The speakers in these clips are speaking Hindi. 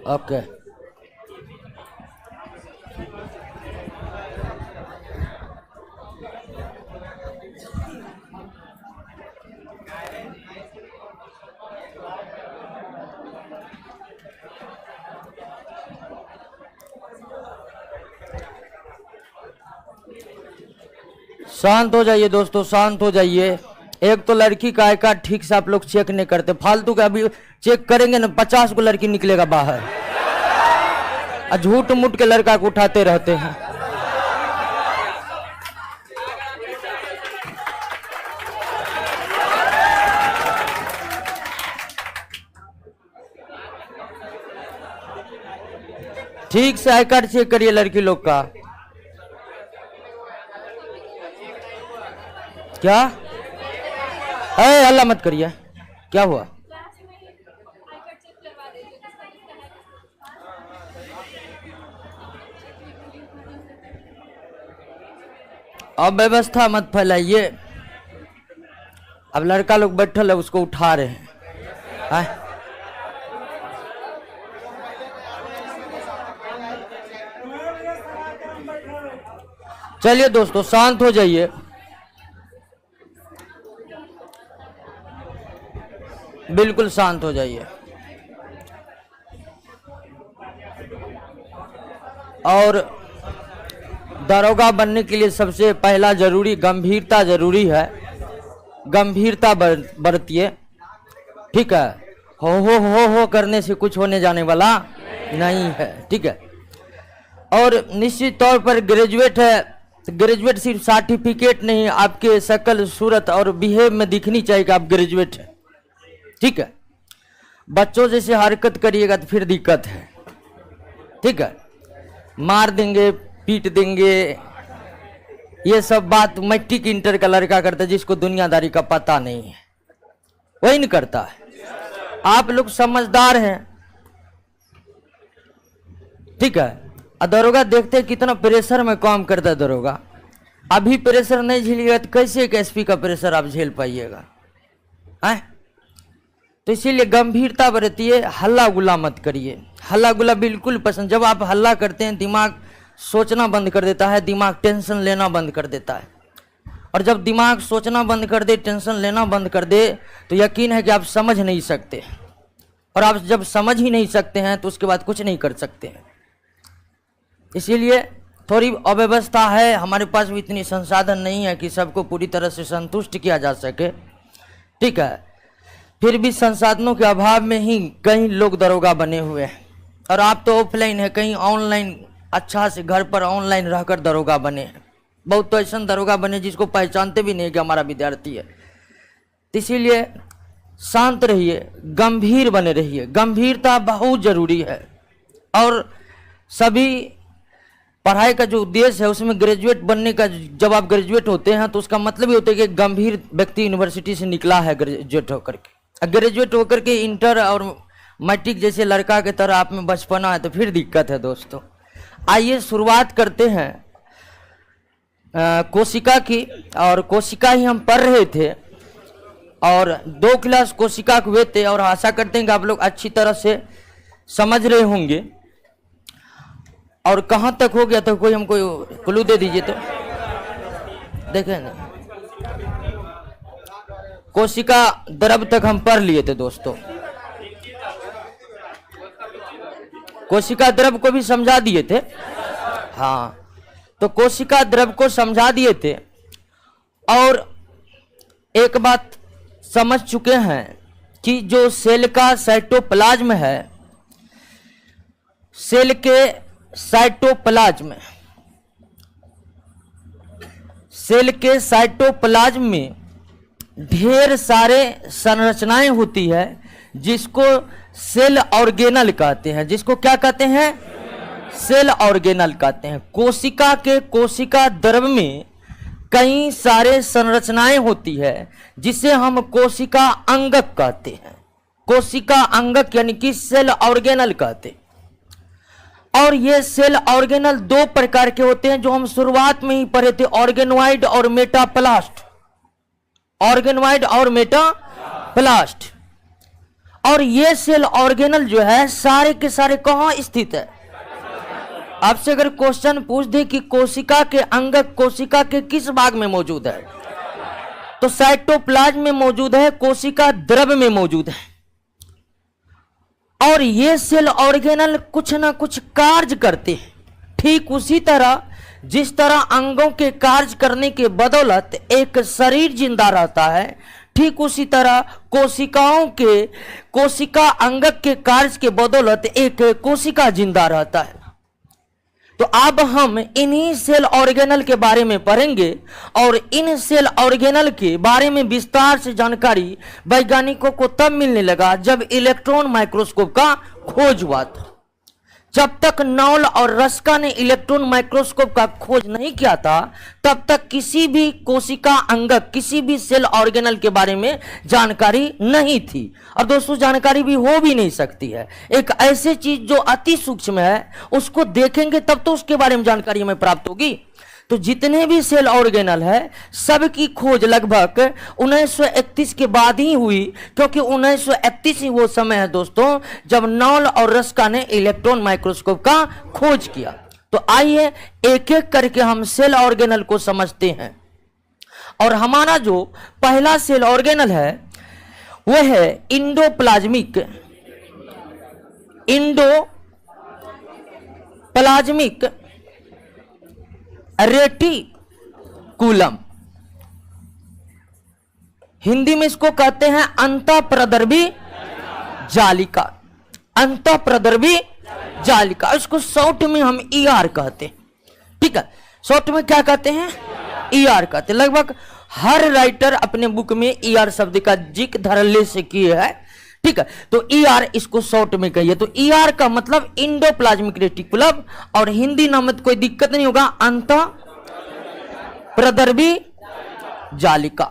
ओके। शांत हो जाइए दोस्तों, शांत हो जाइए। एक तो लड़की का आई कार्ड ठीक से आप लोग चेक नहीं करते, फालतू का। अभी चेक करेंगे ना 50 को लड़की निकलेगा बाहर, झूठ मूठ के लड़का को उठाते रहते हैं। ठीक से आई कार्ड चेक करिए लड़की लोग का। क्या है? हल्ला मत करिए। क्या हुआ? अब व्यवस्था मत फैलाइए। अब लड़का लोग बैठल है, उसको उठा रहे हैं। चलिए दोस्तों शांत हो जाइए। बिल्कुल शांत हो जाइए। और दरोगा बनने के लिए सबसे पहला जरूरी गंभीरता जरूरी है। गंभीरता बरतिए, ठीक है। हो करने से कुछ होने जाने वाला नहीं है, ठीक है। और निश्चित तौर पर ग्रेजुएट है, ग्रेजुएट सिर्फ सर्टिफिकेट नहीं, आपके शकल सूरत और बिहेव में दिखनी चाहिए कि आप ग्रेजुएट हैं, ठीक है। बच्चों जैसे हरकत करिएगा तो फिर दिक्कत है, ठीक है। मार देंगे, पीट देंगे, ये सब बात मैट्रिक इंटर का लड़का करता है जिसको दुनियादारी का पता नहीं है, वही नहीं करता है। आप लोग समझदार हैं, ठीक है। दरोगा देखते हैं कितना प्रेशर में काम करता है दरोगा। अभी प्रेशर नहीं झेलिएगा तो कैसे एक एसपी का प्रेशर आप झेल पाइएगा? तो इसीलिए गंभीरता बरतिए, हल्ला गुल्ला मत करिए। हल्ला गुल्ला बिल्कुल पसंद। जब आप हल्ला करते हैं दिमाग सोचना बंद कर देता है, दिमाग टेंशन लेना बंद कर देता है। और जब दिमाग सोचना बंद कर दे, टेंशन लेना बंद कर दे, तो यकीन है कि आप समझ नहीं सकते। और आप जब समझ ही नहीं सकते हैं तो उसके बाद कुछ नहीं कर सकते हैं। इसीलिए थोड़ी अव्यवस्था है, हमारे पास भी इतनी संसाधन नहीं है कि सबको पूरी तरह से संतुष्ट किया जा सके, ठीक है। फिर भी संसाधनों के अभाव में ही कई लोग दरोगा बने हुए हैं। और आप तो ऑफलाइन है, कहीं ऑनलाइन अच्छा से घर पर ऑनलाइन रहकर दरोगा बने हैं। बहुत तो ऐसा दरोगा बने जिसको पहचानते भी नहीं कि हमारा विद्यार्थी है। इसीलिए शांत रहिए, गंभीर बने रहिए। गंभीरता बहुत जरूरी है। और सभी पढ़ाई का जो उद्देश्य है उसमें ग्रेजुएट बनने का, जब आप ग्रेजुएट होते हैं तो उसका मतलब ही होता है कि गंभीर व्यक्ति यूनिवर्सिटी से निकला है ग्रेजुएट होकर के। ग्रेजुएट होकर के इंटर और मैट्रिक जैसे लड़का के तरह आप में बचपना है तो फिर दिक्कत है दोस्तों। आइए शुरुआत करते हैं कोशिका की। और कोशिका ही हम पढ़ रहे थे और 2 क्लास कोशिका के हुए थे। और आशा करते हैं कि आप लोग अच्छी तरह से समझ रहे होंगे। और कहाँ तक हो गया तो कोई हमको क्लू दे दीजिए तो। देखें ना, कोशिका द्रव तक हम पढ़ लिए थे दोस्तों। कोशिका द्रव को भी समझा दिए थे, हाँ। तो कोशिका द्रव को समझा दिए थे। और एक बात समझ चुके हैं कि जो सेल का साइटोप्लाज्म है, सेल के साइटोप्लाज्म, सेल के साइटोप्लाज्म में ढेर सारे संरचनाएं होती है जिसको सेल ऑर्गेनल कहते हैं। जिसको क्या कहते हैं? सेल ऑर्गेनल कहते हैं। कोशिका के कोशिका द्रव में कई सारे संरचनाएं होती है जिसे हम कोशिका अंगक कहते हैं। कोशिका अंगक यानी कि सेल ऑर्गेनल कहते हैं। और ये सेल ऑर्गेनल 2 प्रकार के होते हैं जो हम शुरुआत में ही पढ़े थे, ऑर्गेनॉइड और मेटाप्लास्ट। ऑर्गेनॉइड और मेटाप्लास्ट। और ये सेल ऑर्गेनल जो है सारे के सारे कहाँ स्थित है? आपसे अगर क्वेश्चन पूछ दे कि कोशिका के अंगक कोशिका के किस भाग में मौजूद है, तो साइटोप्लाज्म में मौजूद है, कोशिका द्रव्य में मौजूद है। और ये सेल ऑर्गेनल कुछ ना कुछ कार्य करते हैं। ठीक उसी तरह जिस तरह अंगों के कार्य करने के बदौलत एक शरीर जिंदा रहता है, ठीक उसी तरह कोशिकाओं के कोशिका अंगक के कार्य के बदौलत एक कोशिका जिंदा रहता है। तो अब हम इन्हीं सेल ऑर्गेनल के बारे में पढ़ेंगे और इन सेल ऑर्गेनल के बारे में विस्तार से जानकारी वैज्ञानिकों को तब मिलने लगा जब इलेक्ट्रॉन माइक्रोस्कोप का खोज हुआ था। जब तक नॉल और रस्का ने इलेक्ट्रॉन माइक्रोस्कोप का खोज नहीं किया था, तब तक किसी भी कोशिका अंगक, किसी भी सेल ऑर्गेनल के बारे में जानकारी नहीं थी। और दोस्तों, जानकारी भी हो भी नहीं सकती है। एक ऐसी चीज जो अति सूक्ष्म है, उसको देखेंगे तब तो उसके बारे में जानकारी हमें प्राप्त होगी। तो जितने भी सेल ऑर्गेनल है, सबकी खोज लगभग 1931 के बाद ही हुई, क्योंकि 1931 ही वो समय है दोस्तों जब नॉल और रस्का ने इलेक्ट्रॉन माइक्रोस्कोप का खोज किया। तो आइए एक एक करके हम सेल ऑर्गेनल को समझते हैं। और हमारा जो पहला सेल ऑर्गेनल है वह है इंडोप्लाज्मिक रेटिकुलम। हिंदी में इसको कहते हैं अंतःप्रदर्भी जालिका। अंतःप्रदर्भी जालिका, इसको शॉर्ट में हम ER कहते हैं। ठीक है, शॉर्ट में क्या कहते हैं? ER कहते हैं। लगभग हर राइटर अपने बुक में ER शब्द का जिक्र धड़ल्ले से किए है। ठीक है, तो ER इसको शॉर्ट में कहिए। तो ER का मतलब इंडोप्लाज्मिक रेटिकुलम, और हिंदी नाम में कोई दिक्कत नहीं होगा, अंतःप्रदर्भी जालिका।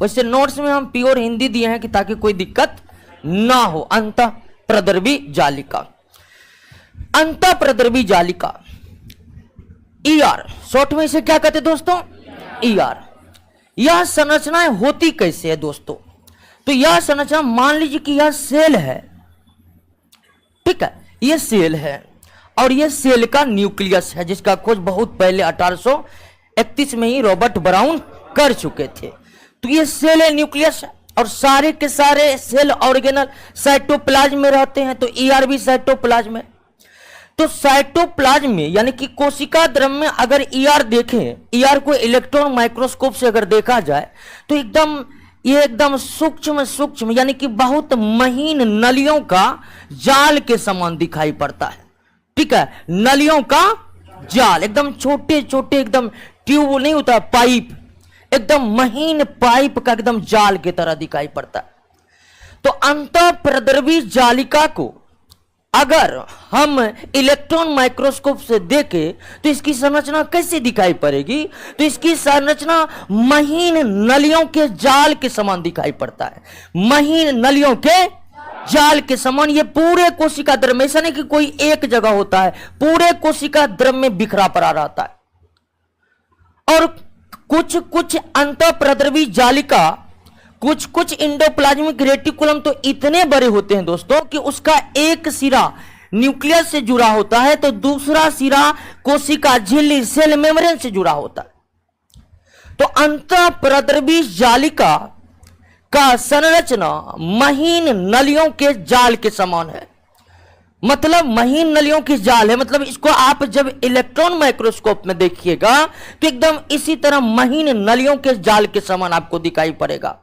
वैसे नोट्स में हम प्योर हिंदी दिए हैं कि ताकि कोई दिक्कत ना हो। अंतःप्रदर्भी जालिका, अंतःप्रदर्भी जालिका, ER शॉर्ट में इसे क्या कहते हैं दोस्तों? ER। यह संरचनाएं होती कैसे है दोस्तों? तो यह संरचना, मान लीजिए कि यह सेल है। ठीक है, यह सेल है और यह सेल का न्यूक्लियस है, जिसका खोज बहुत पहले 1831 में ही रॉबर्ट ब्राउन कर चुके थे। तो यह सेल है, न्यूक्लियस है, और सारे के सारे सेल ऑर्गेनल साइटोप्लाज्म में रहते हैं। तो ER भी साइटोप्लाज्म है। तो साइटोप्लाज्म में यानी कि कोशिका द्रव्य में अगर ER देखें, ER को इलेक्ट्रॉन माइक्रोस्कोप से अगर देखा जाए तो ये एकदम सूक्ष्म यानी कि बहुत महीन नलियों का जाल के समान दिखाई पड़ता है। ठीक है, नलियों का जाल, एकदम छोटे छोटे, एकदम ट्यूब नहीं होता, पाइप, एकदम महीन पाइप का एकदम जाल की तरह दिखाई पड़ता है। तो अंतःप्रदर्भी जालिका को अगर हम इलेक्ट्रॉन माइक्रोस्कोप से देखें तो इसकी संरचना कैसे दिखाई पड़ेगी? तो इसकी संरचना महीन नलियों के जाल के समान दिखाई पड़ता है। महीन नलियों के जाल के समान ये पूरे कोशिका द्रव्य में, ऐसा नहीं कि कोई एक जगह होता है, पूरे कोशिका द्रव्य में बिखरा पड़ा रहता है। और कुछ कुछ अंतःप्रदर्भी जालिका, कुछ कुछ इंडोप्लाज्मिक रेटिकुलम तो इतने बड़े होते हैं दोस्तों कि उसका एक सिरा न्यूक्लियस से जुड़ा होता है तो दूसरा सिरा कोशिका झिल्ली सेल मेम्ब्रेन से जुड़ा होता है। तो अंतःप्रदर्भी जालिका का संरचना महीन नलियों के जाल के समान है। मतलब महीन नलियों की जाल है, मतलब इसको आप जब इलेक्ट्रॉन माइक्रोस्कोप में देखिएगा तो एकदम इसी तरह महीन नलियों के जाल के समान आपको दिखाई पड़ेगा।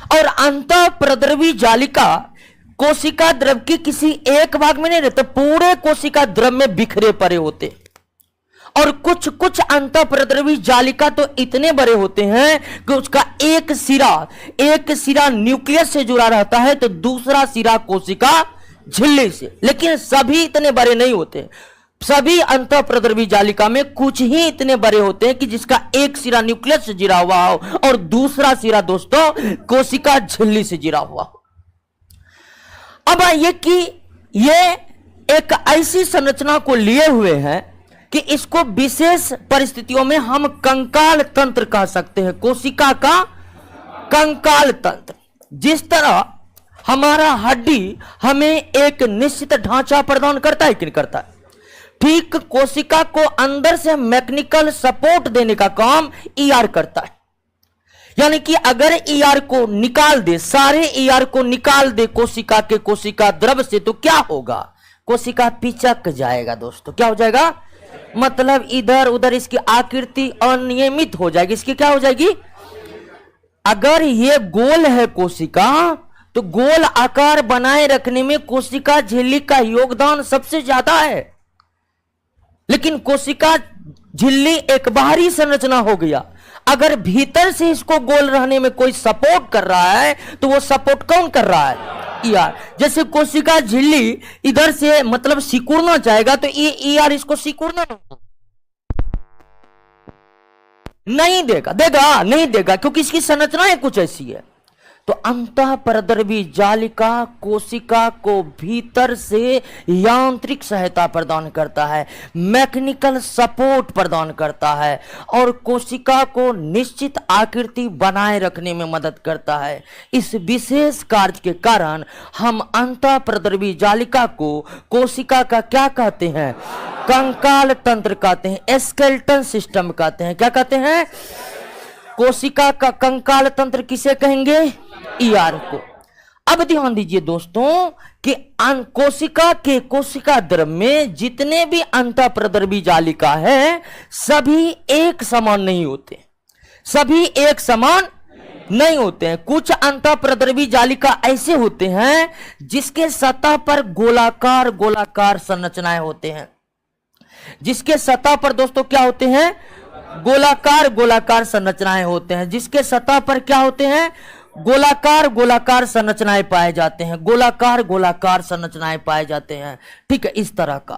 और अंतःप्रदर्भी जालिका कोशिका द्रव्य की किसी एक भाग में नहीं रहते, पूरे कोशिका द्रव्य में बिखरे पड़े होते। और कुछ कुछ अंतःप्रदर्भी जालिका तो इतने बड़े होते हैं कि उसका एक सिरा न्यूक्लियस से जुड़ा रहता है तो दूसरा सिरा कोशिका झिल्ली से। लेकिन सभी इतने बड़े नहीं होते, सभी अंतःप्रदर्भी जालिका में कुछ ही इतने बड़े होते हैं कि जिसका एक सिरा न्यूक्लियस से जुड़ा हुआ हो और दूसरा सिरा दोस्तों कोशिका झिल्ली से जुड़ा हुआ हो। अब आइए कि ये एक ऐसी संरचना को लिए हुए हैं कि इसको विशेष परिस्थितियों में हम कंकाल तंत्र कह सकते हैं, कोशिका का कंकाल तंत्र। जिस तरह हमारा हड्डी हमें एक निश्चित ढांचा प्रदान करता है कि नहीं करता है? ठीक कोशिका को अंदर से मैकेनिकल सपोर्ट देने का काम ईआर करता है। यानी कि अगर ईआर को निकाल दे, सारे ईआर को निकाल दे कोशिका के कोशिका द्रव से, तो क्या होगा? कोशिका पिचक जाएगा दोस्तों। क्या हो जाएगा? मतलब इधर उधर इसकी आकृति अनियमित हो जाएगी। इसकी क्या हो जाएगी? अगर ये गोल है कोशिका, तो गोल आकार बनाए रखने में कोशिका झिल्ली का योगदान सबसे ज्यादा है। लेकिन कोशिका झिल्ली एक बाहरी संरचना हो गया, अगर भीतर से इसको गोल रहने में कोई सपोर्ट कर रहा है, तो वो सपोर्ट कौन कर रहा है? ईआर। जैसे कोशिका झिल्ली इधर से मतलब सिकुड़ना चाहेगा, तो ये ईआर इसको सिकुड़ना नहीं देगा। देगा? नहीं देगा, क्योंकि इसकी संरचनाएं कुछ ऐसी है। तो अंतःपरद्रवी जालिका कोशिका को भीतर से यांत्रिक सहायता प्रदान करता है, मैकेनिकल सपोर्ट प्रदान करता है और कोशिका को निश्चित आकृति बनाए रखने में मदद करता है। इस विशेष कार्य के कारण हम अंतःपरद्रवी जालिका को कोशिका का क्या कहते हैं? कंकाल तंत्र कहते हैं, स्केलेटन सिस्टम कहते हैं। क्या कहते हैं? कोशिका का कंकाल तंत्र किसे कहेंगे? ईआर को। अब ध्यान दीजिए दोस्तों कि कोशिका के कोशिका द्रव में जितने भी अंतःपरद्रवी जालिका है, सभी एक समान नहीं होते। सभी एक समान नहीं होते हैं। कुछ अंतःपरद्रवी जालिका ऐसे होते हैं जिसके सतह पर गोलाकार गोलाकार संरचनाएं होते हैं। जिसके सतह पर दोस्तों क्या होते हैं? गोलाकार गोलाकार संरचनाएं होते हैं। जिसके सतह पर क्या होते हैं? गोलाकार गोलाकार संरचनाएं पाए जाते हैं। गोलाकार गोलाकार संरचनाएं पाए जाते हैं। ठीक है, इस तरह का।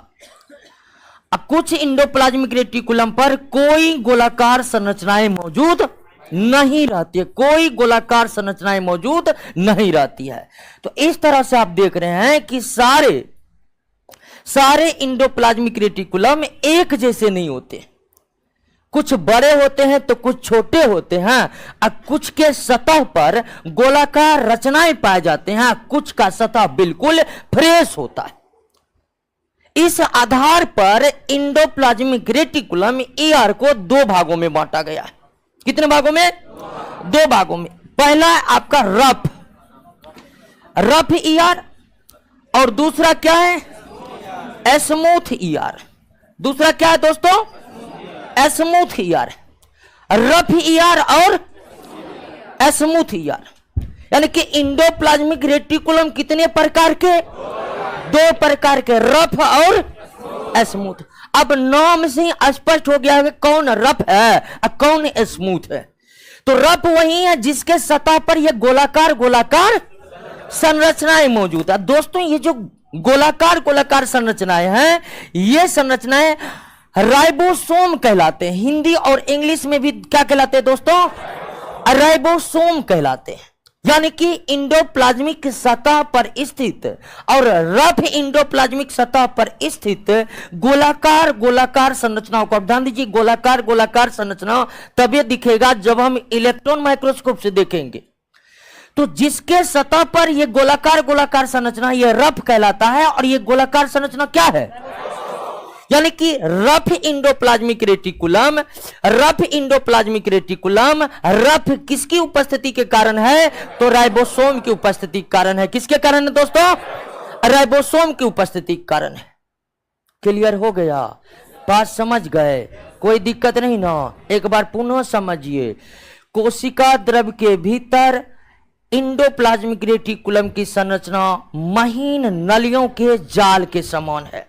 अब कुछ इंडोप्लाज्मिक रेटिकुलम पर कोई गोलाकार संरचनाएं मौजूद नहीं रहती है। कोई गोलाकार संरचनाएं मौजूद नहीं रहती है। तो इस तरह से आप देख रहे हैं कि सारे इंडोप्लाज्मिक रेटिकुलम एक जैसे नहीं होते। कुछ बड़े होते हैं तो कुछ छोटे होते हैं। और कुछ के सतह पर गोलाकार रचनाएं पाए जाते हैं, कुछ का सतह बिल्कुल फ्रेश होता है। इस आधार पर इंडोप्लाज्मिक रेटिकुलम ईआर को दो भागों में बांटा गया है। कितने भागों में? दो भागों में। पहला है आपका रफ ईआर और दूसरा क्या है? Smooth ER. दूसरा क्या है दोस्तों? Smooth ER. रफ ईआर और स्मूथ ईआर। यानी कि इंडोप्लाज्मिक रेटिकुलम कितने प्रकार के? दो प्रकार के, रफ और स्मूथ। अब नाम से ही स्पष्ट हो गया है कौन रफ है और कौन स्मूथ है। तो रफ वही है जिसके सतह पर यह गोलाकार गोलाकार संरचनाएं मौजूद है। दोस्तों ये जो गोलाकार गोलाकार संरचनाएं हैं, ये संरचनाएं राइबोसोम कहलाते हैं। हिंदी और इंग्लिश में भी क्या कहलाते हैं दोस्तों? राइबोसोम कहलाते हैं। यानी कि इंडोप्लाज्मिक सतह पर स्थित और रफ इंडोप्लाज्मिक सतह पर स्थित गोलाकार गोलाकार संरचनाओं को, ध्यान दीजिए, गोलाकार गोलाकार संरचना तभी दिखेगा जब हम इलेक्ट्रॉन माइक्रोस्कोप से देखेंगे। तो जिसके सतह पर यह गोलाकार गोलाकार संरचना, यह रफ कहलाता है और यह गोलाकार संरचना क्या है? यानी कि रफ इंडोप्लाज्मिक रेटिकुलम, रफ किसकी उपस्थिति के कारण है? तो राइबोसोम की उपस्थिति के कारण है। किसके कारण है दोस्तों? राइबोसोम की उपस्थिति के कारण है। क्लियर हो गया? बात समझ गए? कोई दिक्कत नहीं ना? एक बार पुनः समझिए। कोशिका द्रव के भीतर इंडोप्लाज्मिक रेटिकुलम की संरचना महीन नलियों के जाल के समान है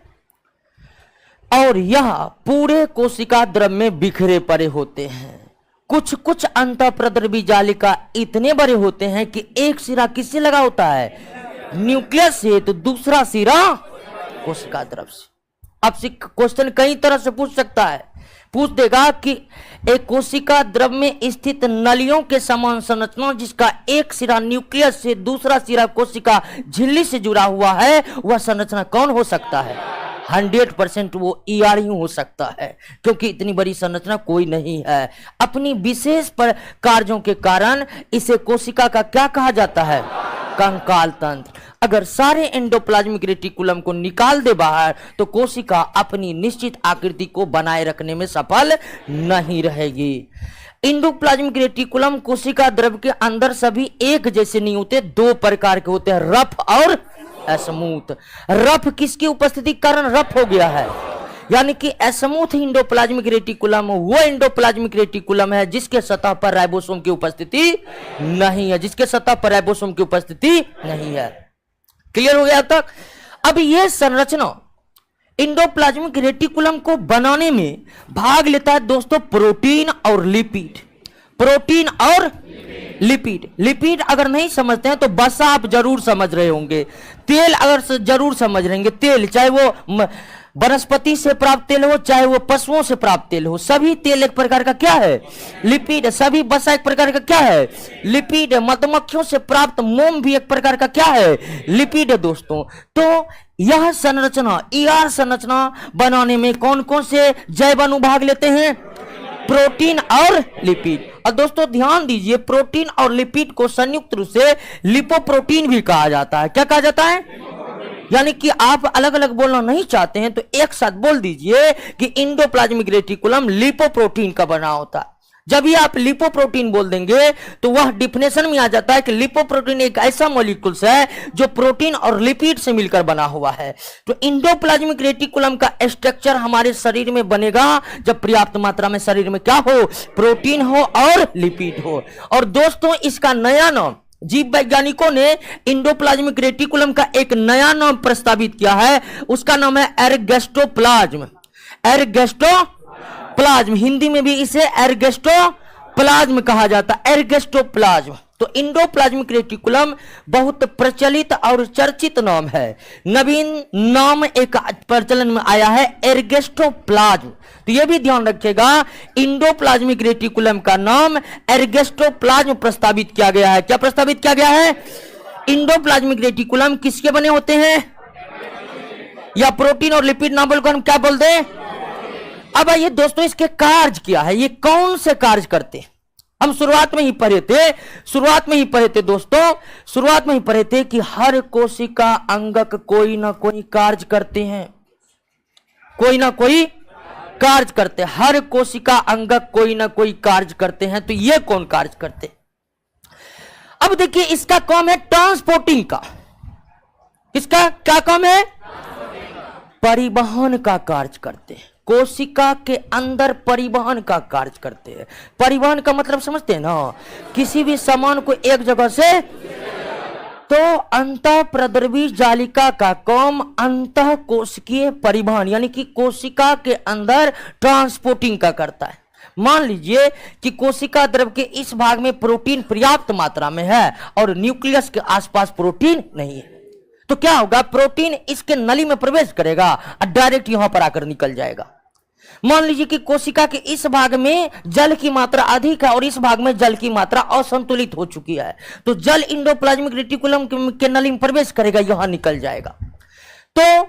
और यह पूरे कोशिका द्रव में बिखरे पड़े होते हैं। कुछ कुछ अंतःपरद्रवी जालिका इतने बड़े होते हैं कि एक सिरा किससे लगा होता है? न्यूक्लियस से, तो दूसरा सिरा कोशिका द्रव से। आपसे क्वेश्चन कई तरह से पूछ सकता है। पूछ देगा कि एक कोशिका द्रव में स्थित नलियों के समान संरचना जिसका एक सिरा न्यूक्लियस से, दूसरा सिरा कोशिका झिल्ली से जुड़ा हुआ है, वह संरचना कौन हो सकता है? 100% वो ईआर ही हो सकता है, क्योंकि इतनी बड़ी संरचना कोई नहीं है। अपनी विशेष पर कार्यों के कारण इसे कोशिका का क्या कहा जाता है? कंकाल तंत्र। अगर सारे एंडोप्लाज्मिक रेटिकुलम को निकाल दे बाहर तो कोशिका अपनी निश्चित आकृति को बनाए रखने में सफल नहीं रहेगी। एंडोप्लाज्मिक रेटिकुलम कोशिका द्रव के अंदर सभी एक जैसे नहीं होते, दो प्रकार के होते हैं, रफ और स्मूथ। रफ किसकी उपस्थिति के कारण रफ हो गया है, यानी कि स्मूथ एंडोप्लाज्मिक रेटिकुलम वो एंडोप्लाज्मिक रेटिकुलम है जिसके सतह पर राइबोसोम की उपस्थिति नहीं है, जिसके सतह पर राइबोसोम की उपस्थिति नहीं है। क्लियर हो गया तक? अब यह संरचना एंडोप्लाज्मिक रेटिकुलम को बनाने में भाग लेता है दोस्तों प्रोटीन और लिपिड। प्रोटीन और लिपिड। लिपिड अगर नहीं समझते हैं तो वसा आप जरूर समझ रहे होंगे, तेल अगर जरूर समझ रहेंगे, तेल चाहे वो वनस्पति से प्राप्त तेल हो चाहे वो पशुओं से प्राप्त तेल हो, सभी तेल एक प्रकार का क्या है, लिपिड। सभी वसा एक प्रकार का क्या है, लिपिड। मधुमक्खियों से प्राप्त मोम भी एक प्रकार का क्या है, लिपिड है दोस्तों। तो यह संरचना ईआर संरचना बनाने में कौन कौन से जैव अणु भाग लेते हैं, प्रोटीन और लिपिड। और दोस्तों ध्यान दीजिए, प्रोटीन और लिपिड को संयुक्त रूप से लिपोप्रोटीन भी कहा जाता है। क्या कहा जाता है, यानी कि आप अलग अलग बोलना नहीं चाहते हैं तो एक साथ बोल दीजिए कि एंडोप्लाज्मिक रेटिकुलम लिपोप्रोटीन का बना होता है। जब भी आप लिपोप्रोटीन बोल देंगे तो वह डिफिनेशन में आ जाता है कि लिपोप्रोटीन एक ऐसा मॉलिक्यूल्स है जो प्रोटीन और लिपिड से मिलकर बना हुआ है। तो एंडोप्लाज्मिक रेटिकुलम का स्ट्रक्चर हमारे शरीर में बनेगा जब पर्याप्त मात्रा में शरीर में क्या हो, प्रोटीन हो और लिपिड हो। और दोस्तों इसका नया नाम जीव वैज्ञानिकों ने एंडोप्लाज्मिक रेटिकुलम का एक नया नाम प्रस्तावित किया है, उसका नाम है एर्गेस्टोप्लाज्म। एर्गेस्टोप्लाज्म, हिंदी में भी इसे एर्गेस्टोप्लाज्म कहा जाता है, एर्गेस्टोप्लाज्म। तो एंडोप्लाज्मिक रेटिकुलम बहुत प्रचलित और चर्चित नाम है। नवीन नाम एक प्रचलन में आया है एर्गेस्टोप्लाज्म। तो यह भी ध्यान रखिएगा, एंडोप्लाज्मिक रेटिकुलम का नाम एर्गेस्टोप्लाज्म प्रस्तावित किया गया है। क्या प्रस्तावित किया गया है, एंडोप्लाज्मिक रेटिकुलम किसके बने होते हैं, या प्रोटीन और लिपिड ना बोलकर हम क्या बोल दें। अब आइए दोस्तों इसके कार्य क्या है, ये कौन से कार्य करते हैं। हम शुरुआत में ही पढ़े थे दोस्तों, शुरुआत में ही पढ़े थे कि हर कोशिका अंगक कोई ना कोई कार्य करते हैं, कोई ना कोई कार्य करते हैं। हर कोशिका अंगक कोई ना कोई कार्य करते हैं। तो ये कौन कार्य करते हैं? अब देखिए इसका काम है ट्रांसपोर्टिंग का। इसका क्या काम है, परिवहन का कार्य करते हैं। कोशिका के अंदर परिवहन का कार्य करते हैं। परिवहन का मतलब समझते हैं ना, किसी भी सामान को एक जगह से, तो अंतः प्रद्रवी जालिका का काम अंतः कोशिकीय परिवहन यानी कि कोशिका के अंदर ट्रांसपोर्टिंग का करता है। मान लीजिए कि कोशिका द्रव के इस भाग में प्रोटीन पर्याप्त मात्रा में है और न्यूक्लियस के आसपास प्रोटीन नहीं है, तो क्या होगा, प्रोटीन इसके नली में प्रवेश करेगा और डायरेक्ट यहां पर आकर निकल जाएगा। मान लीजिए कि कोशिका के इस भाग में जल की मात्रा अधिक है और इस भाग में जल की मात्रा असंतुलित हो चुकी है, तो जल एंडोप्लाज्मिक रेटिकुलम के नली में प्रवेश करेगा, यहां निकल जाएगा। तो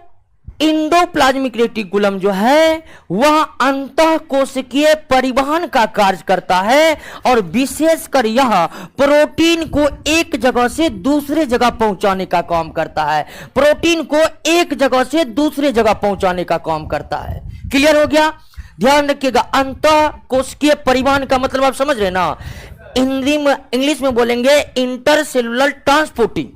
एंडोप्लाज्मिक रेटिकुलम जो है वह अंतः कोशिकीय परिवहन का कार्य करता है और विशेषकर यह प्रोटीन को एक जगह से दूसरे जगह पहुंचाने का काम करता है। प्रोटीन को एक जगह से दूसरे जगह पहुंचाने का काम करता है। क्लियर हो गया? ध्यान रखिएगा, अंतः कोशिकीय परिवहन का मतलब आप समझ रहे ना, इंग्लिश में बोलेंगे इंटरसेलुलर ट्रांसपोर्टिंग।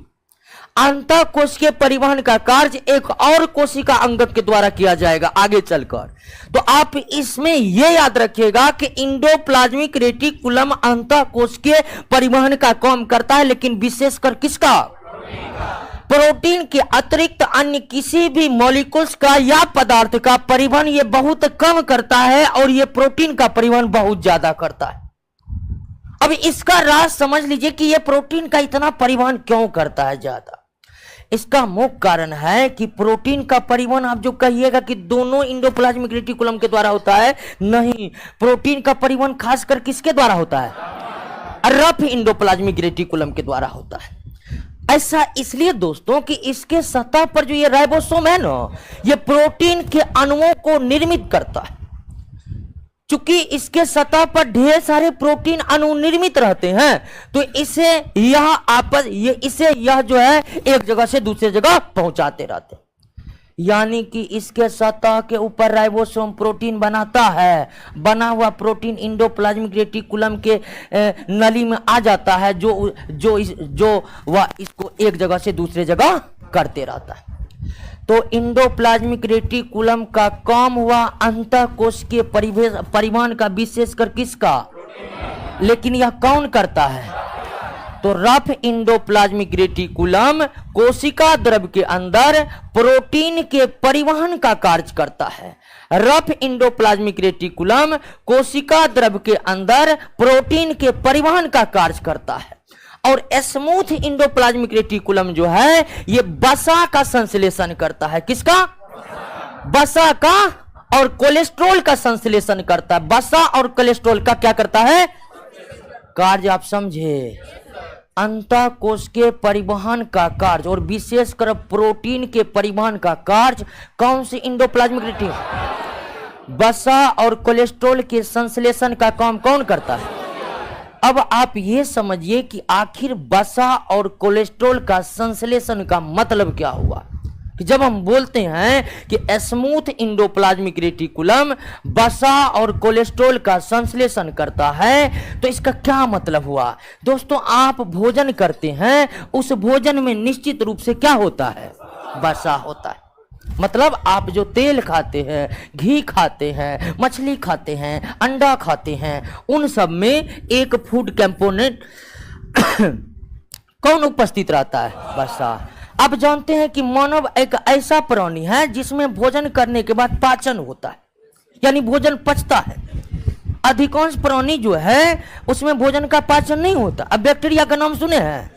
अंतः कोशिकीय परिवहन का कार्य एक और कोशिका अंगक के द्वारा किया जाएगा आगे चलकर। तो आप इसमें यह याद रखिएगा कि एंडोप्लाज्मिक रेटिकुलम अंतः कोशिकीय परिवहन का काम करता है, लेकिन विशेषकर किसका, प्रोटीन के अतिरिक्त अन्य किसी भी मॉलिक्यूल्स का या पदार्थ का परिवहन ये बहुत कम करता है और ये प्रोटीन का परिवहन बहुत ज्यादा करता है। अब इसका राज समझ लीजिए कि ये प्रोटीन का इतना परिवहन क्यों करता है ज्यादा। इसका मुख्य कारण है कि प्रोटीन का परिवहन आप जो कहिएगा कि दोनों एंडोप्लाज्मिक रेटिकुलम के द्वारा होता है, नहीं, प्रोटीन का परिवहन खासकर किसके द्वारा होता है, रफ एंडोप्लाज्मिक रेटिकुलम के द्वारा होता है। ऐसा इसलिए दोस्तों कि इसके सतह पर जो ये राइबोसोम है ना, ये प्रोटीन के अणुओं को निर्मित करता है। चूंकि इसके सतह पर ढेर सारे प्रोटीन अणु निर्मित रहते हैं, तो इसे यह जो है एक जगह से दूसरी जगह पहुंचाते रहते हैं। यानी कि इसके सतह के ऊपर राइबोसोम प्रोटीन बनाता है, बना हुआ प्रोटीन इंडोप्लाज्मिक रेटिकुलम के नली में आ जाता है, जो वह इसको एक जगह से दूसरे जगह करते रहता है। तो इंडोप्लाज्मिक रेटिकुलम का काम हुआ अंतःकोश के परिवहन का, विशेषकर किसका, लेकिन यह कौन करता है? तो रफ इंडोप्लाज्मिक रेटिकुलम कोशिका द्रव्य के अंदर प्रोटीन के परिवहन का कार्य करता है। रफ इंडोप्लाज्मिक रेटिकुलम कोशिका द्रव्य के अंदर प्रोटीन के परिवहन का कार्य करता है। और स्मूथ इंडोप्लाज्मिक रेटिकुलम जो है ये वसा का संश्लेषण करता है। किसका? वसा का, और कोलेस्ट्रॉल का संश्लेषण करता है। वसा और कोलेस्ट्रॉल का क्या करता है? कार्य आप समझे। अंतःकोश के परिवहन का कार्य और विशेषकर प्रोटीन के परिवहन का कार्य कौन सी इंडोप्लाज्मिक रेटिकुलम? वसा और कोलेस्ट्रॉल के संश्लेषण का काम कौन करता है? अब आप ये समझिए कि आखिर वसा और कोलेस्ट्रॉल का संश्लेषण का मतलब क्या हुआ। कि जब हम बोलते हैं कि स्मूथ इंडोप्लाज्मिक रेटिकुलम वसा और कोलेस्ट्रॉल का संश्लेषण करता है, तो इसका क्या मतलब हुआ? दोस्तों, आप भोजन करते हैं, उस भोजन में निश्चित रूप से क्या होता है? वसा होता है। मतलब आप जो तेल खाते हैं, घी खाते हैं, मछली खाते हैं, अंडा खाते हैं, उन सब में एक फूड कंपोनेंट कौन उपस्थित रहता है? वसा। आप जानते हैं कि मानव एक ऐसा प्राणी है जिसमें भोजन करने के बाद पाचन होता है, यानी भोजन पचता है। अधिकांश प्राणी जो है उसमें भोजन का पाचन नहीं होता। अब बैक्टीरिया का नाम सुने हैं?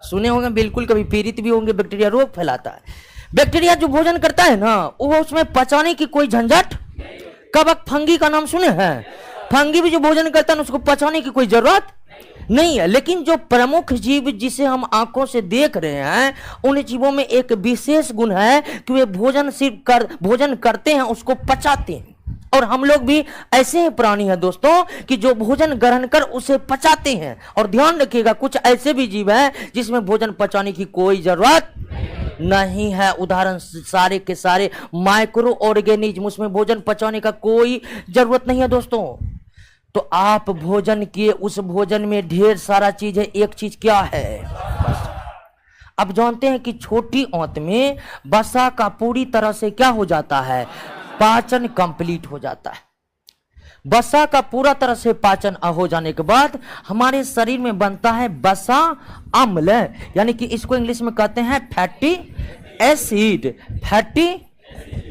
सुने होंगे, बिल्कुल, कभी पीड़ित भी होंगे। बैक्टीरिया रोग फैलाता है। बैक्टीरिया जो भोजन करता है ना, वो उसमें पचाने की कोई झंझट। कवक फंगी का नाम सुने हैं? फंगी भी जो भोजन करता है उसको पचाने की कोई जरूरत नहीं है। लेकिन जो प्रमुख जीव जिसे हम आंखों से देख रहे हैं, उन जीवों में एक विशेष गुण है कि वे भोजन करते हैं, उसको पचाते हैं। और हम लोग भी ऐसे ही प्राणी हैं दोस्तों कि जो भोजन ग्रहण कर उसे पचाते हैं। और ध्यान रखिएगा, कुछ ऐसे भी जीव हैं जिसमें भोजन पचाने की कोई जरूरत नहीं है। उदाहरण सारे के सारे माइक्रो ऑर्गेनिज्म, उसमें भोजन पचाने का कोई जरूरत नहीं है दोस्तों। तो आप भोजन किए, उस भोजन में ढेर सारा चीज है। एक चीज क्या है? अब जानते हैं कि छोटी आंत में वसा का पूरी तरह से क्या हो जाता है? पाचन कंप्लीट हो जाता है। वसा का पूरा तरह से पाचन हो जाने के बाद हमारे शरीर में बनता है वसा अम्ल, यानी कि इसको इंग्लिश में कहते हैं fatty acid. Fatty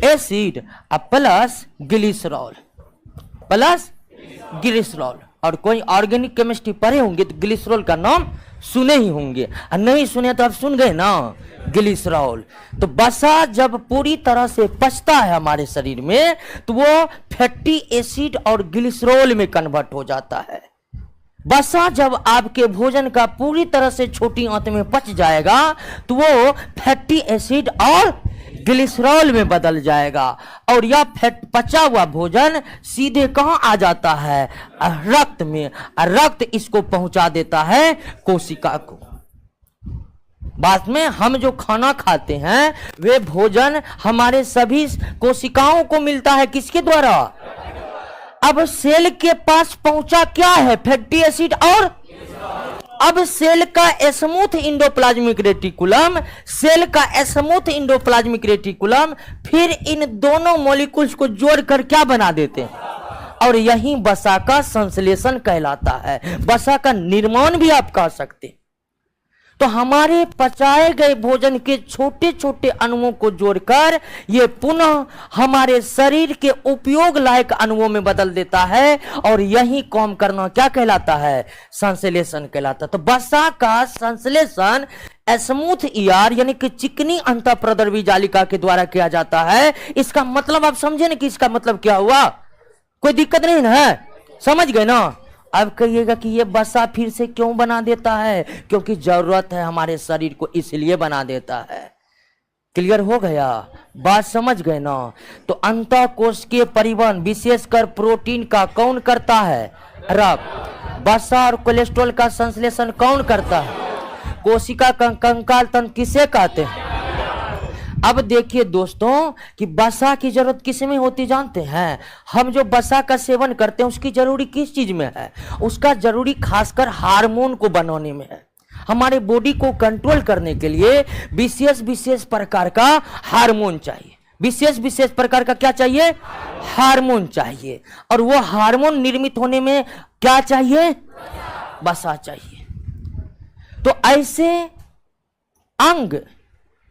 acid plus glycerol, plus glycerol. और कोई ऑर्गेनिक केमिस्ट्री पढ़े होंगे तो ग्लिसरॉल का नाम सुने ही होंगे, और नहीं सुने तो आप सुन गए ना, ग्लिसरॉल। तो वसा जब पूरी तरह से पचता है हमारे शरीर में, तो वो फैटी एसिड और ग्लिसरॉल में कन्वर्ट हो जाता है। वसा जब आपके भोजन का पूरी तरह से छोटी आंत में पच जाएगा, तो वो फैटी एसिड और ग्लिसरॉल में बदल जाएगा। और यह पचा हुआ भोजन सीधे कहां आ जाता है? रक्त में। रक्त इसको पहुंचा देता है कोशिका को। बाद में हम जो खाना खाते हैं वे भोजन हमारे सभी कोशिकाओं को मिलता है। किसके द्वारा? अब सेल के पास पहुंचा क्या है? फैटी एसिड और अब सेल का स्मूथ इंडोप्लाज्मिक रेटिकुलम, सेल का स्मूथ इंडोप्लाज्मिक रेटिकुलम फिर इन दोनों मॉलिक्यूल्स को जोड़कर क्या बना देते हैं? और यही वसा का संश्लेषण कहलाता है। वसा का निर्माण भी आप कह सकते हैं। तो हमारे पचाए गए भोजन के छोटे छोटे अणुओं को जोड़कर ये पुनः हमारे शरीर के उपयोग लायक अणुओं में बदल देता है। और यही काम करना क्या कहलाता है? संश्लेषण कहलाता है। तो वसा का संश्लेषण स्मूथ ईआर यानी कि चिकनी अंतःप्रद्रवी जालिका के द्वारा किया जाता है। इसका मतलब आप समझे ना कि इसका मतलब क्या हुआ? कोई दिक्कत नहीं है, समझ गए ना? अब कहिएगा कि ये वसा फिर से क्यों बना देता है? क्योंकि जरूरत है हमारे शरीर को, इसलिए बना देता है। क्लियर हो गया? बात समझ गए ना? तो अंतःकोशिकीय परिवहन विशेषकर प्रोटीन का कौन करता है? रक्त। वसा और कोलेस्ट्रॉल का संश्लेषण कौन करता है? कोशिका कंकाल तंत्र किसे कहते हैं? अब देखिए दोस्तों कि वसा की जरूरत किस में होती जानते हैं? हम जो वसा का सेवन करते हैं उसकी जरूरी किस चीज में है? उसका जरूरी खासकर हार्मोन को बनाने में है। हमारे बॉडी को कंट्रोल करने के लिए विशेष विशेष प्रकार का हार्मोन चाहिए। विशेष विशेष प्रकार का क्या चाहिए? हार्मोन चाहिए। और वो हार्मोन निर्मित होने में क्या चाहिए? वसा चाहिए। तो ऐसे अंग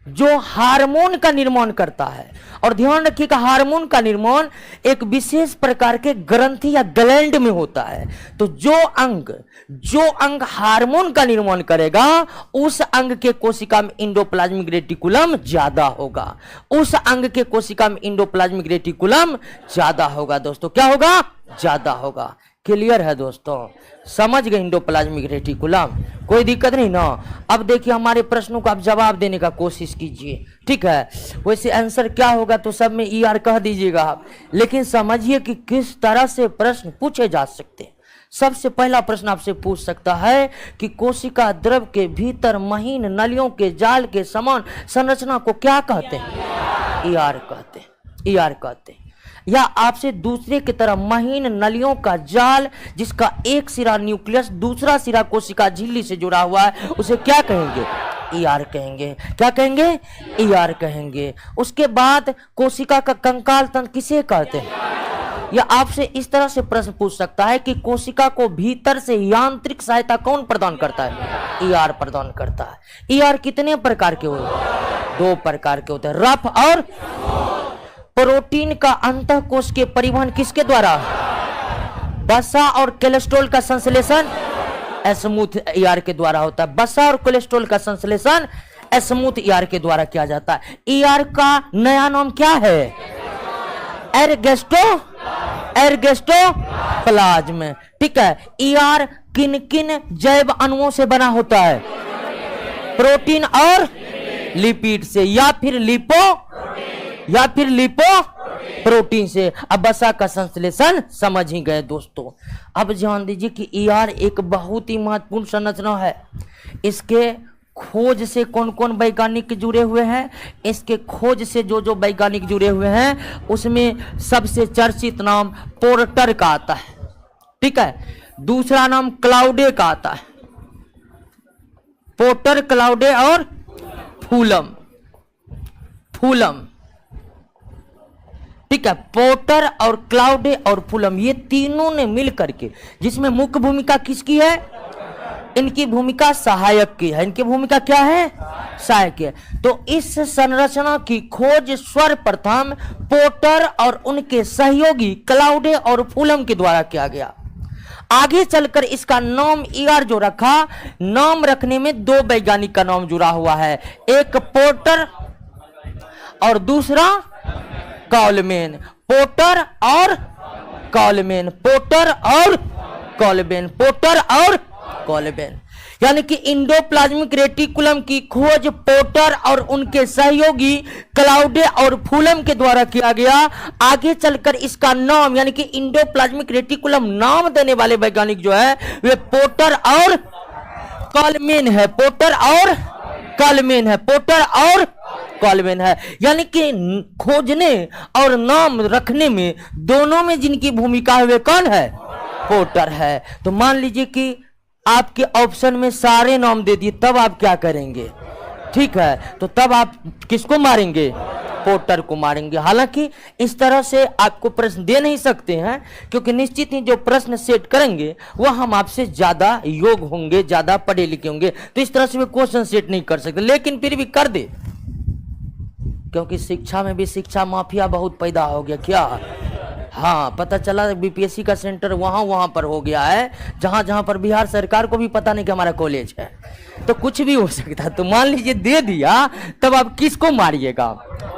जो हार्मोन का निर्माण करता है, और ध्यान रखिएगा हार्मोन का निर्माण एक विशेष प्रकार के ग्रंथि या ग्लैंड में होता है। तो जो अंग हार्मोन का निर्माण करेगा उस अंग के कोशिका में एंडोप्लाज्मिक रेटिकुलम ज्यादा होगा। उस अंग के कोशिका में एंडोप्लाज्मिक रेटिकुलम ज्यादा होगा। दोस्तों क्या होगा? ज्यादा होगा। क्लियर है दोस्तों? समझ गए एंडोप्लाज्मिक रेटिकुलम? कोई दिक्कत नहीं ना? अब देखिए हमारे प्रश्नों का आप जवाब देने का कोशिश कीजिए, ठीक है? वैसे आंसर क्या होगा तो सब में ER कह दीजिएगा आप, लेकिन समझिए कि किस तरह से प्रश्न पूछे जा सकते हैं। सबसे पहला प्रश्न आपसे पूछ सकता है कि कोशिका द्रव के भीतर महीन नलियों के जाल के समान संरचना को क्या कहते हैं? ER कहते हैं। ER कहते हैं। या आपसे दूसरे की तरफ महीन नलियों का जाल जिसका एक सिरा न्यूक्लियस दूसरा सिरा कोशिका झिल्ली से जुड़ा हुआ है उसे क्या कहेंगे? ER कहेंगे। क्या कहेंगे? ER कहेंगे। उसके बाद कोशिका का कंकाल तंत्र किसे कहते हैं? या आपसे इस तरह से प्रश्न पूछ सकता है कि कोशिका को भीतर से यांत्रिक सहायता कौन प्रदान करता है? ER प्रदान करता है। ER कितने प्रकार के होते हैं? 2 प्रकार के होते हैं, रफ और। प्रोटीन का अंतःकोश के परिवहन किसके द्वारा? वसा और कोलेस्ट्रॉल का संश्लेषण स्मूथ ER के द्वारा होता है। वसा और कोलेस्ट्रॉल का संश्लेषण स्मूथ ER के द्वारा किया जाता है। ER का नया नाम क्या है? एर्गोस्टोप्लाज्म। ठीक है। ER किन किन जैव अणुओं से बना होता है? प्रोटीन और लिपिड से, या फिर लिपो प्रोटीन से। अब वसा का संश्लेषण समझ ही गए दोस्तों। अब ध्यान दीजिए कि ER एक बहुत ही महत्वपूर्ण संरचना है। इसके खोज से कौन कौन वैज्ञानिक जुड़े हुए हैं? इसके खोज से जो वैज्ञानिक जुड़े हुए हैं उसमें सबसे चर्चित नाम पोर्टर का आता है, ठीक है। दूसरा नाम क्लाउडे का आता है, पोर्टर, क्लाउडे और फूलम, ठीक है। पोर्टर और क्लाउडे और फूलम, ये तीनों ने मिलकर के, जिसमें मुख्य भूमिका किसकी है? इनकी भूमिका सहायक की है। इनकी भूमिका क्या है? सहायक है। तो इस संरचना की खोज सर्वप्रथम पोर्टर और उनके सहयोगी क्लाउडे और फूलम के द्वारा किया गया। आगे चलकर इसका नाम ER जो रखा, नाम रखने में 2 वैज्ञानिक का नाम जुड़ा हुआ है, एक पोर्टर और दूसरा कॉलमैन। पोर्टर और कॉलमैन, यानी कि इंडोप्लाज्मिक रेटिकुलम की खोज पोर्टर और उनके सहयोगी क्लाउडे और फूलम के द्वारा किया गया। आगे चलकर इसका नाम, यानी कि इंडोप्लाज्मिक रेटिकुलम नाम देने वाले वैज्ञानिक जो है वे पोर्टर और कॉलमैन है। यानी कि खोजने और नाम रखने में दोनों में जिनकी भूमिका है वे कौन है? पोर्टर है। तो मान लीजिए कि आपके ऑप्शन में सारे नाम दे दिए, तब आप क्या करेंगे? ठीक है, तो तब आप किसको मारेंगे? पोर्टर को मारेंगे। हालांकि इस तरह से आपको प्रश्न दे नहीं सकते हैं, क्योंकि निश्चित ही जो प्रश्न सेट करेंगे वह हम आपसे ज्यादा योग्य होंगे, ज्यादा पढ़े लिखे होंगे, तो इस तरह से वे क्वेश्चन सेट नहीं कर सकते। लेकिन फिर भी कर दे, क्योंकि शिक्षा में भी शिक्षा माफिया बहुत पैदा हो गया। क्या? हाँ, पता चला BPSC का सेंटर वहां पर हो गया है जहां पर बिहार सरकार को भी पता नहीं कि हमारा कॉलेज है। तो कुछ भी हो सकता है। तो मान लीजिए दे दिया, तब आप किसको मारिएगा?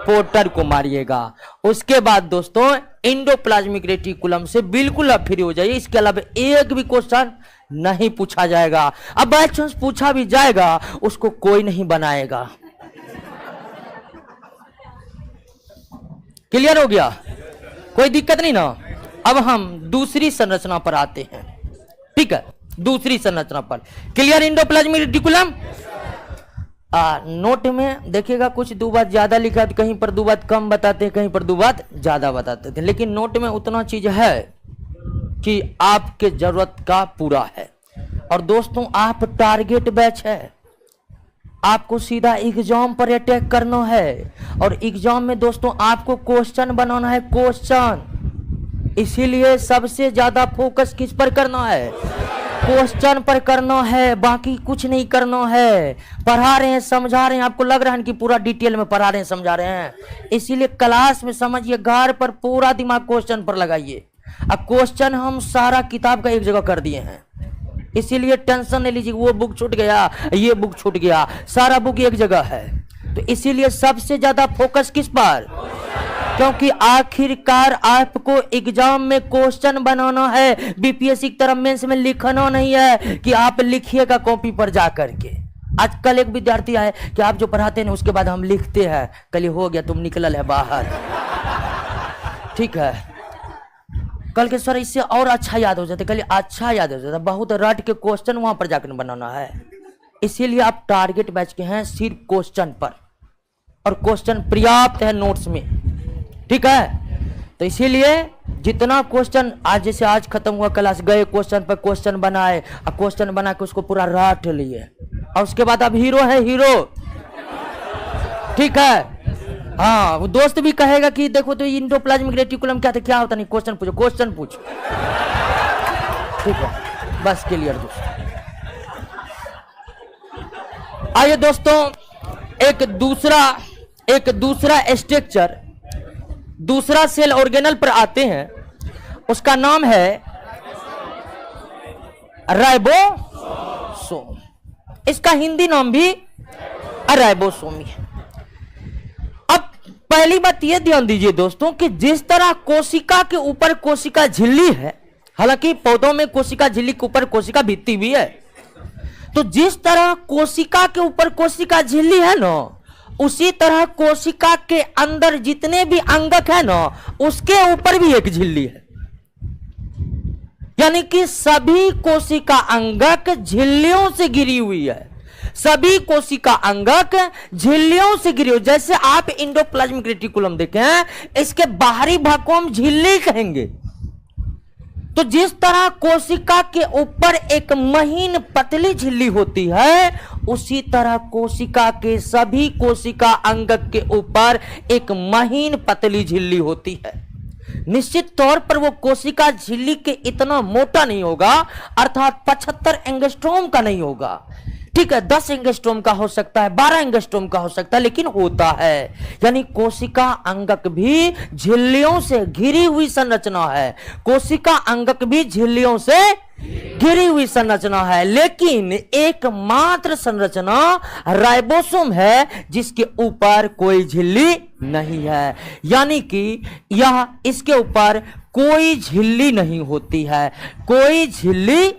पोर्टर को मारिएगा। उसके बाद दोस्तों एंडोप्लाज्मिक रेटिकुलम से बिल्कुल आप फ्री हो जाइए। इसके अलावा एक भी क्वेश्चन नहीं पूछा जाएगा। अब बाय चांस पूछा भी जाएगा उसको कोई नहीं बनाएगा। क्लियर हो गया? कोई दिक्कत नहीं ना? अब हम दूसरी संरचना पर आते हैं। ठीक है, दूसरी संरचना पर। क्लियर? Endoplasmic reticulum. नोट में देखिएगा कुछ दो बात ज्यादा लिखा है, तो कहीं पर दो बात कम बताते हैं, कहीं पर दो बात ज्यादा बताते थे, लेकिन नोट में उतना चीज है कि आपके जरूरत का पूरा है। और दोस्तों, आप टारगेट बैच है, आपको सीधा एग्जाम पर अटैक करना है। और एग्जाम में दोस्तों आपको क्वेश्चन बनाना है, क्वेश्चन। इसीलिए सबसे ज्यादा फोकस किस पर करना है? क्वेश्चन पर करना है, बाकी कुछ नहीं करना है। पढ़ा रहे हैं, समझा रहे हैं, आपको लग रहा है कि पूरा डिटेल में पढ़ा रहे हैं, समझा रहे हैं, इसीलिए क्लास में समझिए, घर पर पूरा दिमाग क्वेश्चन पर लगाइए। अब क्वेश्चन हम सारा किताब का एक जगह कर दिए हैं, इसीलिए टेंशन नहीं लीजिए वो बुक छूट गया, ये बुक छूट गया, सारा बुक एक जगह है। तो इसीलिए सबसे ज्यादा फोकस किस पर? क्योंकि आखिरकार आपको एग्जाम में क्वेश्चन बनाना है, बीपीएससी की तरफ मेंस में लिखना नहीं है कि आप लिखिएगा कॉपी पर जा करके। आज कल एक विद्यार्थी आए कि आप जो पढ़ाते हैं उसके बाद हम लिखते हैं, कल हो गया तुम निकलल है बाहर। ठीक है, कल के सर इससे और अच्छा याद हो जाता, कल अच्छा याद हो जाता, बहुत रट के क्वेश्चन वहां पर जाकर बनाना है। इसीलिए आप टारगेट बैच के हैं सिर्फ क्वेश्चन पर, और क्वेश्चन पर्याप्त है नोट्स में। ठीक है, तो इसीलिए जितना क्वेश्चन आज, जैसे आज खत्म हुआ क्लास, गए क्वेश्चन पर क्वेश्चन बनाए, और क्वेश्चन बना के उसको पूरा रट लिए, और उसके बाद अब हीरो है, हीरो। ठीक है, हाँ, वो दोस्त भी कहेगा कि देखो तो एंडोप्लाज्मिक रेटिकुलम क्या था, क्या होता, नहीं क्वेश्चन पूछो, क्वेश्चन पूछो। ठीक है, बस क्लियर दोस्तों। आइए दोस्तों, एक दूसरा स्ट्रक्चर, दूसरा सेल ऑर्गेनल पर आते हैं, उसका नाम है राइबोसोम। इसका हिंदी नाम भी राइबोसोमी है। अब पहली बात यह ध्यान दीजिए दोस्तों कि जिस तरह कोशिका के ऊपर कोशिका झिल्ली है, हालांकि पौधों में कोशिका झिल्ली के ऊपर कोशिका भित्ति भी है, तो जिस तरह कोशिका के ऊपर कोशिका झिल्ली है ना, उसी तरह कोशिका के अंदर जितने भी अंगक है ना, उसके ऊपर भी एक झिल्ली है। यानी कि सभी कोशिका अंगक झिल्लियों से घिरी हुई है, सभी कोशिका अंगक झिल्लियों से घिरी हुई। जैसे आप एंडोप्लाज्मिक रेटिकुलम देखें, इसके बाहरी भाग को हम झिल्ली कहेंगे। तो जिस तरह कोशिका के ऊपर एक महीन पतली झिल्ली होती है, उसी तरह कोशिका के सभी कोशिका अंगक के ऊपर एक महीन पतली झिल्ली होती है। निश्चित तौर पर वो कोशिका झिल्ली के इतना मोटा नहीं होगा, अर्थात 75 एंगस्ट्रोम का नहीं होगा। ठीक है, 10 एंगस्ट्रोम का हो सकता है, 12 एंगस्ट्रोम का हो सकता है, लेकिन होता है। यानी कोशिका अंगक भी झिल्लियों से घिरी हुई संरचना है, कोशिका अंगक भी झिल्लियों से घिरी हुई संरचना है। लेकिन एकमात्र संरचना राइबोसोम है जिसके ऊपर कोई झिल्ली नहीं है, यानी कि यह इसके ऊपर कोई झिल्ली नहीं होती है, कोई झिल्ली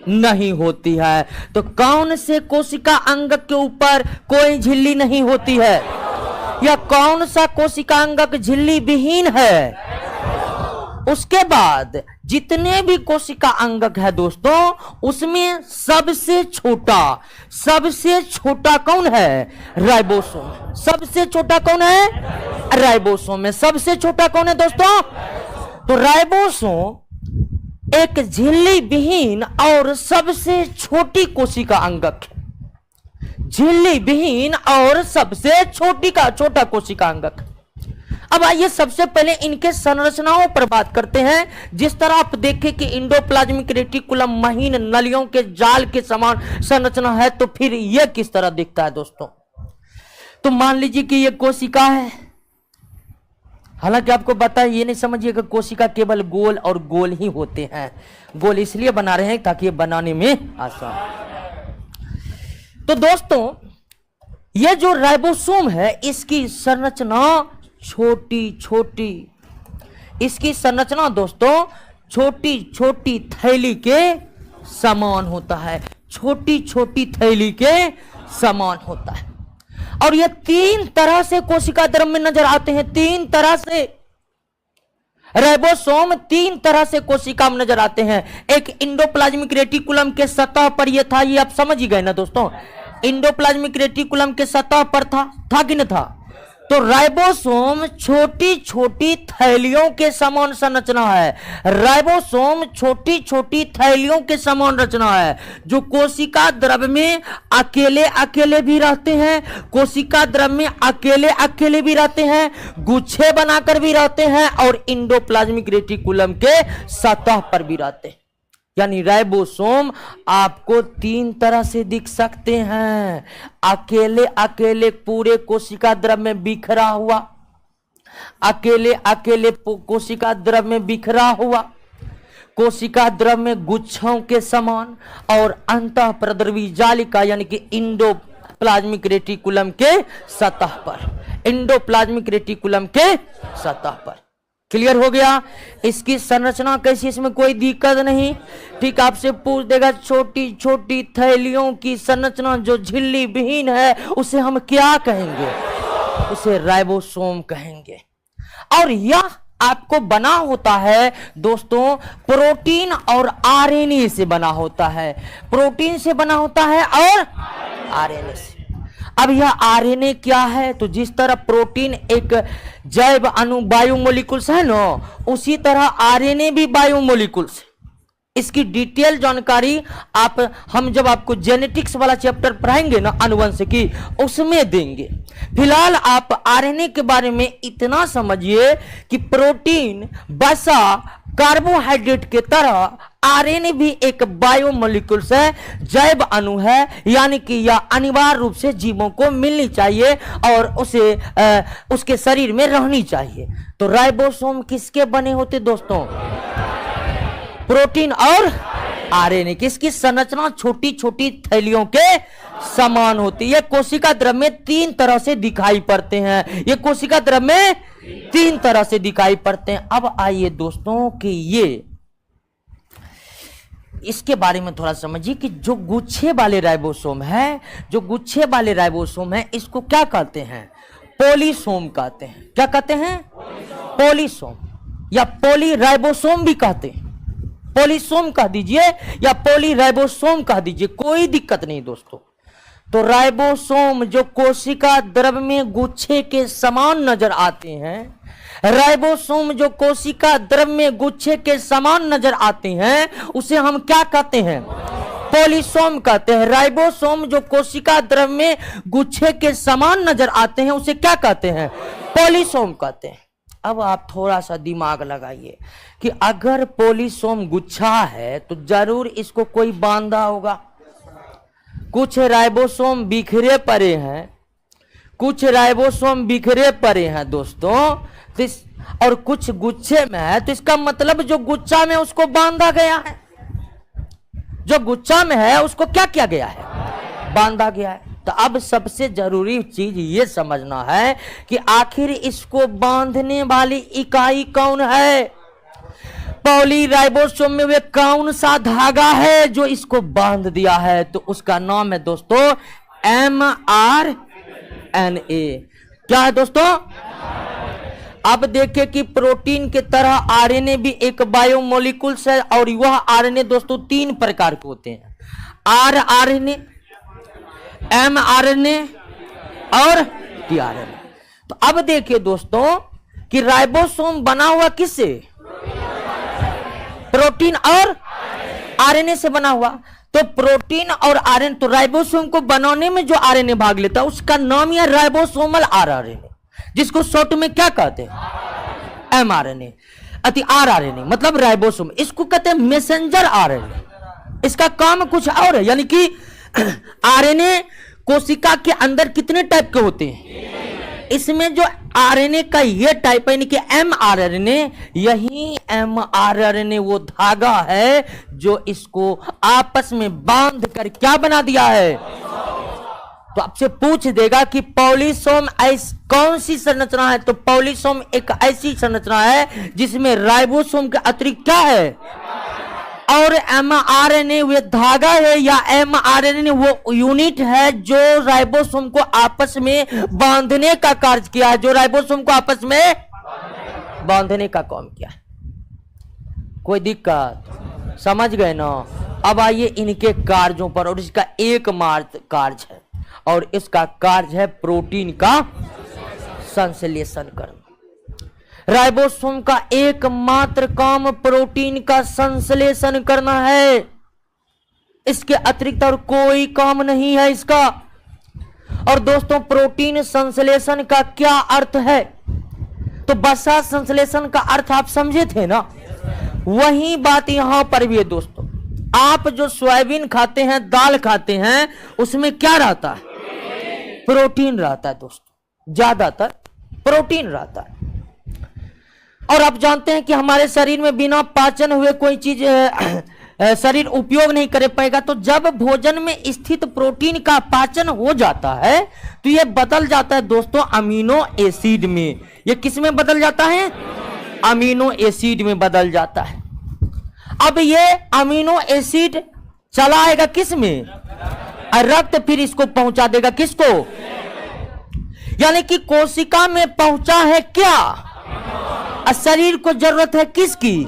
नहीं होती है। तो कौन से कोशिका अंगक के ऊपर कोई झिल्ली नहीं होती है, या कौन सा कोशिका अंगक झिल्ली विहीन है? उसके बाद जितने भी कोशिका अंगक है दोस्तों, उसमें सबसे छोटा कौन है? राइबोसोम। सबसे छोटा कौन है? राइबोसोम में सबसे छोटा कौन है दोस्तों? तो राइबोसोम एक झिल्ली विहीन और सबसे छोटी कोशिका अंगक, झिल्ली विहीन और सबसे छोटा कोशिका अंगक। अब आइए सबसे पहले इनके संरचनाओं पर बात करते हैं। जिस तरह आप देखें कि एंडोप्लाज्मिक रेटिकुलम महीन नलियों के जाल के समान संरचना है, तो फिर यह किस तरह दिखता है दोस्तों? तो मान लीजिए कि यह कोशिका है, हालांकि आपको पता है, ये नहीं समझिएगा कोशिका केवल गोल और गोल ही होते हैं। गोल इसलिए बना रहे हैं ताकि ये बनाने में आसान। तो दोस्तों, ये जो राइबोसोम है, इसकी संरचना छोटी, इसकी संरचना दोस्तों छोटी थैली के समान होता है, छोटी थैली के समान होता है। और ये 3 तरह से कोशिका द्रव्य में नजर आते हैं, 3 तरह से राइबोसोम तीन तरह से कोशिका में नजर आते हैं। एक इंडोप्लाज्मिक रेटिकुलम के सतह पर ये था, ये आप समझ ही गए ना दोस्तों, इंडोप्लाज्मिक रेटिकुलम के सतह पर था कि नहीं था। तो राइबोसोम छोटी छोटी थैलियों के समान संरचना है। राइबोसोम छोटी छोटी थैलियों के समान रचना है, जो कोशिका द्रव्य में अकेले अकेले भी रहते हैं, कोशिका द्रव्य में अकेले अकेले भी रहते हैं, गुच्छे बनाकर भी रहते हैं, और इंडोप्लाज्मिक रेटिकुलम के सतह पर भी रहते हैं। यानी राइबोसोम आपको तीन तरह से दिख सकते हैं। अकेले अकेले पूरे कोशिका द्रव्य में बिखरा हुआ, अकेले अकेले कोशिका द्रव्य में बिखरा हुआ, कोशिका द्रव्य में गुच्छों के समान, और अंतः प्रद्रवी जालिका यानी कि इंडोप्लाज्मिक रेटिकुलम के सतह पर, इंडोप्लाज्मिक रेटिकुलम के सतह पर। क्लियर हो गया। इसकी संरचना कैसी, इसमें कोई दिक्कत नहीं। ठीक, आपसे पूछ देगा छोटी छोटी थैलियों की संरचना जो झिल्ली विहीन है उसे हम क्या कहेंगे, उसे राइबोसोम कहेंगे। और यह आपको बना होता है दोस्तों प्रोटीन और आरएनए से बना होता है, प्रोटीन से बना होता है और आरएनए से। अब यह आरएनए क्या है, तो जिस तरह प्रोटीन एक जैव अणु बायोमोलिकुल्स है ना, उसी तरह आरएनए भी बायोमोलिकुल्स। इसकी डिटेल जानकारी हम जब आपको जेनेटिक्स वाला चैप्टर पढ़ाएंगे ना, अनुवंशिकी, उसमें देंगे। फिलहाल आप आरएनए के बारे में इतना समझिए कि प्रोटीन, वसा, कार्बोहाइड्रेट के तरह आरएनए भी एक बायोमोलिकुल्स है, जैव अणु है, यानी कि यह अनिवार्य रूप से जीवों को मिलनी चाहिए और उसे उसके शरीर में रहनी चाहिए। तो राइबोसोम किसके बने होते दोस्तों, प्रोटीन और आरएनए। किसकी संरचना छोटी छोटी थैलियों के समान होती है। ये कोशिका द्रव्य में तीन तरह से दिखाई पड़ते हैं, ये कोशिका द्रव्य में तीन तरह से दिखाई पड़ते हैं। अब आइए दोस्तों कि ये इसके बारे में थोड़ा समझिए कि जो गुच्छे वाले राइबोसोम है, जो गुच्छे वाले राइबोसोम है, इसको क्या कहते हैं, पॉलीसोम कहते हैं। क्या कहते हैं, पॉलीसोम, या पॉली राइबोसोम भी कहते हैं। पॉलीसोम कह दीजिए या पॉली राइबोसोम कह दीजिए, कोई दिक्कत नहीं दोस्तों। तो राइबोसोम जो कोशिका द्रव्य में गुच्छे के समान नजर आते हैं, राइबोसोम जो कोशिका द्रव्य में गुच्छे के समान नजर आते हैं, उसे हम क्या कहते हैं, पॉलीसोम कहते हैं। राइबोसोम जो कोशिका द्रव्य में गुच्छे के समान नजर आते हैं, उसे क्या कहते हैं, पॉलीसोम कहते हैं। अब आप थोड़ा सा दिमाग लगाइए कि अगर पॉलीसोम गुच्छा है तो जरूर इसको कोई बांधा होगा। कुछ राइबोसोम बिखरे पड़े हैं, कुछ राइबोसोम बिखरे पड़े हैं दोस्तों, और कुछ गुच्छे में है, तो इसका मतलब जो गुच्छा में उसको बांधा गया है, जो गुच्छा में है उसको क्या किया गया है, बांधा गया है। तो अब सबसे जरूरी चीज ये समझना है कि आखिर इसको बांधने वाली इकाई कौन है, पॉली राइबोसोम में वे कौन सा धागा है जो इसको बांध दिया है, तो उसका नाम है दोस्तों mRNA। क्या है दोस्तों, अब देखिए कि प्रोटीन के तरह आरएनए भी एक बायोमोलिकुल्स है, और वह आरएनए दोस्तों तीन प्रकार के होते हैं, rRNA, mRNA और tRNA। तो अब देखिए दोस्तों कि राइबोसोम बना हुआ किससे, प्रोटीन और आरएनए से बना हुआ। तो प्रोटीन और आरएनए, तो राइबोसोम को बनाने में जो आरएनए भाग लेता है उसका नाम है राइबोसोमल आरआरएनए, जिसको शॉर्ट में क्या कहते हैं, mRNA, rRNA मतलब राइबोसोम। इसको कहते हैं मैसेंजर आरएनए, इसका काम कुछ और है। यानी कि आरएनए कोशिका के अंदर कितने टाइप के होते हैं, इसमें जो आरएनए का ये टाइप है यानी कि mRNA, यही mRNA वो धागा है जो इसको आपस में बांध कर क्या बना दिया है। तो आपसे पूछ देगा कि पॉलीसोम कौन सी संरचना है, तो पॉलीसोम एक ऐसी संरचना है जिसमें राइबोसोम के अतिरिक्त क्या है, और mRNA वे धागा है या mRNA वो यूनिट है जो राइबोसोम को आपस में बांधने का कार्य किया है, जो राइबोसोम को आपस में बांधने का काम किया है। कोई दिक्कत? समझ गए ना? अब आइए इनके कार्यों पर, और इसका एकमात्र कार्य है, और इसका कार्य है प्रोटीन का संश्लेषण करना। राइबोसोम का एकमात्र काम प्रोटीन का संश्लेषण करना है, इसके अतिरिक्त और कोई काम नहीं है इसका। और दोस्तों, प्रोटीन संश्लेषण का क्या अर्थ है? तो वसा संश्लेषण का अर्थ आप समझे थे ना, वही बात यहां पर भी है दोस्तों। आप जो सोयाबीन खाते हैं, दाल खाते हैं, उसमें क्या रहता है? प्रोटीन रहता है दोस्तों, ज्यादातर प्रोटीन रहता है। और आप जानते हैं कि हमारे शरीर में बिना पाचन हुए कोई चीज शरीर उपयोग नहीं कर पाएगा। तो जब भोजन में स्थित प्रोटीन का पाचन हो जाता है तो यह बदल जाता है दोस्तों अमीनो एसिड में। यह किस में बदल जाता है? अमीनो एसिड में बदल जाता है। अब यह अमीनो एसिड चला आएगा किस में? रक्त फिर इसको पहुंचा देगा किसको? यानी कि कोशिका में पहुंचा है क्या? शरीर को जरूरत है किसकी?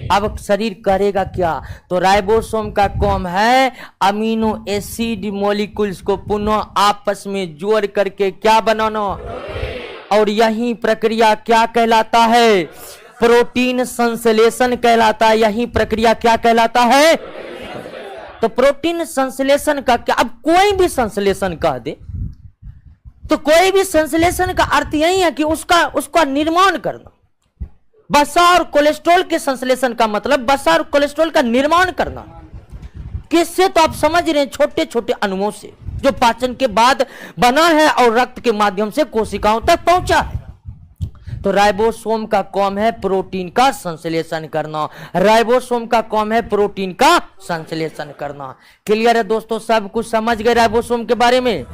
अब शरीर करेगा क्या? तो राइबोसोम का काम है अमीनो एसिड मॉलिक्यूल्स को पुनः आपस में जोड़ करके क्या बनाना, और यही प्रक्रिया क्या कहलाता है? प्रोटीन संश्लेषण कहलाता है। यही प्रक्रिया क्या कहलाता है? तो प्रोटीन संश्लेषण का क्या? अब कोई भी संश्लेषण कह दे तो कोई भी संश्लेषण का अर्थ यही है कि उसका निर्माण करना। वसा और कोलेस्ट्रॉल के संश्लेषण का मतलब वसा और कोलेस्ट्रॉल का निर्माण करना। किससे? तो आप समझ रहे हैं, छोटे छोटे अणुओं से जो पाचन के बाद बना है और रक्त के माध्यम से कोशिकाओं तक पहुंचा है। तो राइबोसोम का काम है प्रोटीन का संश्लेषण करना। राइबोसोम का काम है प्रोटीन का संश्लेषण करना। क्लियर है दोस्तों? सब कुछ समझ गए राइबोसोम के बारे में?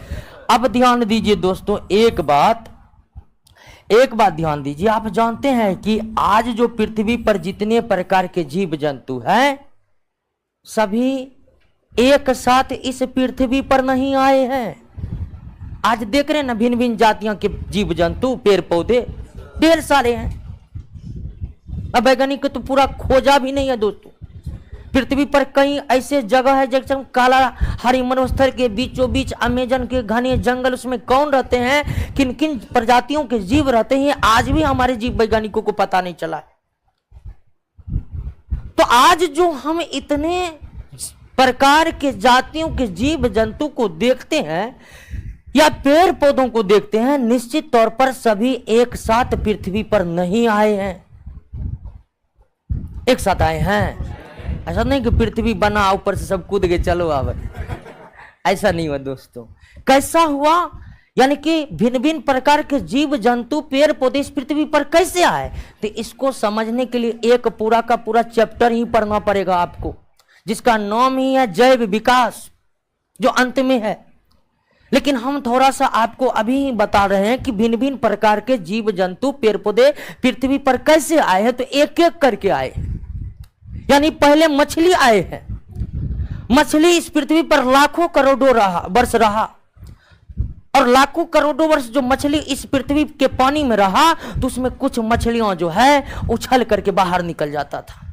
अब ध्यान दीजिए दोस्तों, एक बात ध्यान दीजिए। आप जानते हैं कि आज जो पृथ्वी पर जितने प्रकार के जीव जंतु हैं, सभी एक साथ इस पृथ्वी पर नहीं आए हैं। आज देख रहे हैं ना, भिन्न भिन्न जातियों के जीव जंतु, पेड़ पौधे ढेर सारे हैं। अब वैज्ञानिक तो पूरा खोजा भी नहीं है दोस्तों। पृथ्वी पर कई ऐसे जगह है जैसे काला हरी मरुस्थल के बीचों बीच अमेजन के घने जंगल, उसमें कौन रहते हैं, किन किन प्रजातियों के जीव रहते हैं, आज भी हमारे जीव वैज्ञानिकों को पता नहीं चला है। तो आज जो हम इतने प्रकार के जातियों के जीव जंतु को देखते हैं या पेड़ पौधों को देखते हैं, निश्चित तौर पर सभी एक साथ पृथ्वी पर नहीं आए हैं। एक साथ आए हैं। ऐसा नहीं कि पृथ्वी बना ऊपर से सब कूद गए चलो अब, ऐसा नहीं हुआ दोस्तों। कैसा हुआ? यानी कि भिन्न भिन्न प्रकार के जीव जंतु पेड़ पौधे इस पृथ्वी पर कैसे आए? तो इसको समझने के लिए एक पूरा का पूरा चैप्टर ही पढ़ना पड़ेगा आपको, जिसका नाम ही है जैव विकास, जो अंत में है। लेकिन हम थोड़ा सा आपको अभी ही बता रहे हैं कि भिन्न भिन्न प्रकार के जीव जंतु पेड़ पौधे पृथ्वी पर कैसे आए हैं। तो एक एक करके आए। यानी पहले मछली आए हैं। मछली इस पृथ्वी पर लाखों करोड़ों वर्ष रहा, और लाखों करोड़ों वर्ष जो मछली इस पृथ्वी के पानी में रहा, तो उसमें कुछ मछलियां जो है उछल करके बाहर निकल जाता था।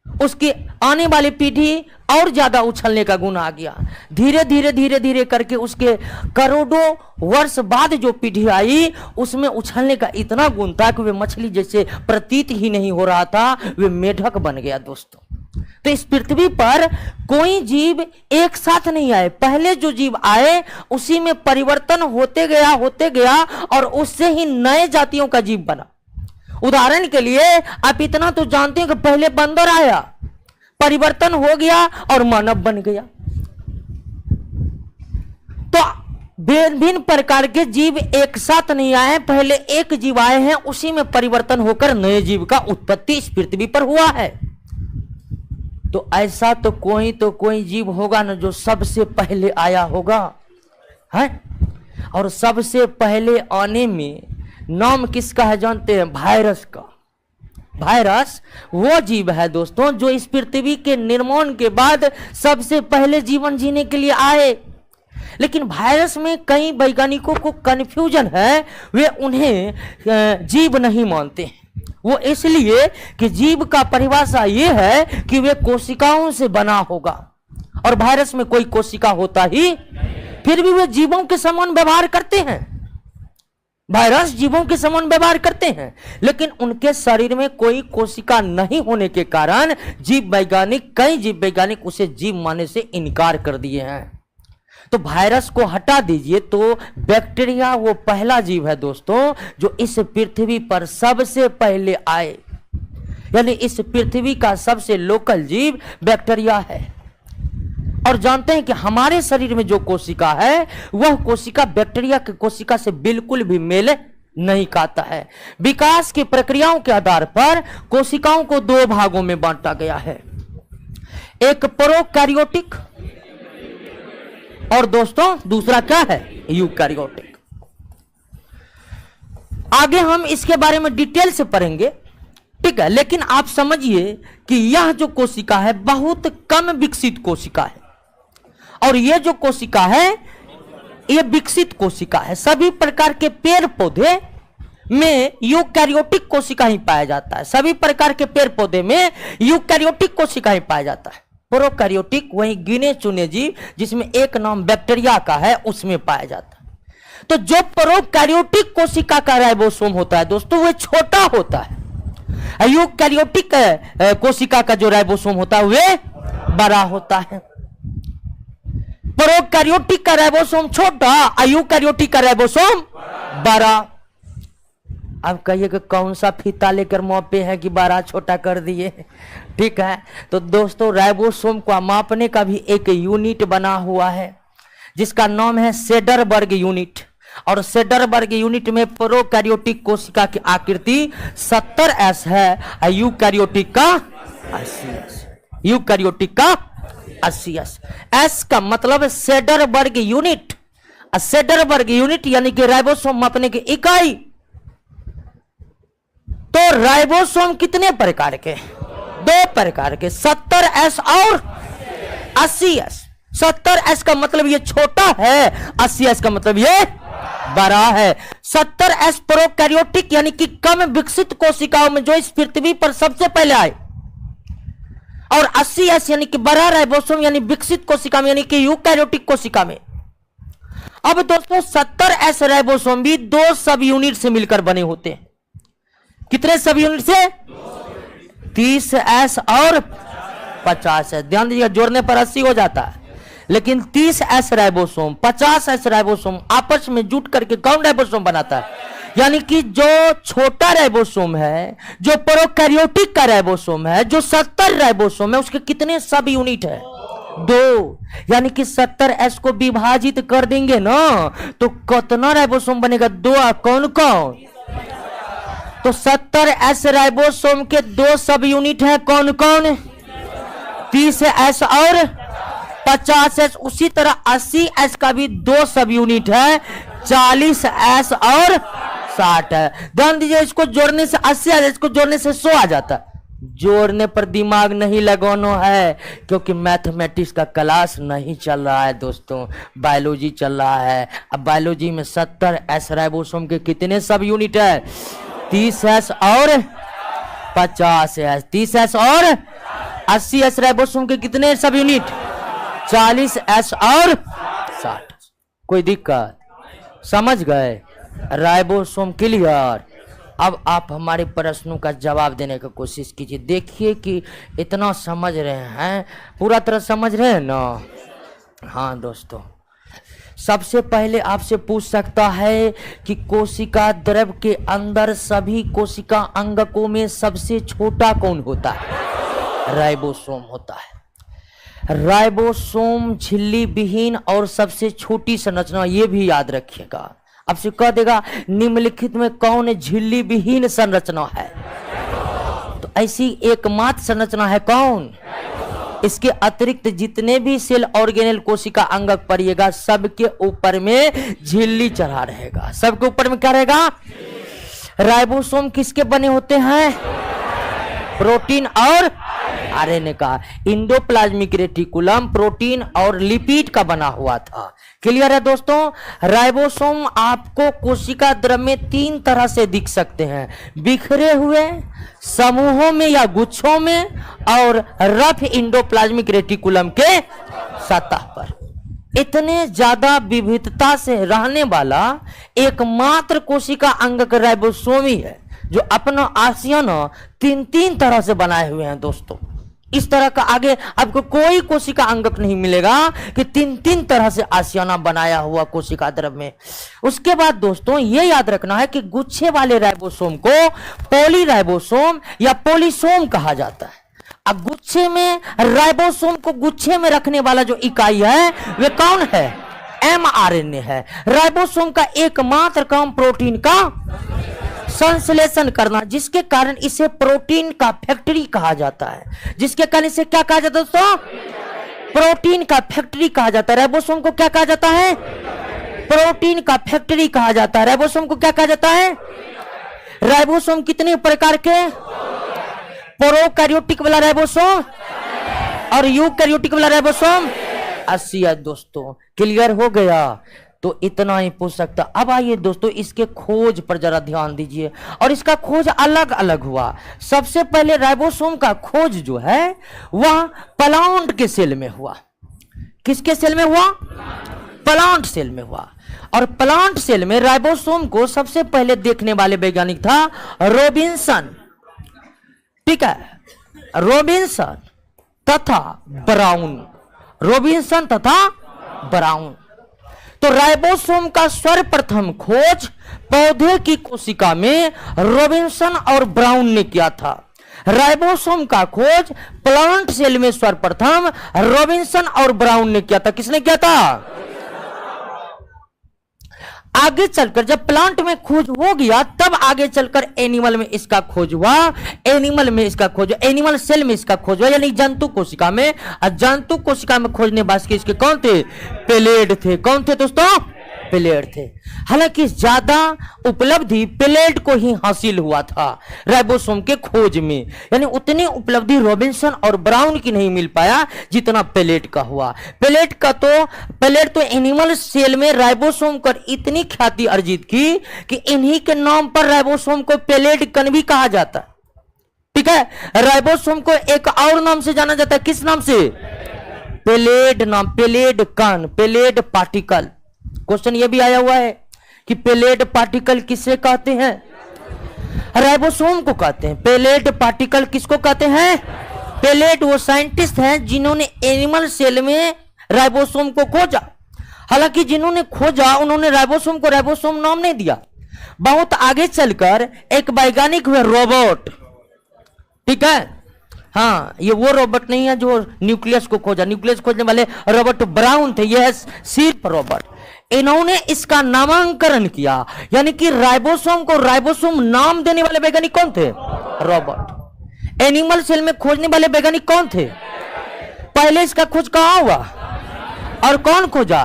उसकी आने वाली पीढ़ी और ज्यादा उछलने का गुण आ गया। धीरे धीरे धीरे धीरे करके उसके करोड़ों वर्ष बाद जो पीढ़ी आई, उसमें उछलने का इतना गुण था कि वे मछली जैसे प्रतीत ही नहीं हो रहा था, वे मेढक बन गया दोस्तों। तो इस पृथ्वी पर कोई जीव एक साथ नहीं आए। पहले जो जीव आए उसी में परिवर्तन होते गया और उससे ही नए जातियों का जीव बना। उदाहरण के लिए आप इतना तो जानते हैं कि पहले बंदर आया, परिवर्तन हो गया और मानव बन गया। तो भिन्न भिन्न प्रकार के जीव एक साथ नहीं आए, पहले एक जीव आए हैं, उसी में परिवर्तन होकर नए जीव का उत्पत्ति इस पृथ्वी पर हुआ है। तो ऐसा तो कोई जीव होगा ना जो सबसे पहले आया होगा, है? और सबसे पहले आने में नाम किसका है जानते हैं? वायरस का। वायरस वो जीव है दोस्तों जो इस पृथ्वी के निर्माण के बाद सबसे पहले जीवन जीने के लिए आए। लेकिन वायरस में कई वैज्ञानिकों को कंफ्यूजन है, वे उन्हें जीव नहीं मानते हैं। वो इसलिए कि जीव का परिभाषा ये है कि वे कोशिकाओं से बना होगा, और वायरस में कोई कोशिका होता ही, फिर भी वे जीवों के समान व्यवहार करते हैं। वायरस जीवों के समान व्यवहार करते हैं, लेकिन उनके शरीर में कोई कोशिका नहीं होने के कारण कई जीव वैज्ञानिक उसे जीव मानने से इनकार कर दिए हैं। तो वायरस को हटा दीजिए तो बैक्टीरिया वो पहला जीव है दोस्तों जो इस पृथ्वी पर सबसे पहले आए, यानी इस पृथ्वी का सबसे लोकल जीव बैक्टीरिया है। और जानते हैं कि हमारे शरीर में जो कोशिका है वह कोशिका बैक्टीरिया की कोशिका से बिल्कुल भी मेल नहीं खाता है। विकास की प्रक्रियाओं के आधार पर कोशिकाओं को दो भागों में बांटा गया है, एक प्रोकैरियोटिक और दोस्तों दूसरा क्या है, यूकैरियोटिक। आगे हम इसके बारे में डिटेल से पढ़ेंगे, ठीक है। लेकिन आप समझिए कि यह जो कोशिका है बहुत कम विकसित कोशिका है, और यह जो कोशिका है यह विकसित कोशिका है। सभी प्रकार के पेड़ पौधे में यूकैरियोटिक कोशिका ही पाया जाता है। सभी प्रकार के पेड़ पौधे में यूकैरियोटिक कोशिका ही पाया जाता है। प्रोकैरियोटिक वही गिने चुने जीव जिसमें एक नाम बैक्टीरिया का है उसमें पाया जाता है। तो जो प्रोकैरियोटिक कोशिका का राइबोसोम होता है दोस्तों वह छोटा होता है। यूकैरियोटिक कोशिका का जो राइबोसोम होता है वह बड़ा होता है। प्रोकैरियोटिक का राइबोसोम छोटा, यूकैरियोटिक का राइबोसोम बड़ा। अब कहिए कि कौन सा फीता लेकर मापे हैं कि बड़ा छोटा कर दिए, ठीक है। तो दोस्तों राइबोसोम को मापने का भी एक यूनिट बना हुआ है जिसका नाम है सेडरबर्ग यूनिट, और सेडरबर्ग यूनिट में प्रोकैरियोटिक कोशिका की आकृति 70S है, यूकैरियोटिक का 80S, यूकैरियोटिक का 80S। एस का मतलब है सेडरबर्ग यूनिट। सेडरबर्ग यूनिट यानी कि राइबोसोम मापने की इकाई। तो राइबोसोम कितने प्रकार के, दो प्रकार के, 70S और 80S। 70S का मतलब ये छोटा है, 80S का मतलब ये बड़ा है। 70S प्रोकैरियोटिक यानी कि कम विकसित कोशिकाओं में जो इस पृथ्वी पर सबसे पहले आए, और 80S यानी कि बड़ा राइबोसोम यानी विकसित कोशिका में यानी कि यूकैरियोटिक कोशिका में। अब दोस्तों 70S राइबोसोम भी दो सब यूनिट से मिलकर बने होते हैं। कितने सब यूनिट से, 30S और 50S। ध्यान दीजिएगा जोड़ने पर 80 हो जाता है, लेकिन 30S राइबोसोम 50S राइबोसोम आपस में जुट करके कौन राइबोसोम बनाता है, यानी कि जो छोटा राइबोसोम है, जो प्रोकैरियोटिक का राइबोसोम है, जो 70 राइबोसोम है, उसके कितने सब यूनिट है, दो। यानी कि 70S को विभाजित कर देंगे ना तो कितना राइबोसोम बनेगा, दो। कौन कौन, तो 70S राइबोसोम के दो सब यूनिट है, कौन कौन, 30S और 50S। उसी तरह 80S का भी दो सब यूनिट है, 40S और 60 है। ध्यान दीजिए इसको जोड़ने से 80, इसको जोड़ने से 100 आ जाता है। जोड़ने पर दिमाग नहीं लगाना है क्योंकि मैथमेटिक्स का क्लास नहीं चल रहा है दोस्तों, बायोलॉजी चल रहा है। अब बायोलॉजी में 70S राइबोसोम के कितने सब यूनिट है, 30S और 50S। 30S और 80S राइबोसोम के कितने सब यूनिट, 40S और 60। कोई दिक्कत, समझ गए, राइबोसोम क्लियर। अब आप हमारे प्रश्नों का जवाब देने की कोशिश कीजिए। देखिए कि इतना समझ रहे हैं, पूरा तरह समझ रहे हैं ना। हाँ दोस्तों, सबसे पहले आपसे पूछ सकता है कि कोशिका द्रव के अंदर सभी कोशिका अंगकों में सबसे छोटा कौन होता है, राइबोसोम होता है। राइबोसोम झिल्ली विहीन और सबसे छोटी संरचना, ये भी याद रखिएगा। आपसे कह देगा निम्नलिखित में कौन झिल्ली विहीन संरचना है, तो ऐसी एकमात्र संरचना है कौन, इसके अतिरिक्त जितने भी सेल ऑर्गेनेल कोशिका अंगक पड़िएगा सबके ऊपर में झिल्ली चढ़ा रहेगा। सबके ऊपर में क्या रहेगा, राइबोसोम किसके बने होते हैं, प्रोटीन और आरएनए का। इंडोप्लाज्मिक रेटिकुलम प्रोटीन और लिपिड का बना हुआ था। क्लियर है दोस्तों। राइबोसोम आपको कोशिका द्रव्य में 3 तरह से दिख सकते हैं, बिखरे हुए, समूहों में या गुच्छों में, और रफ इंडोप्लाज्मिक रेटिकुलम के सतह पर। इतने ज्यादा विविधता से रहने वाला एकमात्र कोशिका अंगक राइबोसोम ही है जो अपना आशियाना 3 तरह से बनाए हुए हैं दोस्तों। इस तरह का आगे आपको कोई कोशिका अंगक नहीं मिलेगा कि 3 तरह से आशियाना बनाया हुआ कोशिका द्रव्य में। उसके बाद दोस्तों ये याद रखना है कि गुच्छे वाले राइबोसोम को पॉलीराइबोसोम या पॉलीसोम कहा जाता है। अब गुच्छे में राइबोसोम को गुच्छे में रखने वाला जो इकाई है वे कौन है? mRNA है। राइबोसोम का एकमात्र काम प्रोटीन का संश्लेषण करना, जिसके कारण इसे प्रोटीन का फैक्ट्री कहा जाता है। जिसके कारण इसे क्या कहा जाता है दोस्तों? प्रोटीन का फैक्ट्री कहा जाता है। राइबोसोम को क्या कहा जाता है? प्रोटीन का फैक्ट्री कहा जाता है। राइबोसोम को क्या कहा जाता है? राइबोसोम कितने प्रकार के? प्रोकैरियोटिक वाला राइबोसोम और यूकैरियोटिक वाला राइबोसोम 80 है दोस्तों। क्लियर हो गया? तो इतना ही पूछ सकता। अब आइए दोस्तों इसके खोज पर जरा ध्यान दीजिए। और इसका खोज अलग अलग हुआ। सबसे पहले राइबोसोम का खोज जो है वह प्लांट के सेल में हुआ। किसके सेल में हुआ? प्लांट सेल में हुआ। और प्लांट सेल में राइबोसोम को सबसे पहले देखने वाले वैज्ञानिक था रॉबिन्सन। ठीक है, रॉबिन्सन तथा ब्राउन। रॉबिन्सन तथा ब्राउन। तो राइबोसोम का सर्वप्रथम खोज पौधे की कोशिका में रॉबिन्सन और ब्राउन ने किया था। राइबोसोम का खोज प्लांट सेल में सर्वप्रथम रॉबिन्सन और ब्राउन ने किया था। किसने किया था? आगे चलकर जब प्लांट में खोज हो गया तब आगे चलकर एनिमल में इसका खोज हुआ। एनिमल में इसका खोज, एनिमल सेल में इसका खोज हुआ, यानी जंतु कोशिका में। जंतु कोशिका में खोजने वास्ते इसके कौन थे? पेलेड थे। कौन थे दोस्तों? पेलेड थे। हालांकि ज्यादा उपलब्धि पेलेड को ही हासिल हुआ था राइबोसोम के खोज में, यानी उतनी उपलब्धि रॉबिन्सन और ब्राउन की नहीं मिल पाया जितना पेलेड का हुआ। पेलेड तो एनिमल सेल में राइबोसोम कर इतनी ख्याति अर्जित की कि इन्हीं के नाम पर राइबोसोम को पेलेड कण भी कहा जाता है। ठीक है, राइबोसोम को एक और नाम से जाना जाता है। किस नाम से? पेलेड नाम, पेलेड कण, पेलेड पार्टिकल। क्वेश्चन ये भी आया हुआ है कि पेलेड पार्टिकल किसे कहते हैं? राइबोसोम को कहते हैं। पेलेड पार्टिकल किसको कहते हैं? पेलेड वो साइंटिस्ट हैं जिन्होंने एनिमल सेल में राइबोसोम को खोजा। हालांकि जिन्होंने खोजा उन्होंने राइबोसोम को राइबोसोम नाम नहीं दिया। बहुत आगे चलकर एक वैज्ञानिक हुए रॉबर्ट। ठीक है, हाँ, ये वो रॉबर्ट नहीं है जो न्यूक्लियस को खोजा। न्यूक्लियस खोजने वाले रॉबर्ट ब्राउन थे। ये है सिर्फ रॉबर्ट। इन्होंने इसका नामकरण किया, यानी कि राइबोसोम को राइबोसोम नाम देने वाले वैज्ञानिक कौन थे? रॉबर्ट। एनिमल सेल में खोजने वाले वैज्ञानिक कौन थे? पहले इसका खोज कहां हुआ और कौन खोजा?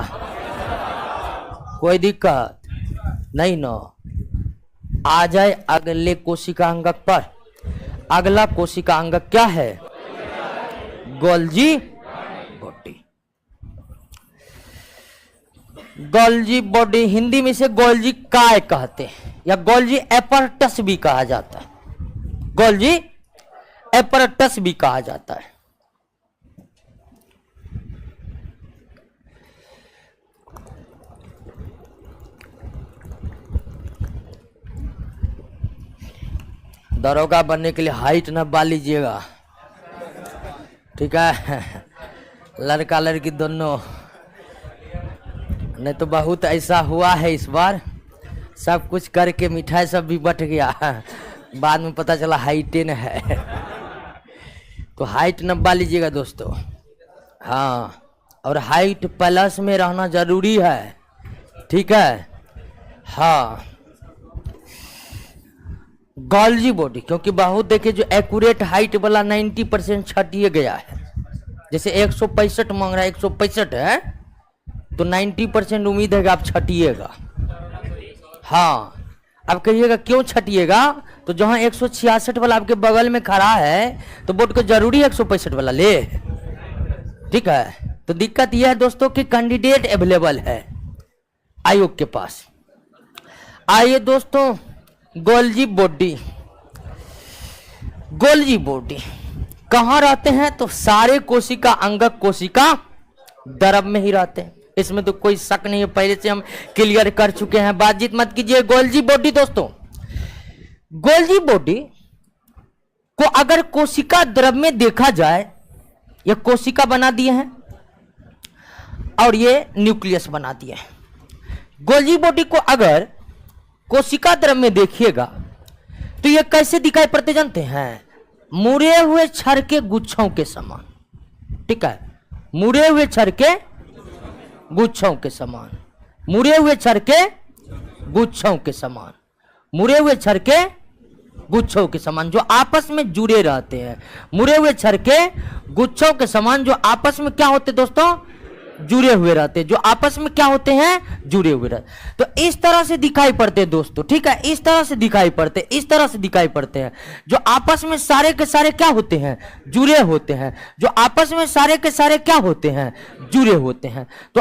कोई दिक्कत नहीं ना। आ जाए अगले कोशिका अंगक पर। अगला कोशिका अंगक क्या है? Golgi body. Golgi body Hindi में इसे गोल्जी काय कहते हैं या गोल्जी एपरटस भी कहा जाता है। गोल्जी एपरटस भी कहा जाता है। दरोगा बनने के लिए हाइट न बा लीजिएगा। ठीक है, लड़का लड़की दोनों। नहीं तो बहुत ऐसा हुआ है इस बार, सब कुछ करके मिठाई सब भी बट गया, बाद में पता चला हाइटे न है। तो हाइट नब्बा लीजिएगा दोस्तों। हाँ, और हाइट प्लस में रहना जरूरी है। ठीक है, हाँ। गोल्जी बॉडी, क्योंकि बहुत देखे जो एक्यूरेट हाइट वाला 90% छटिए गया है। जैसे 165 मांग रहा है, 165 है तो 90% उम्मीद है कि आप छटिएगा। हाँ, अब कहिएगा क्यों छटिएगा? तो जहां 166 वाला आपके बगल में खड़ा है तो बोर्ड को जरूरी 165 वाला ले, ठीक है। तो दिक्कत यह है दोस्तों कि कैंडिडेट अवेलेबल है आयोग के पास। आइए दोस्तों, गोल्जी बॉडी, गोल्जी बॉडी कहां रहते हैं? तो सारे कोशिका अंगक कोशिका द्रव में ही रहते हैं, इसमें तो कोई शक नहीं है, पहले से हम क्लियर कर चुके हैं, बातचीत मत कीजिए। गोल्जी बॉडी दोस्तों, गोल्जी बॉडी को अगर कोशिका द्रव में देखा जाए, ये कोशिका बना दिए हैं और ये न्यूक्लियस बना दिए हैं। गोल्जी बॉडी को अगर कोशिका द्रव में देखिएगा तो ये कैसे दिखाई पड़ते जानते हैं? मुड़े हुए छड़ के गुच्छों के समान, ठीक है, मुड़े हुए छड़ के गुच्छों के समान, मुड़े हुए छड़ के गुच्छों के समान, मुड़े हुए छड़ के गुच्छों के समान जो आपस में जुड़े रहते हैं, मुड़े हुए छड़ के गुच्छों के समान जो आपस में क्या होते दोस्तों? जुड़े हुए रहते हैं, जो आपस में क्या होते हैं? जुड़े हुए रहते। तो इस तरह से दिखाई पड़ते हैं दोस्तों, ठीक है, इस तरह से दिखाई पड़ते, इस तरह से दिखाई पड़ते हैं, जो आपस में सारे के सारे क्या होते हैं? जुड़े होते हैं, जो आपस में सारे के सारे क्या होते हैं? जुड़े होते हैं। तो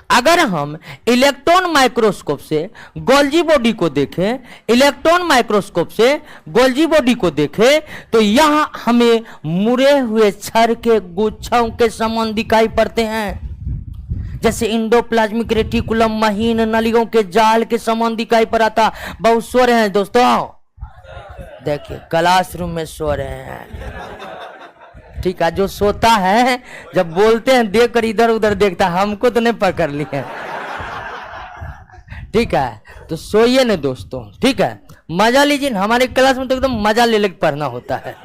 अगर हम इलेक्ट्रॉन माइक्रोस्कोप से गोल्जी बॉडी को देखें, इलेक्ट्रॉन माइक्रोस्कोप से गोल्जी बॉडी को देखें तो यहां हमें मुड़े हुए छड़ के गुच्छों के समान दिखाई पड़ते हैं, जैसे इंडोप्लाज्मिक रेटिकुलम महीन नलियों के जाल के समान दिखाई पड़ा था। बहुत सो रहे हैं दोस्तों, देखिए क्लासरूम में सो रहे हैं, ठीक है। जो सोता है जब बोलते हैं देख कर इधर उधर देखता है, हमको तो नहीं पकड़ लिया, ठीक है। तो सोइए ना दोस्तों, ठीक है, मजा लीजिए। हमारे क्लास में तो एकदम मजा ले लेकर पढ़ना होता है,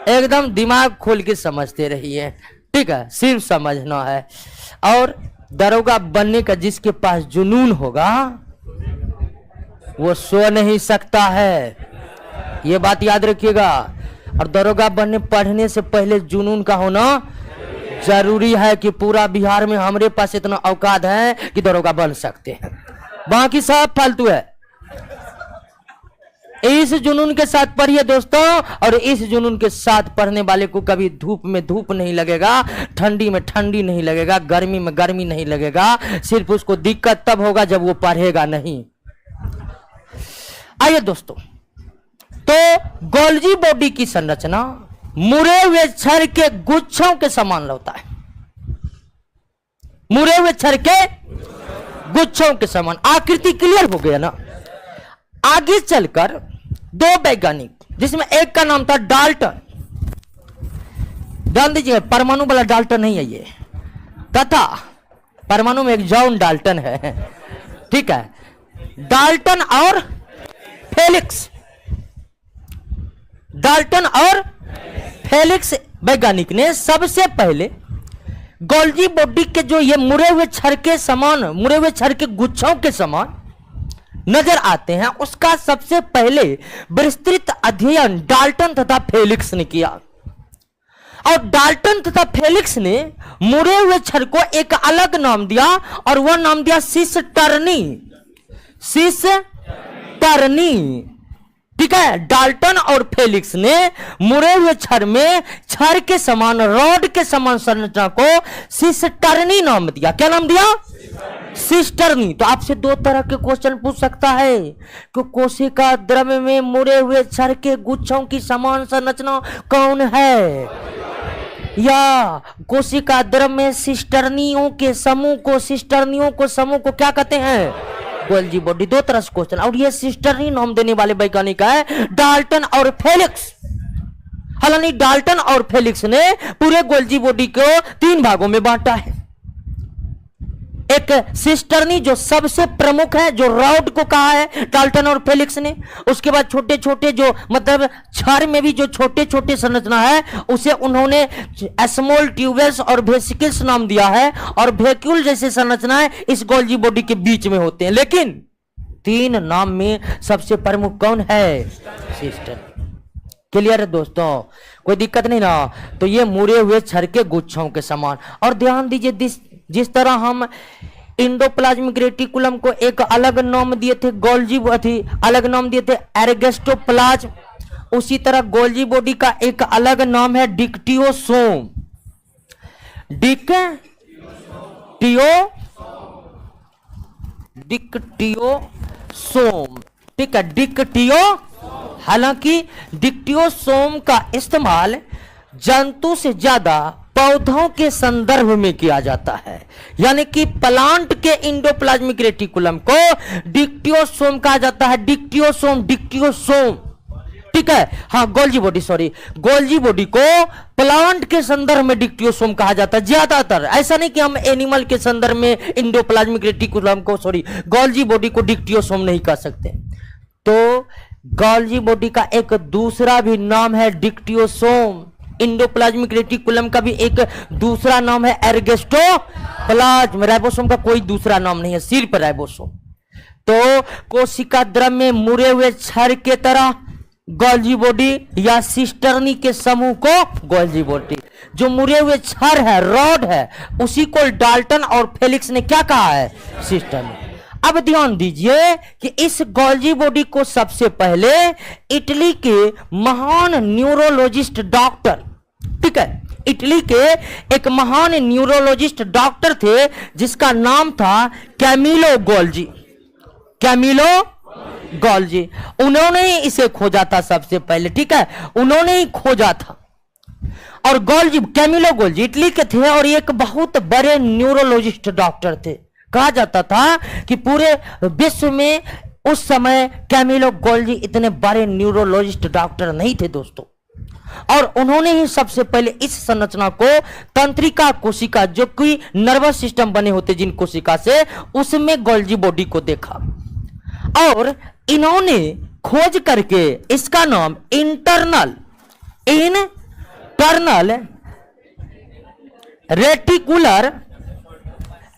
एकदम दिमाग खोल के समझते रहिए, ठीक है, सिर्फ समझना है। और दरोगा बनने का जिसके पास जुनून होगा वो सो नहीं सकता है, ये बात याद रखिएगा। और दरोगा बनने पढ़ने से पहले जुनून का होना जरूरी है कि पूरा बिहार में हमारे पास इतना औकात है कि दरोगा बन सकते हैं, बाकी सब फालतू है। इस जुनून के साथ पढ़िए दोस्तों, और इस जुनून के साथ पढ़ने वाले को कभी धूप में धूप नहीं लगेगा, ठंडी में ठंडी नहीं लगेगा, गर्मी में गर्मी नहीं लगेगा। सिर्फ उसको दिक्कत तब होगा जब वो पढ़ेगा नहीं। आइए दोस्तों, तो गोल्जी बॉडी की संरचना मुड़े हुए छड़ के गुच्छों के समान होता है, मुड़े हुए छड़ के गुच्छों के समान। आकृति क्लियर हो गया ना? आगे चलकर दो वैज्ञानिक, जिसमें एक का नाम था डाल्टन, ध्यान दीजिए परमाणु वाला डाल्टन नहीं है ये, तथा परमाणु में एक जॉन डाल्टन है, ठीक है। डाल्टन और फेलिक्स, डाल्टन और फेलिक्स वैज्ञानिक ने सबसे पहले गोल्जी बॉडी के जो ये मुड़े हुए छड़ के समान, मुड़े हुए छड़ के गुच्छों के समान नजर आते हैं, उसका सबसे पहले विस्तृत अध्ययन डाल्टन तथा फेलिक्स ने किया। और डाल्टन तथा फेलिक्स ने मुड़े हुए छड़ को एक अलग नाम दिया, और वह नाम दिया सिस्टर्नी, सिस्टर्नी, ठीक है। डाल्टन और फेलिक्स ने मुड़े हुए छड़ में छड़ के समान, रॉड के समान संरचना को सिस्टर्नी नाम दिया। क्या नाम दिया? सिस्टर्नी। तो आपसे दो तरह के क्वेश्चन पूछ सकता है कि कोशिका द्रव में मुड़े हुए छड़ के गुच्छों की समान संरचना कौन है, या कोशिका द्रव में सिस्टर्नियों के समूह को, सिस्टर्नियों को समूह को क्या कहते हैं? Golgi body. दो तरह से क्वेश्चन, और ये सिस्टर्नी नाम देने वाले वैज्ञानिक है डाल्टन और फेलिक्स। हालांकि डाल्टन और फेलिक्स ने पूरे गोल्जी बॉडी को तीन भागों में बांटा है। एक सिस्टर्नी जो सबसे प्रमुख है, जो रॉड को कहा है डाल्टन और फेलिक्स ने। उसके बाद छोटे छोटे जो मतलब छड़ में भी जो छोटे छोटे संरचना है उसे उन्होंने स्मॉल ट्यूबल्स और वेसिकल्स नाम दिया है, और वैक्यूल जैसे संरचनाएं इस गोल्जी बॉडी के बीच में होते हैं। लेकिन तीन नाम में सबसे प्रमुख कौन है? सिस्टर्नी। क्लियर है दोस्तों, कोई दिक्कत नहीं ना? तो ये मुड़े हुए छड़ के गुच्छों के समान। और ध्यान दीजिए जिस तरह हम इंडोप्लाज्मिक रेटिकुलम को एक अलग नाम दिए थे गोल्जी, अलग नाम दिए थे एर्गेस्टोप्लाज्म। उसी तरह गोल्जी बॉडी का एक अलग नाम है डिक्टियोसोम। डिक्टियोसोम, ठीक है, डिक्टियो। हालांकि डिक्टियोसोम का इस्तेमाल जंतु से ज्यादा पौधों के संदर्भ में किया जाता है, यानी कि प्लांट के इंडोप्लाज्मिक रेटिकुलम को डिक्टियोसोम कहा जाता है। डिक्टियोसोम, ठीक है। हाँ, Golgi body, sorry, Golgi body को प्लांट के संदर्भ में डिक्टियोसोम कहा जाता है ज्यादातर। ऐसा नहीं कि हम एनिमल के संदर्भ में इंडोप्लाज्मिक रेटिकुलम को, सॉरी, गोल्जी बॉडी को डिक्टियोसोम नहीं कह सकते। तो गोल्जी बॉडी का एक दूसरा भी नाम है डिक्टियोसोम। इंडोप्लाज्मिक रेटिकुलम का भी एक दूसरा नाम है एर्गेस्टोप्लाज्म। राइबोसोम का कोई दूसरा नाम नहीं है, सिर्फ राइबोसोम। तो कोशिका द्रव में मुड़े हुए छड़ के तरह गोल्जी बॉडी या सिस्टर्नी के समूह को गोल्जी बॉडी, जो मुड़े हुए छड़ है, रॉड है, उसी को डाल्टन और फेलिक्स ने क्या कहा है? सिस्टर्नी। अब ध्यान दीजिए कि इस गोल्जी बॉडी को सबसे पहले इटली के महान न्यूरोलॉजिस्ट डॉक्टर, ठीक है, इटली के एक महान न्यूरोलॉजिस्ट डॉक्टर थे जिसका नाम था कैमिलो गोल्जी। कैमिलो गोल्जी, उन्होंने ही इसे खोजा था सबसे पहले, ठीक है, उन्होंने ही खोजा था। और गोल्जी, कैमिलो गोल्जी इटली के थे और एक बहुत बड़े न्यूरोलॉजिस्ट डॉक्टर थे। कहा जाता था कि पूरे विश्व में उस समय कैमिलो गोल्जी इतने बड़े न्यूरोलॉजिस्ट डॉक्टर नहीं थे दोस्तों। और उन्होंने ही सबसे पहले इस संरचना को तंत्रिका कोशिका, जो कि नर्वस सिस्टम बने होते जिन कोशिका से, उसमें गोल्जी बॉडी को देखा और इन्होंने खोज करके इसका नाम इंटरनल रेटिकुलर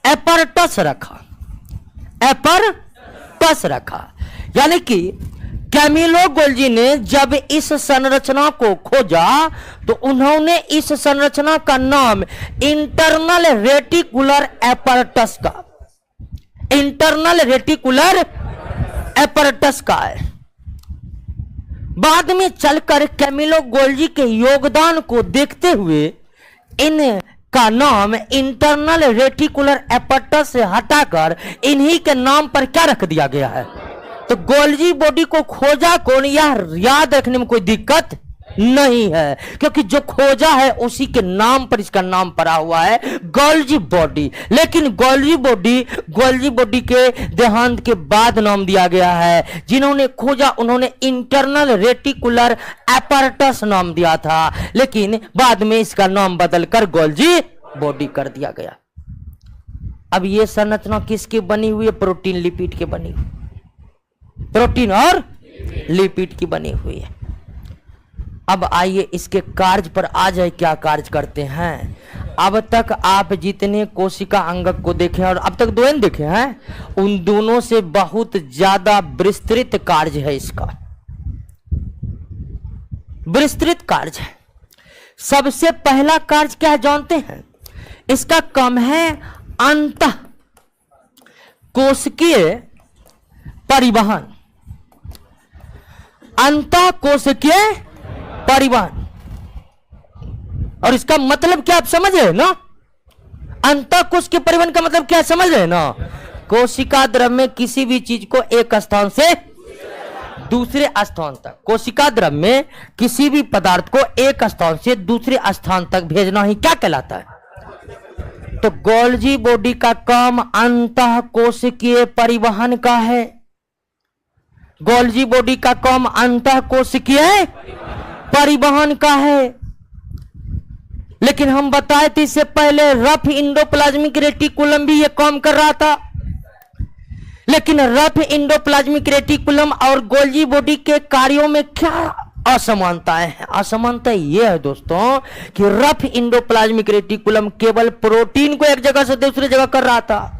एपरटस रखा। यानी कि कैमिलो गोल्जी ने जब इस संरचना को खोजा तो उन्होंने इस संरचना का नाम इंटरनल रेटिकुलर एपरटस का है। बाद में चलकर कैमिलो गोल्जी के योगदान को देखते हुए इन का नाम इंटरनल रेटिकुलर एपरटस से हटाकर इन्हीं के नाम पर क्या रख दिया गया है? तो गोल्जी बॉडी को खोजा कौन, यह याद रखने में कोई दिक्कत नहीं है, क्योंकि जो खोजा है उसी के नाम पर इसका नाम पड़ा हुआ है गोल्जी बॉडी। लेकिन गोल्जी बॉडी के देहांत के बाद नाम दिया गया है। जिन्होंने खोजा उन्होंने इंटरनल रेटिकुलर एपरटस नाम दिया था, लेकिन बाद में इसका नाम बदलकर गोल्जी बॉडी कर दिया गया। अब यह संरचना किसकी बनी हुई है? प्रोटीन लिपिड की बनी हुई, प्रोटीन और लिपिड की बनी हुई है। अब आइए इसके कार्य पर आ जाए, क्या कार्य करते हैं। अब तक आप जितने कोशिका अंगक को देखे और अब तक दो देखे हैं, उन दोनों से बहुत ज्यादा विस्तृत कार्य है इसका, विस्तृत कार्य है। सबसे पहला कार्य क्या है जानते हैं? इसका काम है अंतः कोशिकीय परिवहन। अंतः कोशिकीय परिवहन, और इसका मतलब क्या आप समझ रहे हैं ना? अंतः कोश के परिवहन का मतलब क्या समझ रहे हैं ना? कोशिका द्रव में किसी भी चीज को एक स्थान से दूसरे स्थान तक, कोशिका द्रव में किसी भी पदार्थ को एक स्थान से दूसरे स्थान तक भेजना ही क्या कहलाता है? तो गोल्जी बॉडी का काम अंतः कोशिकीय परिवहन का है। गोल्जी बॉडी का काम अंतः कोशिकीय परिवहन का है। लेकिन हम बताए थे इससे पहले रफ इंडोप्लाज्मिक रेटिकुलम भी यह काम कर रहा था। लेकिन रफ इंडोप्लाज्मिक रेटिकुलम और गोल्जी बॉडी के कार्यों में क्या असमानताएं हैं? असमानता यह है दोस्तों कि रफ इंडोप्लाज्मिक रेटिकुलम केवल प्रोटीन को एक जगह से दूसरी जगह कर रहा था,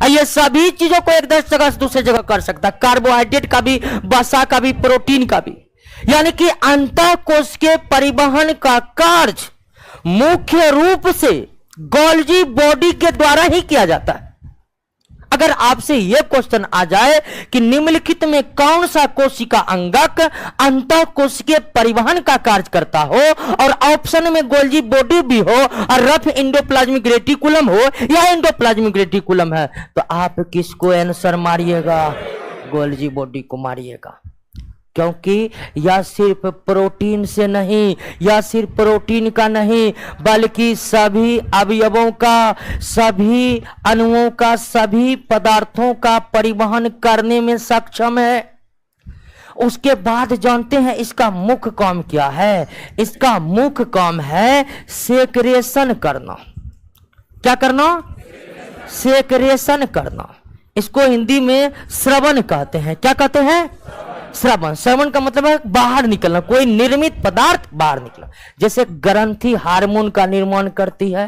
ये सभी चीजों को एक जगह से दूसरी जगह कर सकता, कार्बोहाइड्रेट का भी, वसा का भी, प्रोटीन का भी। यानी कि अंतःकोश के परिवहन का कार्य मुख्य रूप से गोल्जी बॉडी के द्वारा ही किया जाता है। अगर आपसे यह क्वेश्चन आ जाए कि निम्नलिखित में कौन सा कोशिका अंगक अंतः कोशिकीय परिवहन का कार्य करता हो और ऑप्शन में गोल्जी बॉडी भी हो और रफ एंडोप्लाज्मिक रेटिकुलम हो या एंडोप्लाज्मिक रेटिकुलम है, तो आप किसको आंसर मारिएगा? गोल्जी बॉडी को मारिएगा। क्योंकि यह सिर्फ प्रोटीन से नहीं, यह सिर्फ प्रोटीन का नहीं, बल्कि सभी अवयवों का, सभी अणुओं का, सभी पदार्थों का परिवहन करने में सक्षम है। उसके बाद जानते हैं इसका मुख्य काम क्या है? इसका मुख्य काम है सेक्रेशन करना। क्या करना? सेक्रेशन करना। इसको हिंदी में श्रवण कहते हैं। क्या कहते हैं? श्रवण। श्रवण का मतलब है बाहर निकलना, कोई निर्मित पदार्थ बाहर निकला। जैसे ग्रंथि हार्मोन का निर्माण करती है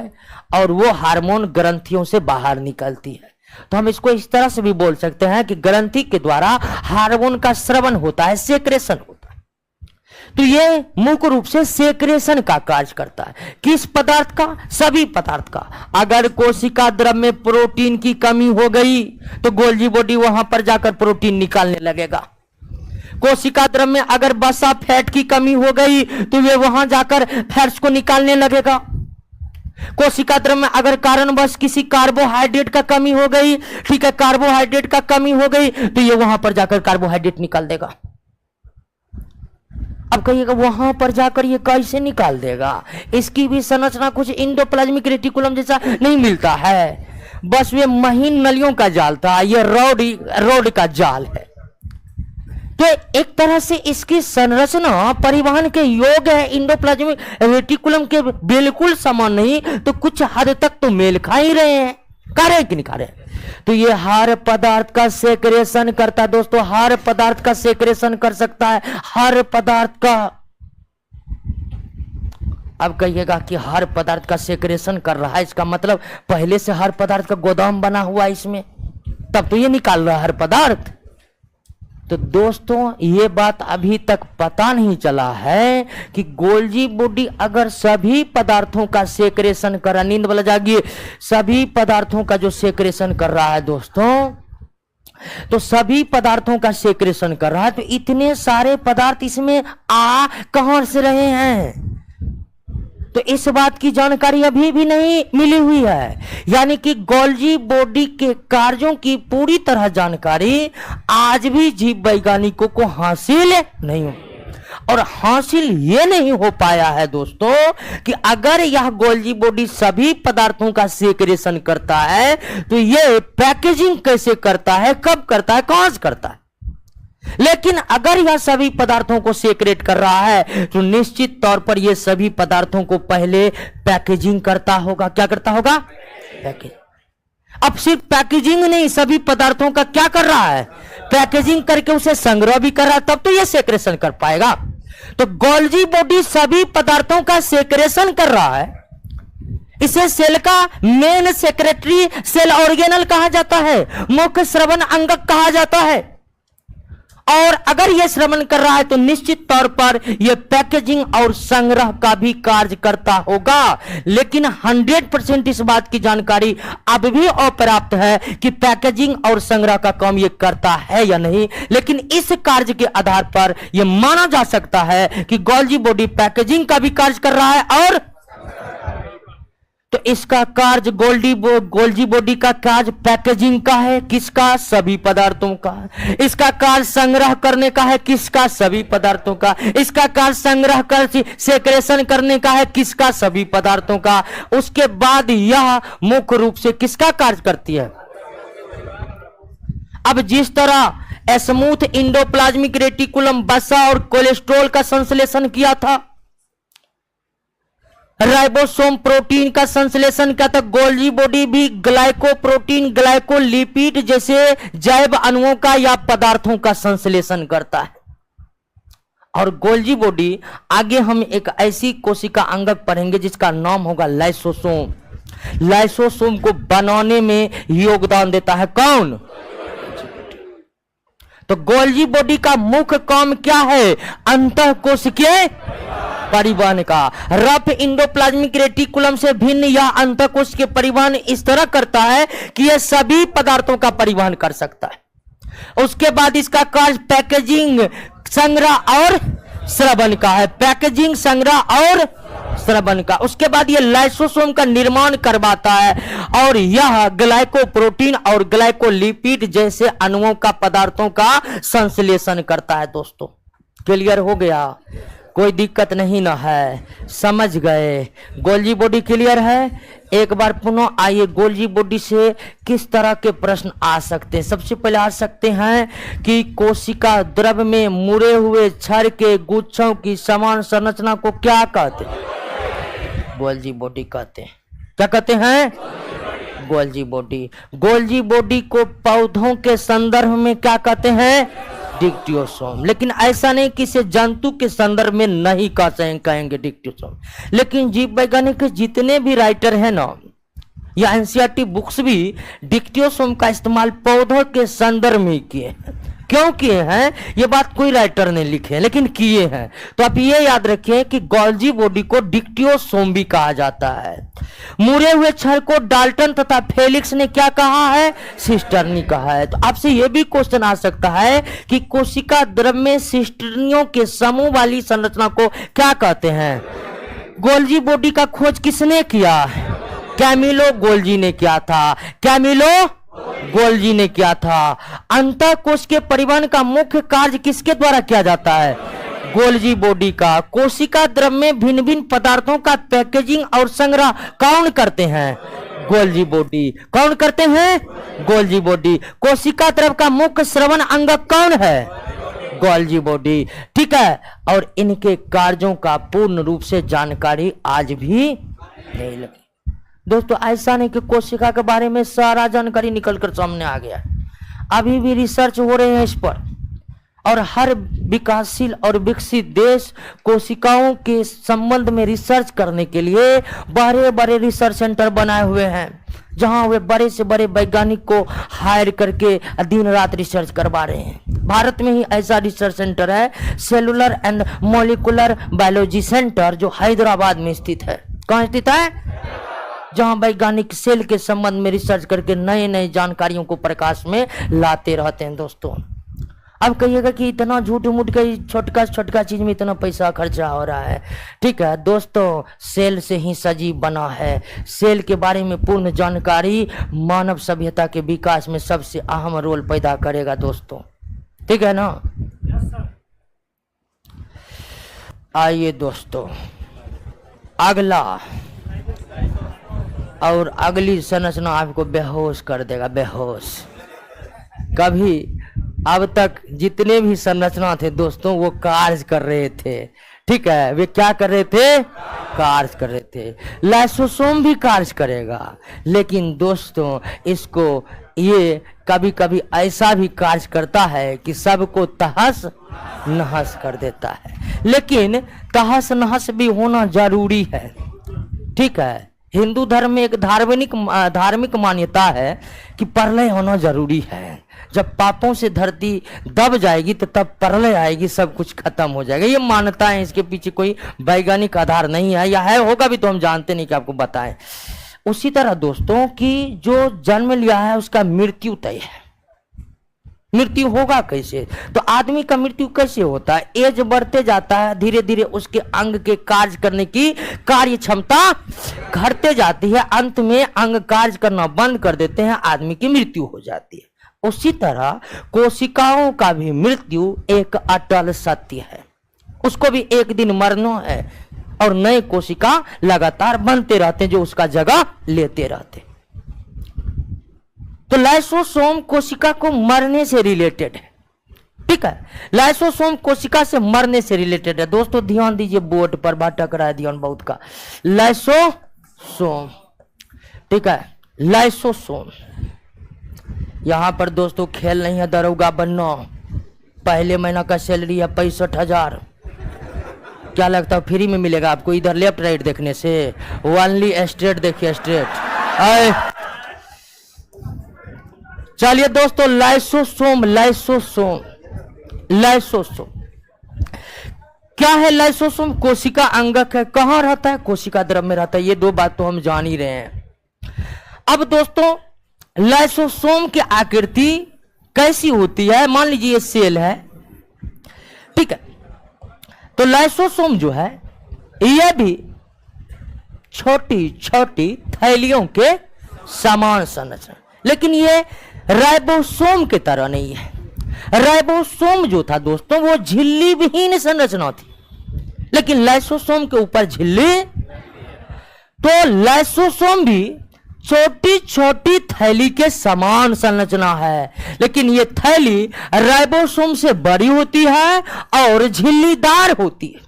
और वो हार्मोन ग्रंथियों से बाहर निकलती है, तो हम इसको इस तरह से भी बोल सकते हैं कि ग्रंथि के द्वारा हार्मोन का श्रवण होता है, सेक्रेशन होता है। तो ये मुख्य रूप से सेक्रेशन का कार्य करता है। किस पदार्थ का? सभी पदार्थ का। अगर कोशिका द्रव में प्रोटीन की कमी हो गई तो गोल्जी बॉडी वहां पर जाकर प्रोटीन निकालने लगेगा। कोशिका द्रव में अगर वसा फैट की कमी हो गई तो वे वहां जाकर फैट्स को निकालने लगेगा। कोशिका द्रव में अगर कारणवश किसी कार्बोहाइड्रेट का कमी हो गई, ठीक है, कार्बोहाइड्रेट का कमी हो गई तो ये वहां पर जाकर कार्बोहाइड्रेट निकाल देगा। अब कहिएगा वहां पर जाकर ये कैसे निकाल देगा? इसकी भी संरचना कुछ एंडोप्लाज्मिक रेटिकुलम जैसा नहीं मिलता है, बस वे महीन नलियों का जाल था, ये रॉड का जाल है। तो एक तरह से इसकी संरचना परिवहन के योग्य है, एंडोप्लाज्मिक रेटिकुलम के बिल्कुल समान नहीं तो कुछ हद तक तो मेल खा ही रहे हैं। खा रहे कि नहीं खा रहे? तो ये हर पदार्थ का सेक्रेशन करता है दोस्तों, हर पदार्थ का सेक्रेशन कर सकता है, हर पदार्थ का। अब कहिएगा कि हर पदार्थ का सेक्रेशन कर रहा है, इसका मतलब पहले से हर पदार्थ का गोदाम बना हुआ है इसमें, तब तो ये निकाल रहा है हर पदार्थ। तो दोस्तों ये बात अभी तक पता नहीं चला है कि गोल्जी बॉडी अगर सभी पदार्थों का सेक्रेशन कर रहा, नींद वाला जागिए, सभी पदार्थों का जो सेक्रेशन कर रहा है दोस्तों, तो सभी पदार्थों का सेक्रेशन कर रहा है, तो इतने सारे पदार्थ इसमें आ कहां से रहे हैं? तो इस बात की जानकारी अभी भी नहीं मिली हुई है। यानी कि गोल्जी बॉडी के कार्यों की पूरी तरह जानकारी आज भी जीव वैज्ञानिकों को हासिल नहीं हो, और हासिल ये नहीं हो पाया है दोस्तों कि अगर यह गोल्जी बॉडी सभी पदार्थों का सेक्रेशन करता है तो ये पैकेजिंग कैसे करता है, कब करता है, कहां से करता है। लेकिन अगर यह सभी पदार्थों को सेक्रेट कर रहा है तो निश्चित तौर पर यह सभी पदार्थों को पहले पैकेजिंग करता होगा। क्या करता होगा? पैकेज। अब सिर्फ पैकेजिंग नहीं, सभी पदार्थों का क्या कर रहा है? पैकेजिंग करके उसे संग्रह भी कर रहा है, तब तो यह सेक्रेशन कर पाएगा। तो गोल्जी बॉडी सभी पदार्थों का सेक्रेशन कर रहा है। इसे सेल का मेन सेक्रेटरी सेल ऑर्गेनल कहा जाता है, मुख्य श्रवण अंगक कहा जाता है। और अगर यह श्रवण कर रहा है तो निश्चित तौर पर यह पैकेजिंग और संग्रह का भी कार्य करता होगा। लेकिन 100% इस बात की जानकारी अब भी अपर्याप्त है कि पैकेजिंग और संग्रह का काम यह करता है या नहीं। लेकिन इस कार्य के आधार पर यह माना जा सकता है कि गोल्जी बॉडी पैकेजिंग का भी कार्य कर रहा है। और तो इसका कार्य गोल्जी बॉडी का कार्य पैकेजिंग का है, किसका? सभी पदार्थों का। इसका कार्य संग्रह करने का है, किसका? सभी पदार्थों का। इसका कार्य संग्रह कर सेक्रेशन करने का है, किसका? सभी पदार्थों का। उसके बाद यह मुख्य रूप से किसका कार्य करती है? अब जिस तरह स्मूथ एंडोप्लाज्मिक रेटिकुलम वसा और कोलेस्ट्रॉल का संश्लेषण किया था, राइबोसोम प्रोटीन का संश्लेषण किया था, गोल्जी बॉडी भी ग्लाइकोप्रोटीन, ग्लाइकोलिपिड जैसे जैव अणुओं का या पदार्थों का संश्लेषण करता है। और गोल्जी बॉडी आगे हम एक ऐसी कोशिका अंगक पढ़ेंगे जिसका नाम होगा लाइसोसोम। लाइसोसोम को बनाने में योगदान देता है कौन? तो गोल्जी बॉडी का मुख्य काम क्या है? अंतःकोशिकीय परिवहन का। रफ इंडोप्लाज्मिक रेटिकुलम से भिन्न यह अंतःकोशिकीय परिवहन इस तरह करता है कि यह सभी पदार्थों का परिवहन कर सकता है। उसके बाद इसका कार्य पैकेजिंग, संग्रह और स्रवण का है। पैकेजिंग, संग्रह और स्रवण का। उसके बाद यह लाइसोसोम का निर्माण करवाता है और यह ग्लाइकोप्रोटीन और ग्लाइकोलिपिड जैसे अणुओं का, पदार्थों का संश्लेषण करता है। दोस्तों क्लियर हो गया? कोई दिक्कत नहीं ना है? समझ गए? गोल्जी बॉडी क्लियर है? एक बार पुनः आइए, गोल्जी बॉडी से किस तरह के प्रश्न आ सकते हैं? सबसे पहले आ सकते हैं कि कोशिका द्रव में मुड़े हुए क्षार के गुच्छों की समान संरचना को क्या कहते हैं? गोल्जी बॉडी कहते हैं। क्या कहते हैं? Golgi body. गोल्जी बॉडी को पौधों के संदर्भ में क्या कहते हैं? डिक्टियोसोम। लेकिन ऐसा नहीं कि इसे जंतु के संदर्भ में नहीं कहेंगे डिक्टियोसोम। लेकिन जीव वैज्ञानिक के जितने भी राइटर हैं ना, या एनसीईआरटी बुक्स भी डिक्टियोसोम का इस्तेमाल पौधों के संदर्भ में किए। क्यों किए हैं ये बात कोई राइटर ने लिखे, लेकिन किए हैं। तो आप ये याद रखिए कि गोल्जी बॉडी को डिक्टियोसोम भी कहा जाता है। मुड़े हुए क्षार को डाल्टन तथा फेलिक्स ने क्या कहा है? सिस्टर्नी कहा है। तो आपसे यह भी क्वेश्चन आ सकता है कि कोशिका द्रव में सिस्टर्नियों के समूह वाली संरचना को क्या कहते हैं? गोल्जी बॉडी का खोज किसने किया? कैमिलो गोल्जी ने किया था। कैमिलो गोल्जी ने किया था। अंतःकोश के परिवहन का मुख्य कार्य किसके द्वारा किया जाता है? गोल्जी बॉडी का। कोशिका द्रव में भिन्न भिन्न पदार्थों का पैकेजिंग और संग्रह कौन करते हैं? Golgi body. कौन करते हैं? Golgi body. कोशिका द्रव का मुख्य श्रवण अंग कौन है? Golgi body. ठीक है। और इनके कार्यों का पूर्ण रूप से जानकारी आज भी नहीं लगी। दोस्तों ऐसा नहीं कि कोशिका के बारे में सारा जानकारी निकल कर सामने आ गया। अभी भी रिसर्च हो रहे हैं इस पर, और हर विकासशील और विकसित देश कोशिकाओं के संबंध में रिसर्च करने के लिए बड़े बड़े रिसर्च सेंटर बनाए हुए हैं, जहां वे बड़े से बड़े वैज्ञानिक को हायर करके दिन रात रिसर्च करवा रहे हैं। भारत में ही ऐसा रिसर्च सेंटर है, cellular and molecular biology centre, जो हैदराबाद में स्थित है। कहाँ स्थित है? जहां वैज्ञानिक सेल के संबंध में रिसर्च करके नए नए जानकारियों को प्रकाश में लाते रहते हैं। दोस्तों अब कहिएगा कि इतना झूठ मूठ के छोटका छोटका चीज में इतना पैसा खर्चा हो रहा है। ठीक है दोस्तों, सेल से ही सजीव बना है। सेल के बारे में पूर्ण जानकारी मानव सभ्यता के विकास में सबसे अहम रोल पैदा करेगा। दोस्तों ठीक है ना? आइए दोस्तों, अगला और अगली संरचना आपको बेहोश कर देगा। बेहोश। कभी अब तक जितने भी संरचना थे दोस्तों, वो कार्य कर रहे थे। ठीक है, वे क्या कर रहे थे? कार्य कर रहे थे। लाइसोसोम भी कार्य करेगा, लेकिन दोस्तों इसको ये कभी कभी ऐसा भी कार्य करता है कि सबको तहस नहस कर देता है। लेकिन तहस नहस भी होना जरूरी है। ठीक है, हिंदू धर्म में एक धार्मिक मान्यता है कि प्रलय होना जरूरी है। जब पापों से धरती दब जाएगी तो तब प्रलय आएगी, सब कुछ खत्म हो जाएगा। ये मान्यता है, इसके पीछे कोई वैज्ञानिक आधार नहीं है, या है होगा भी तो हम जानते नहीं कि आपको बताएं। उसी तरह दोस्तों कि जो जन्म लिया है उसका मृत्यु तय है। मृत्यु होगा कैसे? तो आदमी का मृत्यु कैसे होता है? एज बढ़ते जाता है, धीरे धीरे उसके अंग के कार्य करने की कार्य क्षमता घटते जाती है, अंत में अंग कार्य करना बंद कर देते हैं, आदमी की मृत्यु हो जाती है। उसी तरह कोशिकाओं का भी मृत्यु एक अटल सत्य है। उसको भी एक दिन मरना है और नए कोशिका लगातार बनते रहते हैं जो उसका जगह लेते रहते हैं। तो लाइसोसोम कोशिका को मरने से रिलेटेड है। ठीक है, लाइसोसोम कोशिका से मरने से रिलेटेड है। दोस्तों ध्यान दीजिए, बोर्ड पर भटक रहा है ध्यान बहुत का। लाइसोसोम, ठीक है, लाइसोसोम। यहां पर दोस्तों खेल नहीं है दरोगा बनना। पहले महीना का सैलरी है 65,000। क्या लगता है फ्री में मिलेगा आपको? इधर लेफ्ट राइट देखने से ओनली स्ट्रेट देखिए, स्ट्रेट। चलिए दोस्तों, लाइसोसोम लाइसोसोम। क्या है लाइसोसोम? कोशिका अंगक है। कहां रहता है? कोशिका द्रव में रहता है। ये दो बात तो हम जान ही रहे हैं। अब दोस्तों, लाइसोसोम की आकृति कैसी होती है? मान लीजिए ये सेल है, ठीक है, तो लाइसोसोम जो है यह भी छोटी छोटी थैलियों के समान संरचना, लेकिन ये राइबोसोम की तरह नहीं है। राइबोसोम जो था दोस्तों वो झिल्ली विहीन संरचना थी, लेकिन लाइसोसोम के ऊपर झिल्ली। तो लाइसोसोम भी छोटी छोटी थैली के समान संरचना है, लेकिन ये थैली राइबोसोम से बड़ी होती है और झिल्लीदार होती है।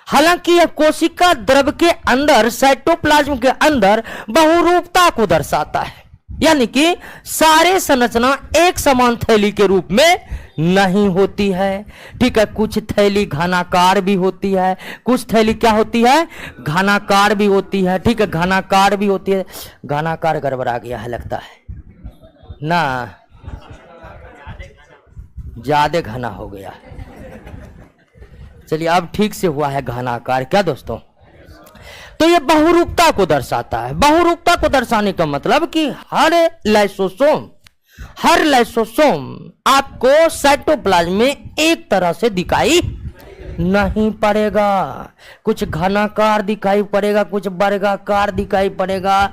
हालांकि यह कोशिका द्रव के अंदर, साइटोप्लाज्म के अंदर बहुरूपता को दर्शाता है, यानी कि सारे संरचना एक समान थैली के रूप में नहीं होती है, ठीक है। कुछ थैली घनाकार भी होती है, कुछ थैली क्या होती है? घनाकार भी होती है, ठीक है, घनाकार भी होती है। घनाकार गड़बड़ा गया है लगता है ना, ज्यादा घना हो गया। चलिए अब ठीक से हुआ है घनाकार। क्या दोस्तों? तो ये बहुरूपता को दर्शाता है। बहुरूपता को दर्शाने का मतलब कि हर लाइसोसोम आपको साइटोप्लाज्म में एक तरह से दिखाई नहीं पड़ेगा। कुछ घनाकार दिखाई पड़ेगा, कुछ वर्गाकार दिखाई पड़ेगा,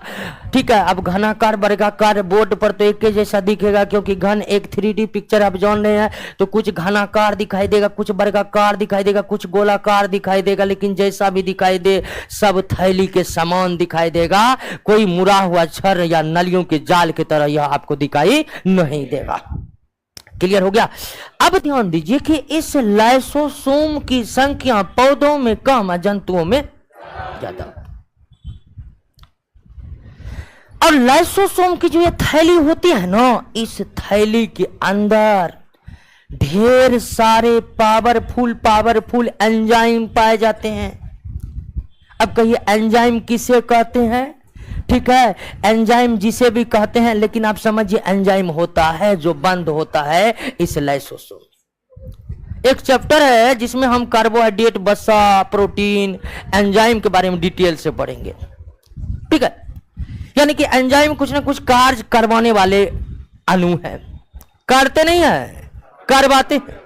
ठीक है। अब घनाकार वर्गाकार बोर्ड पर तो एक जैसा दिखेगा, क्योंकि घन एक 3D पिक्चर आप जान रहे हैं, तो कुछ घनाकार दिखाई देगा, कुछ वर्गाकार दिखाई देगा, कुछ गोलाकार दिखाई देगा, लेकिन जैसा भी दिखाई दे सब थैली के समान दिखाई देगा। कोई मुड़ा हुआ छड़ या नलियों के जाल की तरह यह आपको दिखाई नहीं देगा। क्लियर हो गया? अब ध्यान दीजिए कि इस लाइसोसोम की संख्या पौधों में कम, जंतुओं में ज्यादा। और लाइसोसोम की जो ये थैली होती है ना, इस थैली के अंदर ढेर सारे पावरफुल एंजाइम पाए जाते हैं। अब कहिए एंजाइम किसे कहते हैं? ठीक है, एंजाइम जिसे भी कहते हैं, लेकिन आप समझिए एंजाइम होता है जो बंद होता है इस लाइसोसोम। एक चैप्टर है जिसमें हम कार्बोहाइड्रेट, वसा, प्रोटीन, एंजाइम के बारे में डिटेल से पढ़ेंगे, ठीक है। यानी कि एंजाइम कुछ ना कुछ कार्य करवाने वाले अणु है। करते नहीं है, करवाते हैं,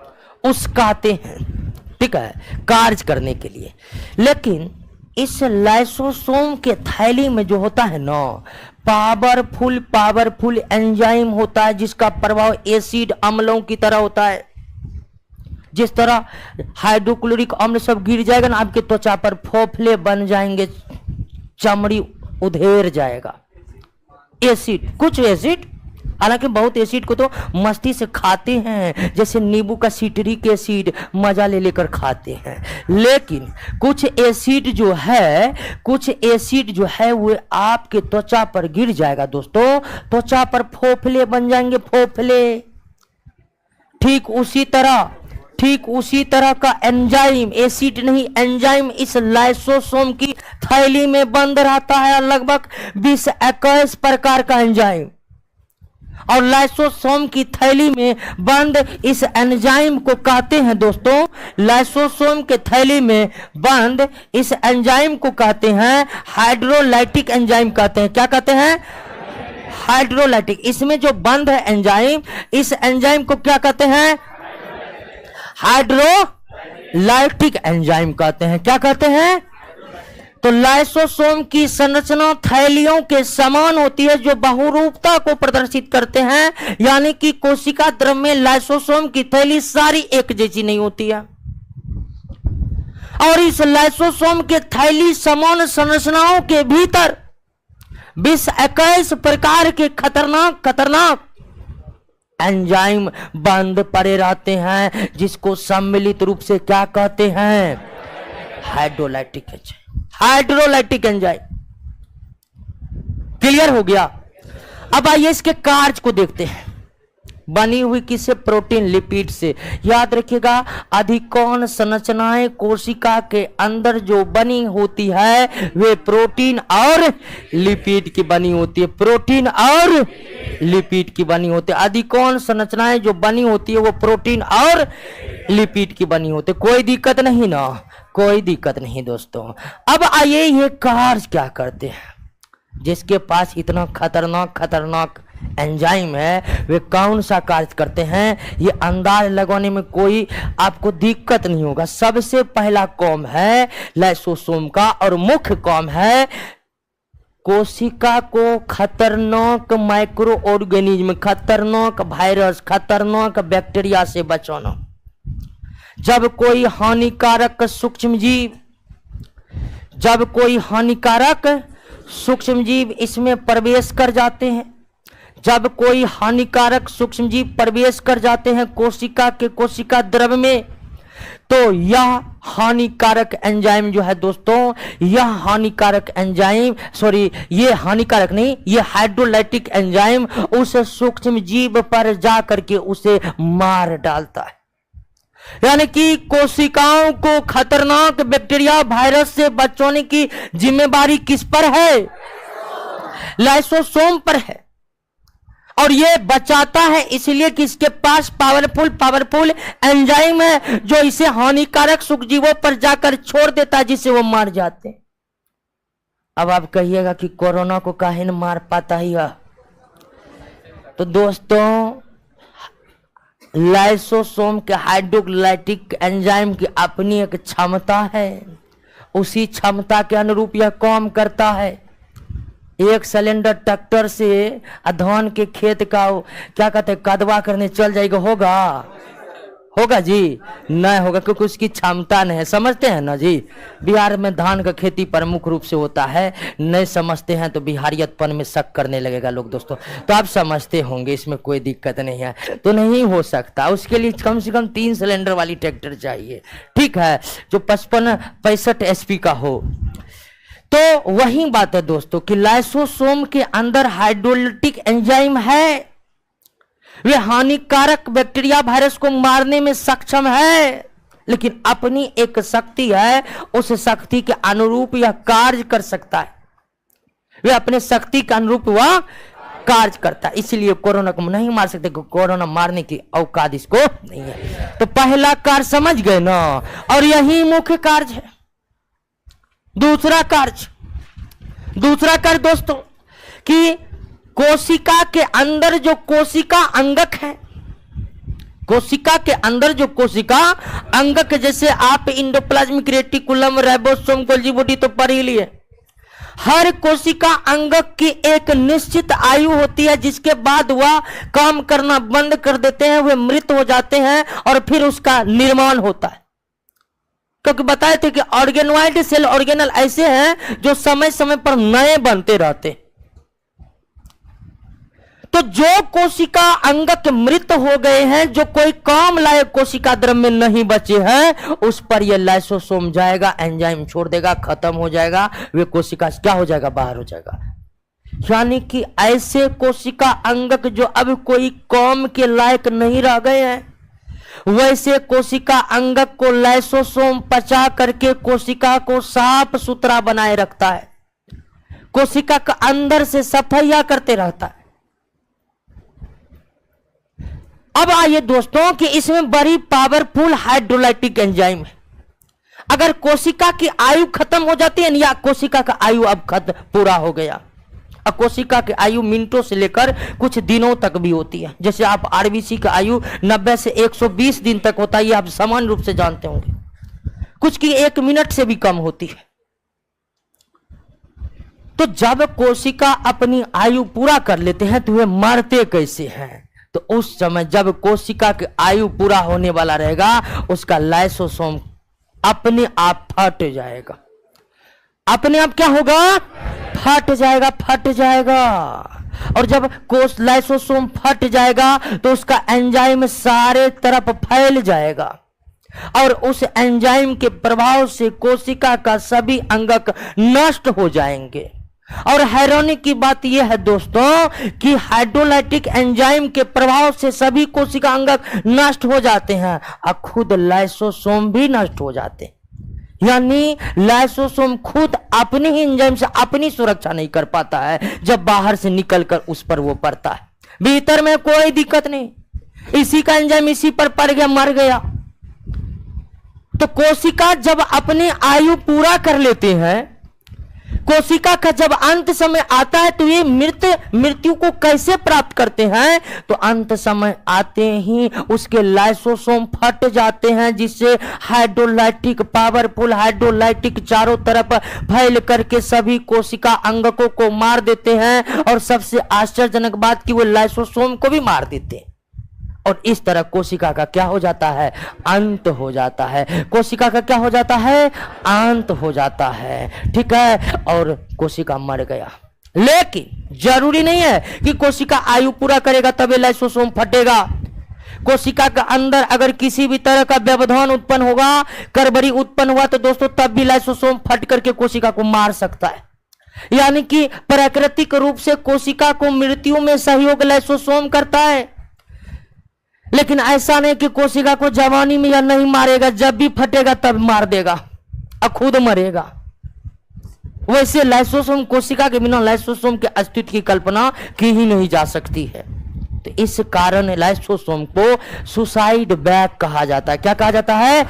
उसकाते हैं, ठीक है, कार्य करने के लिए। लेकिन इस लाइसोसोम के थैली में जो होता है ना, पावरफुल एंजाइम होता है, जिसका प्रभाव एसिड अम्लों की तरह होता है। जिस तरह हाइड्रोक्लोरिक अम्ल सब गिर जाएगा ना, आपके त्वचा पर फोफले बन जाएंगे, चमड़ी उधेर जाएगा। एसिड, कुछ एसिड, हालांकि बहुत एसिड को तो मस्ती से खाते हैं, जैसे नींबू का सिट्रिक एसिड मजा ले लेकर खाते हैं। लेकिन कुछ एसिड जो है वो आपके त्वचा पर गिर जाएगा दोस्तों, त्वचा पर फोफले बन जाएंगे, फोफले। ठीक उसी तरह का एंजाइम, एसिड नहीं एंजाइम, इस लाइसोसोम की थैली में बंद रहता है, लगभग 20-21 प्रकार का एंजाइम। और लाइसोसोम की थैली में बंद इस एंजाइम को कहते हैं दोस्तों, लाइसोसोम के थैली में बंद इस एंजाइम को कहते हैं हाइड्रोलाइटिक एंजाइम कहते हैं। क्या कहते हैं? हाइड्रोलाइटिक। इसमें जो बंद है एंजाइम, इस एंजाइम को क्या कहते हैं? हाइड्रोलाइटिक एंजाइम कहते हैं। क्या कहते हैं? तो लाइसोसोम की संरचना थैलियों के समान होती है, जो बहुरूपता को प्रदर्शित करते हैं। यानी कि कोशिका द्रव में लाइसोसोम की थैली सारी एक जैसी नहीं होती है। और इस लाइसोसोम के थैली समान संरचनाओं के भीतर 20-21 प्रकार के खतरनाक एंजाइम बंद पड़े रहते हैं, जिसको सम्मिलित रूप से क्या कहते हैं? Hydrolytic enzyme. Hydrolytic enzyme. Clear हो गया? अब आइए इसके कार्य को देखते हैं। बनी हुई किससे? प्रोटीन, लिपिड से। याद रखिएगा, अधिकांश संरचनाएं कोशिका के अंदर जो बनी होती है वे प्रोटीन और लिपिड की बनी होती है। प्रोटीन और लिपिड की बनी होती है। अधिकांश संरचनाएं जो बनी होती है वो प्रोटीन और लिपिड की बनी होती है। कोई दिक्कत नहीं ना? कोई दिक्कत नहीं दोस्तों। अब आइए ये कार्य क्या करते हैं? जिसके पास इतना खतरनाक एंजाइम है वे कौन सा कार्य करते हैं, ये अंदाज लगाने में कोई आपको दिक्कत नहीं होगा। सबसे पहला काम है लाइसोसोम का, और मुख्य काम है कोशिका को खतरनाक माइक्रो ऑर्गेनिज्म, खतरनाक वायरस, खतरनाक बैक्टीरिया से बचाना। जब कोई हानिकारक सूक्ष्मजीव इसमें प्रवेश कर जाते हैं, जब कोई हानिकारक सूक्ष्मजीव प्रवेश कर जाते हैं कोशिका द्रव में, तो यह हानिकारक एंजाइम जो है दोस्तों, यह हानिकारक एंजाइम, ये हानिकारक नहीं, ये हाइड्रोलाइटिक एंजाइम उस सूक्ष्मजीव पर जाकर के उसे मार डालता है। यानी कि कोशिकाओं को खतरनाक बैक्टीरिया, वायरस से बचाने की जिम्मेदारी किस पर है? लाइसोसोम पर है। और ये बचाता है इसलिए कि इसके पास पावरफुल एंजाइम है जो इसे हानिकारक सूक्ष्मजीवों पर जाकर छोड़ देता है, जिससे वो मर जाते हैं। अब आप कहिएगा कि कोरोना को काहे न मार पाता ही है? तो दोस्तों, लाइसोसोम के हाइड्रोलाइटिक एंजाइम की अपनी एक क्षमता है, उसी क्षमता के अनुरूप यह काम करता है। एक सिलेंडर ट्रैक्टर से धान के खेत का क्या कहते हैं कदवा करने चल जाएगा, होगा जी? नहीं होगा, क्योंकि उसकी क्षमता नहीं है। समझते हैं ना जी? बिहार में धान का खेती प्रमुख रूप से होता है। नहीं समझते हैं तो बिहारियतपन में शक करने लगेगा लोग दोस्तों। तो आप समझते होंगे, इसमें कोई दिक्कत नहीं है। तो नहीं हो सकता, उसके लिए कम से कम 3 सिलेंडर वाली ट्रैक्टर चाहिए, ठीक है, जो 55-65 HP का हो। तो वही बात है दोस्तों कि लाइसोसोम के अंदर हाइड्रोलाइटिक एंजाइम है, वे हानिकारक बैक्टीरिया, वायरस को मारने में सक्षम है, लेकिन अपनी एक शक्ति है, उस शक्ति के अनुरूप यह कार्य कर सकता है। वे अपने शक्ति के अनुरूप वह कार्य करता है। इसलिए कोरोना को नहीं मार सकते, कोरोना मारने की औकात इसको नहीं है। तो पहला कार्य समझ गए ना, और यही मुख्य कार्य है। दूसरा कार्य दोस्तों कि कोशिका के अंदर जो कोशिका अंगक है, कोशिका के अंदर जो कोशिका अंगक, जैसे आप endoplasmic reticulum, ribosome, Golgi body तो पढ़ ही लिए। हर कोशिका अंगक की एक निश्चित आयु होती है, जिसके बाद वह काम करना बंद कर देते हैं, वे मृत हो जाते हैं और फिर उसका निर्माण होता है। क्योंकि बताए थे कि ऑर्गेनॉइड सेल ऑर्गेनल ऐसे हैं जो समय समय पर नए बनते रहते। तो जो कोशिका अंगक मृत हो गए हैं, जो कोई काम लायक कोशिका द्रव में नहीं बचे हैं, उस पर यह लाइसोसोम जाएगा, एंजाइम छोड़ देगा, खत्म हो जाएगा, वे कोशिका क्या हो जाएगा? बाहर हो जाएगा। यानी कि ऐसे कोशिका अंगक जो अब कोई काम के लायक नहीं रह गए हैं, वैसे कोशिका अंगक को लाइसोसोम पचा करके कोशिका को साफ सुथरा बनाए रखता है, कोशिका का अंदर से सफाइया करते रहता है। अब आइए दोस्तों कि इसमें बड़ी पावरफुल हाइड्रोलाइटिक एंजाइम है। अगर कोशिका की आयु खत्म हो जाती है, या कोशिका का आयु अब पूरा हो गया, अब कोशिका की आयु मिनटों से लेकर कुछ दिनों तक भी होती है। जैसे आप आरबीसी का आयु 90 से 120 दिन तक होता है, ये आप सामान्य रूप से जानते होंगे। कुछ की 1 मिनट से भी कम होती है। तो जब कोशिका अपनी आयु पूरा कर लेते हैं तो वे मरते कैसे हैं? तो उस समय जब कोशिका की आयु पूरा होने वाला रहेगा, उसका लाइसोसोम अपने आप फट जाएगा। अपने आप क्या होगा? फट जाएगा। और जब लाइसोसोम फट जाएगा तो उसका एंजाइम सारे तरफ फैल जाएगा, और उस एंजाइम के प्रभाव से कोशिका का सभी अंगक नष्ट हो जाएंगे। और हैरानी की बात यह है दोस्तों कि हाइड्रोलाइटिक एंजाइम के प्रभाव से सभी कोशिका अंगक नष्ट हो जाते हैं और खुद लाइसोसोम भी नष्ट हो जाते हैं। यानी लाइसोसोम खुद अपने ही एंजाइम से अपनी सुरक्षा नहीं कर पाता है जब बाहर से निकलकर उस पर वो पड़ता है। भीतर में कोई दिक्कत नहीं, इसी का एंजाइम इसी पर पड़ गया, मर गया। तो कोशिका जब अपने आयु पूरा कर लेते हैं, कोशिका का जब अंत समय आता है तो ये मृत्यु को कैसे प्राप्त करते हैं? तो अंत समय आते ही उसके लाइसोसोम फट जाते हैं, जिससे हाइड्रोलाइटिक पावरफुल हाइड्रोलाइटिक चारों तरफ फैल करके सभी कोशिका अंगकों को मार देते हैं। और सबसे आश्चर्यजनक बात कि वो लाइसोसोम को भी मार देते हैं। और इस तरह कोशिका का क्या हो जाता है? अंत हो जाता है। कोशिका का क्या हो जाता है? अंत हो जाता है। ठीक है, और कोशिका मर गया। लेकिन जरूरी नहीं है कि कोशिका आयु पूरा करेगा तभी लाइसोसोम फटेगा। कोशिका के अंदर अगर किसी भी तरह का व्यवधान उत्पन्न होगा, करबरी उत्पन्न हुआ, तो दोस्तों तब भी लाइसोसोम फट करके कोशिका को मार सकता है। यानी कि प्राकृतिक रूप से कोशिका को मृत्यु में सहयोग लाइसोसोम करता है। लेकिन ऐसा नहीं कि कोशिका को जवानी में या नहीं मारेगा, जब भी फटेगा तब मार देगा और खुद मरेगा। वैसे लाइसोसोम, कोशिका के बिना लाइसोसोम के अस्तित्व की कल्पना की ही नहीं जा सकती है। तो इस कारण लाइसोसोम को सुसाइड बैग कहा जाता है। क्या कहा जाता है?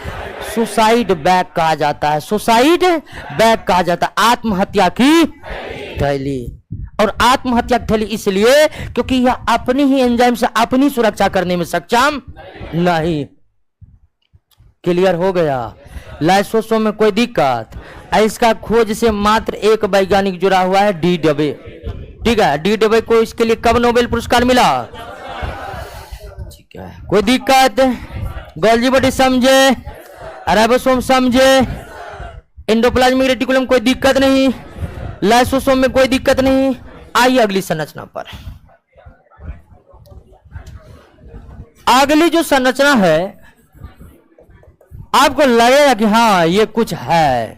सुसाइड बैग कहा जाता है। सुसाइड बैग कहा जाता है, आत्महत्या की थैली। और आत्महत्या की थैली इसलिए क्योंकि यह अपनी ही एंजाइम से अपनी सुरक्षा करने में सक्षम नहीं। क्लियर हो गया? लाइसोसोम में कोई दिक्कत? इसका खोज से मात्र एक वैज्ञानिक जुड़ा हुआ है, डी डबे। ठीक है, डी डबे को इसके लिए कब नोबेल पुरस्कार मिला? ठीक है, कोई दिक्कत? गोल्गी बॉडी समझे, राइबोसोम समझे, एंडोप्लाज्मिक रेटिकुलम कोई दिक्कत नहीं, लाइसोसोम में कोई दिक्कत नहीं। आइए अगली संरचना पर। अगली जो संरचना है आपको लगेगा कि हाँ ये कुछ है,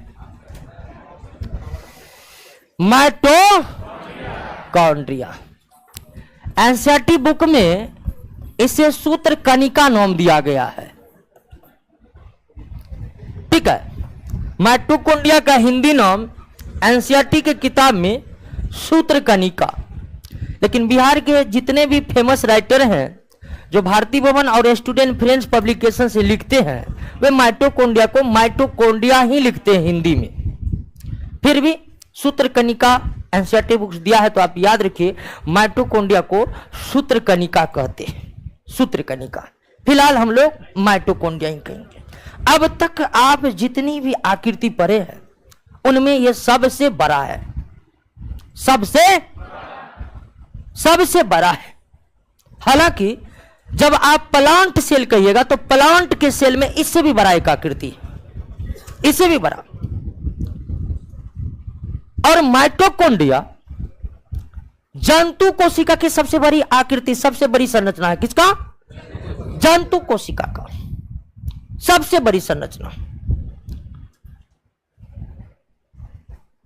माइटोकॉन्ड्रिया। एनसीईआरटी बुक में इसे सूत्र कणिका नाम दिया गया है। ठीक है, माइटोकॉन्ड्रिया का हिंदी नाम एनसीईआरटी के किताब में सूत्र कणिका। लेकिन बिहार के जितने भी फेमस राइटर हैं जो भारतीय भवन और स्टूडेंट फ्रेंड्स पब्लिकेशन से लिखते हैं, वे माइटोकॉन्ड्रिया को माइटोकॉन्ड्रिया ही लिखते हैं हिंदी में। फिर भी सूत्र कणिका एनसीईआरटी बुक्स दिया है तो आप याद रखिए, माइटोकॉन्ड्रिया को सूत्र कणिका कहते हैं। सूत्र कणिका, फिलहाल हम लोग माइटोकॉन्ड्रिया ही कहेंगे। अब तक आप जितनी भी आकृति पढ़े हैं उनमें यह सबसे बड़ा है, सबसे बड़ा है। हालांकि जब आप प्लांट सेल कहिएगा तो प्लांट के सेल में इससे भी बड़ा एक आकृति है, इससे भी बड़ा। और माइटोकॉन्ड्रिया जंतु कोशिका की सबसे बड़ी आकृति, सबसे बड़ी संरचना है। किसका? जंतु कोशिका का सबसे बड़ी संरचना।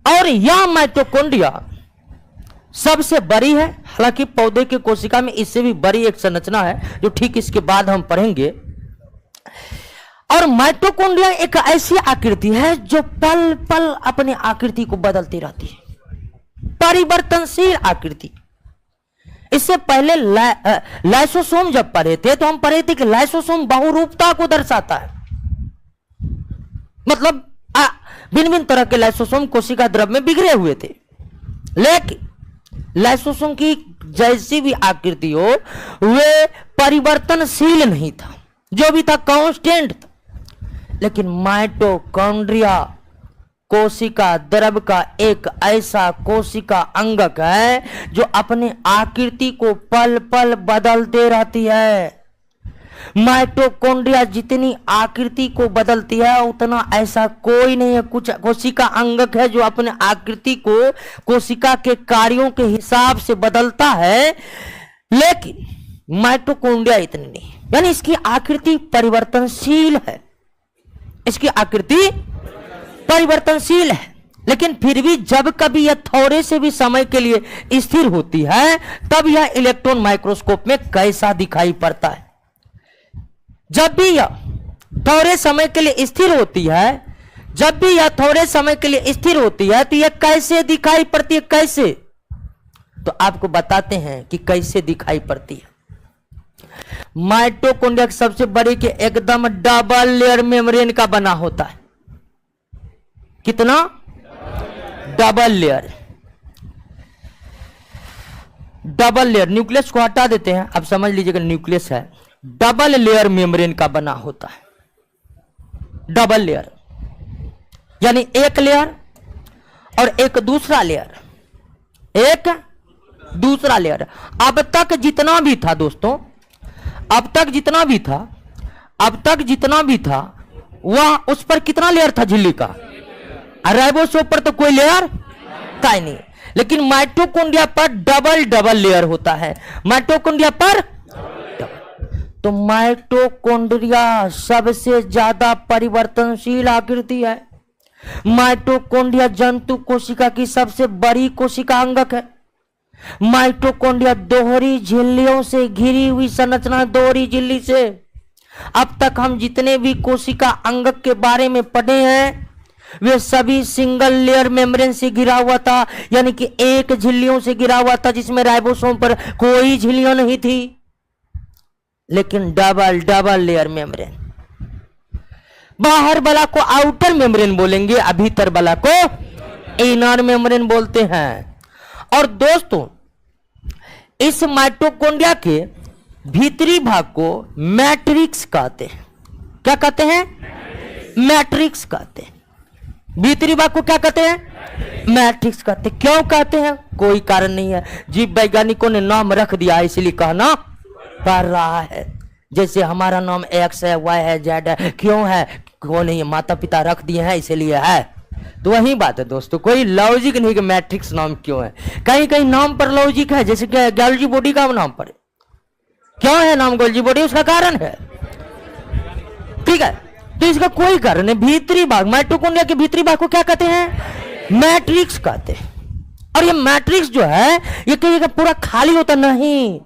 और यह माइटोकॉन्ड्रिया सबसे बड़ी है। हालांकि पौधे की कोशिका में इससे भी बड़ी एक संरचना है जो ठीक इसके बाद हम पढ़ेंगे। और माइटोकॉन्ड्रिया एक ऐसी आकृति है जो पल पल अपने आकृति को बदलती रहती है, परिवर्तनशील आकृति। इससे पहले लाइसोसोम जब पढ़े थे तो हम पढ़े थे कि लाइसोसोम बहुरूपता को दर्शाता है। मतलब भिन्न भिन्न तरह के लाइसोसोम कोशिका द्रव में बिखरे हुए थे। लेकिन लाइसोसोम की जैसी भी आकृति हो वे परिवर्तनशील नहीं था, जो भी था कांस्टेंट था। लेकिन माइटोकॉन्ड्रिया कोशिका द्रव का एक ऐसा कोशिका अंगक है जो अपने आकृति को पल पल बदलते रहती है। माइटोकॉन्ड्रिया जितनी आकृति को बदलती है उतना ऐसा कोई नहीं है। कुछ कोशिका अंगक है जो अपने आकृति को कोशिका के कार्यों के हिसाब से बदलता है, लेकिन माइटोकॉन्ड्रिया इतनी नहीं। यानी इसकी आकृति परिवर्तनशील है, इसकी आकृति परिवर्तनशील है। लेकिन फिर भी जब कभी यह थोड़े से भी समय के लिए स्थिर होती है तब यह इलेक्ट्रॉन माइक्रोस्कोप में कैसा दिखाई पड़ता है। जब भी यह थोड़े समय के लिए स्थिर होती है, जब भी यह थोड़े समय के लिए स्थिर होती है तो यह कैसे दिखाई पड़ती है, कैसे? तो आपको बताते हैं कि कैसे दिखाई पड़ती है। माइटोकॉन्ड्रिया सबसे बड़ी के एकदम डबल लेयर मेम्ब्रेन का बना होता है। कितना? Double layer. Double layer, nucleus को हटा देते हैं, अब समझ लीजिएगा न्यूक्लियस है, डबल लेयर मेम्ब्रेन का बना होता है। डबल लेयर यानी एक लेयर और एक दूसरा लेयर, एक दूसरा लेयर। अब तक जितना भी था दोस्तों, अब तक जितना भी था वह उस पर कितना लेयर था झिल्ली का? राइबोसोम पर तो कोई लेयर था ही नहीं, लेकिन माइटोकॉन्ड्रिया पर डबल लेयर होता है। माइटोकॉन्ड्रिया पर तो माइटोकॉन्ड्रिया सबसे ज्यादा परिवर्तनशील आकृति है। माइटोकॉन्ड्रिया जंतु कोशिका की सबसे बड़ी कोशिका अंगक है। माइटोकॉन्ड्रिया दोहरी झिल्लियों से घिरी हुई संरचना, दोहरी झिल्ली से। अब तक हम जितने भी कोशिका अंगक के बारे में पढ़े हैं वे सभी सिंगल लेयर मेम्ब्रेन से घिरा हुआ था, यानी कि एक झिल्लियों से घिरा हुआ था जिसमें राइबोसोम पर कोई झिल्लियां नहीं थी। लेकिन डबल लेयर मेम्ब्रेन, बाहर वाला को आउटर मेम्ब्रेन बोलेंगे, भीतर वाला को इनर मेम्ब्रेन बोलते हैं। और दोस्तों इस माइटोकॉन्ड्रिया के भीतरी भाग को मैट्रिक्स कहते हैं। क्या कहते हैं? मैट्रिक्स कहते हैं। भीतरी भाग को क्या कहते हैं? मैट्रिक्स कहते हैं। क्यों कहते हैं? कोई कारण नहीं है, जीव वैज्ञानिकों ने नाम रख दिया इसलिए कहना पड़ रहा है। जैसे हमारा नाम एक्स है, वाई है, जेड है, क्यों है? क्यों नहीं है, माता पिता रख दिए हैं इसलिए है। तो वही बात है दोस्तों, कोई लॉजिक नहीं कि मैट्रिक्स नाम क्यों है। कहीं कहीं नाम पर लॉजिक है, जैसे कि गोल्जी बॉडी का नाम पर क्यों है नाम गोल्जी बॉडी, उसका कारण है। ठीक है, तो इसका कोई कारण नहीं। भीतरी भाग, माइटोकॉन्ड्रिया के भीतरी भाग को क्या कहते हैं? मैट्रिक्स कहते हैं। और ये मैट्रिक्स जो है ये कहीं पूरा खाली होता नहीं,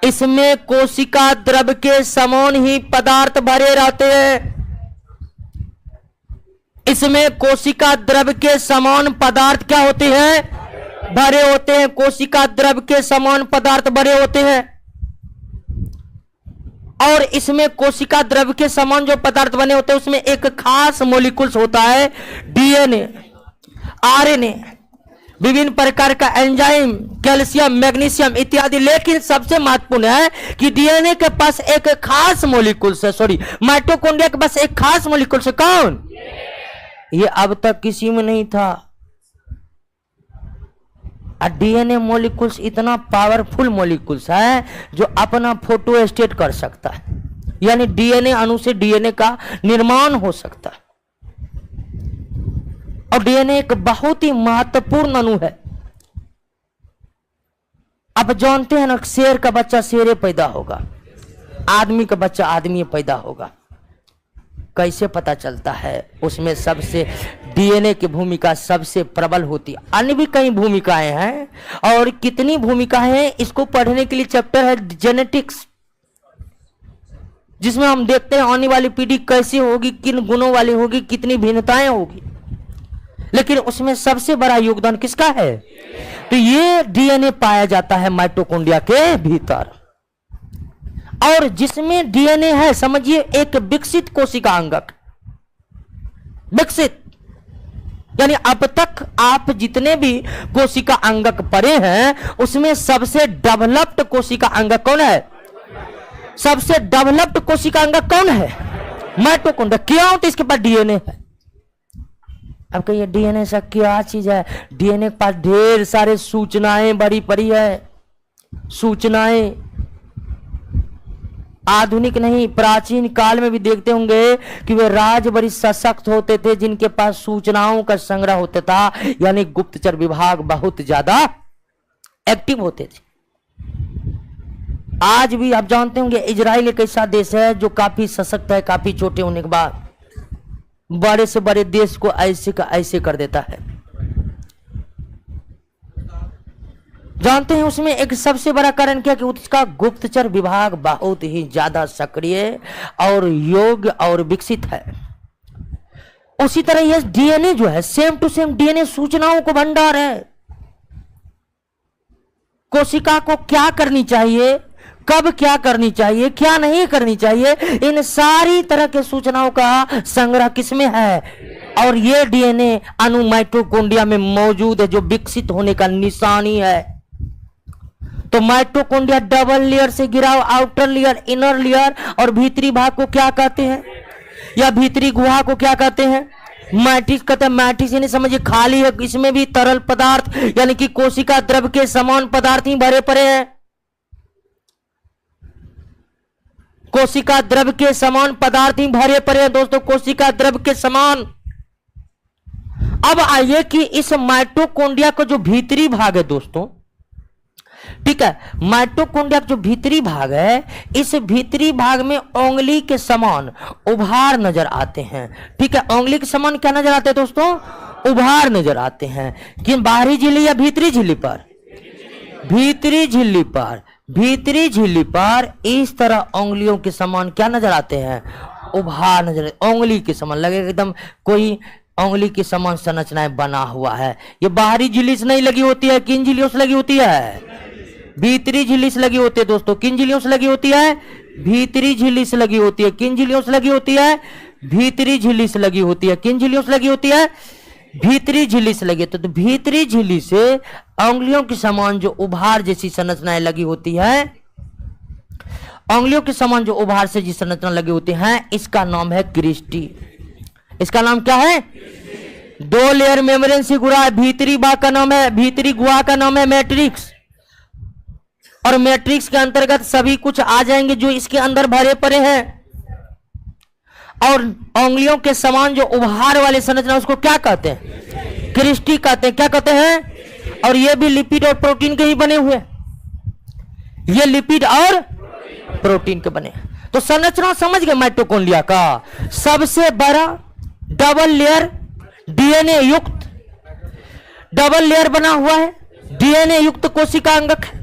इसमें कोशिका द्रव के समान ही पदार्थ भरे रहते हैं। इसमें कोशिका द्रव के समान पदार्थ क्या होते हैं? भरे होते हैं। कोशिका द्रव के समान पदार्थ भरे होते हैं। और इसमें कोशिका द्रव के समान जो पदार्थ बने होते हैं उसमें एक खास मॉलिक्यूल्स होता है, डीएनए, आरएनए, विभिन्न प्रकार का एंजाइम, कैल्शियम, मैग्नीशियम इत्यादि। लेकिन सबसे महत्वपूर्ण है कि डीएनए के पास एक खास मॉलिक्यूल्स है, सॉरी माइटोकॉन्ड्रिया के पास एक खास मॉलिक्यूल्स है। कौन? ये अब तक किसी में नहीं था। डीएनए मॉलिक्यूल्स इतना पावरफुल मॉलिक्यूल्स है जो अपना फोटो स्टेट कर सकता है, यानी डीएनए अणु से डीएनए का निर्माण हो सकता है। और डीएनए एक बहुत ही महत्वपूर्ण अणु है। आप जानते हैं ना, शेर का बच्चा शेरे पैदा होगा, आदमी का बच्चा आदमी पैदा होगा। कैसे पता चलता है? उसमें सबसे डीएनए की भूमिका सबसे प्रबल होती है। अन्य भी कई भूमिकाएं हैं, और कितनी भूमिकाएं हैं इसको पढ़ने के लिए चैप्टर है जेनेटिक्स, जिसमें हम देखते हैं आने वाली पीढ़ी कैसी होगी, किन गुणों वाली होगी, कितनी भिन्नताएं होगी। लेकिन उसमें सबसे बड़ा योगदान किसका है? तो ये डीएनए पाया जाता है माइटोकॉन्ड्रिया के भीतर। और जिसमें डीएनए है, समझिए एक विकसित कोशिका अंगक, विकसित यानी अब तक आप जितने भी कोशिका अंगक पढ़े हैं उसमें सबसे डेवलप्ड कोशिका अंगक कौन है? सबसे डेवलप्ड कोशिका अंगक कौन है? माइटोकॉन्ड्रिया। क्यों? तो इसके पास डीएनए है। अब कहिए डीएनए से क्या चीज है? डीएनए के पास ढेर सारे सूचनाएं भरी पड़ी है। सूचनाएं आधुनिक नहीं, प्राचीन काल में भी देखते होंगे कि वे राज बड़ी सशक्त होते थे जिनके पास सूचनाओं का संग्रह होता था, यानी गुप्तचर विभाग बहुत ज्यादा एक्टिव होते थे। आज भी आप जानते होंगे इजराइल एक ऐसा देश है जो काफी सशक्त है, काफी छोटे होने के बाद। बड़े से बड़े देश को ऐसे का ऐसे कर देता है। जानते हैं उसमें एक सबसे बड़ा कारण क्या कि उसका गुप्तचर विभाग बहुत ही ज्यादा सक्रिय और योग्य और विकसित है। उसी तरह यह डीएनए जो है सेम टू सेम डीएनए सूचनाओं को भंडार है। कोशिका को क्या करनी चाहिए, कब क्या करनी चाहिए, क्या नहीं करनी चाहिए, इन सारी तरह के सूचनाओं का संग्रह किसमें है, और यह डीएनए अणु माइटोकॉन्ड्रिया में मौजूद है जो विकसित होने का निशानी है। तो माइटोकॉन्ड्रिया डबल लेयर से घिरा हुआ, आउटर लेयर, इनर लेयर, और भीतरी भाग को क्या कहते हैं, या भीतरी गुहा को क्या कहते हैं, मैट्रिक्स कहते हैं। मैट्रिक्स यानी समझिए खाली है, इसमें भी तरल पदार्थ यानी कि कोशिका द्रव के समान पदार्थ ही भरे पड़े हैं। कोशिका द्रव के समान पदार्थ ही भरे पड़े हैं दोस्तों, कोशिका द्रव के समान। अब आइए कि इस माइटोकॉन्ड्रिया का जो भीतरी भाग है दोस्तों, ठीक है, माइटोकॉन्ड्रिया जो भीतरी भाग है, इस भीतरी भाग में उंगली के समान उभार नजर आते हैं। ठीक है, उंगली के समान क्या नजर आते हैं दोस्तों, उभार नजर आते हैं। कि बाहरी झिल्ली या भीतरी झिल्ली पर, भीतरी झिल्ली पर, भीतरी झिल्ली पर इस तरह उंगलियों के समान क्या नजर आते हैं, उभार नजर, उंगली के समान लगेगा एकदम कोई उंगली के समान संरचनाएं बना हुआ है। ये बाहरी झिल्ली से नहीं लगी होती है, किन झिल्लियों से लगी होती है, भीतरी झिल्ली से लगी होती है दोस्तों। किन झिल्लियों से लगी होती है, भीतरी झिल्ली से लगी होती है। किन झिल्लियों से लगी होती है, भीतरी झिल्ली से लगी होती है। किन झिल्लियों से लगी होती है, भीतरी झिल्ली से लगी होती है। तो भीतरी झिल्ली से उंगलियों के समान जो उभार जैसी संरचनाएं लगी होती है, उंगलियों के समान जो उभार से जिस संरचना लगी होती है, इसका नाम है क्रिस्टी। इसका नाम क्या है, दो लेयर मेम्ब्रेन से घुरा है। भीतरी भाग का नाम है, भीतरी गुहा का नाम है मैट्रिक्स, और मैट्रिक्स के अंतर्गत सभी कुछ आ जाएंगे जो इसके अंदर भरे पड़े हैं। और उंगलियों के समान जो उभार वाले संरचना उसको क्या कहते हैं, क्रिस्टी कहते हैं। क्या कहते हैं, और ये भी लिपिड और प्रोटीन के ही बने हुए, ये लिपिड और प्रोटीन के बने। तो संरचना समझ गए माइटोकॉन्ड्रिया का, सबसे बड़ा डबल लेयर डीएनए युक्त, डबल लेयर बना हुआ है, डीएनए युक्त कोशिका अंगक है।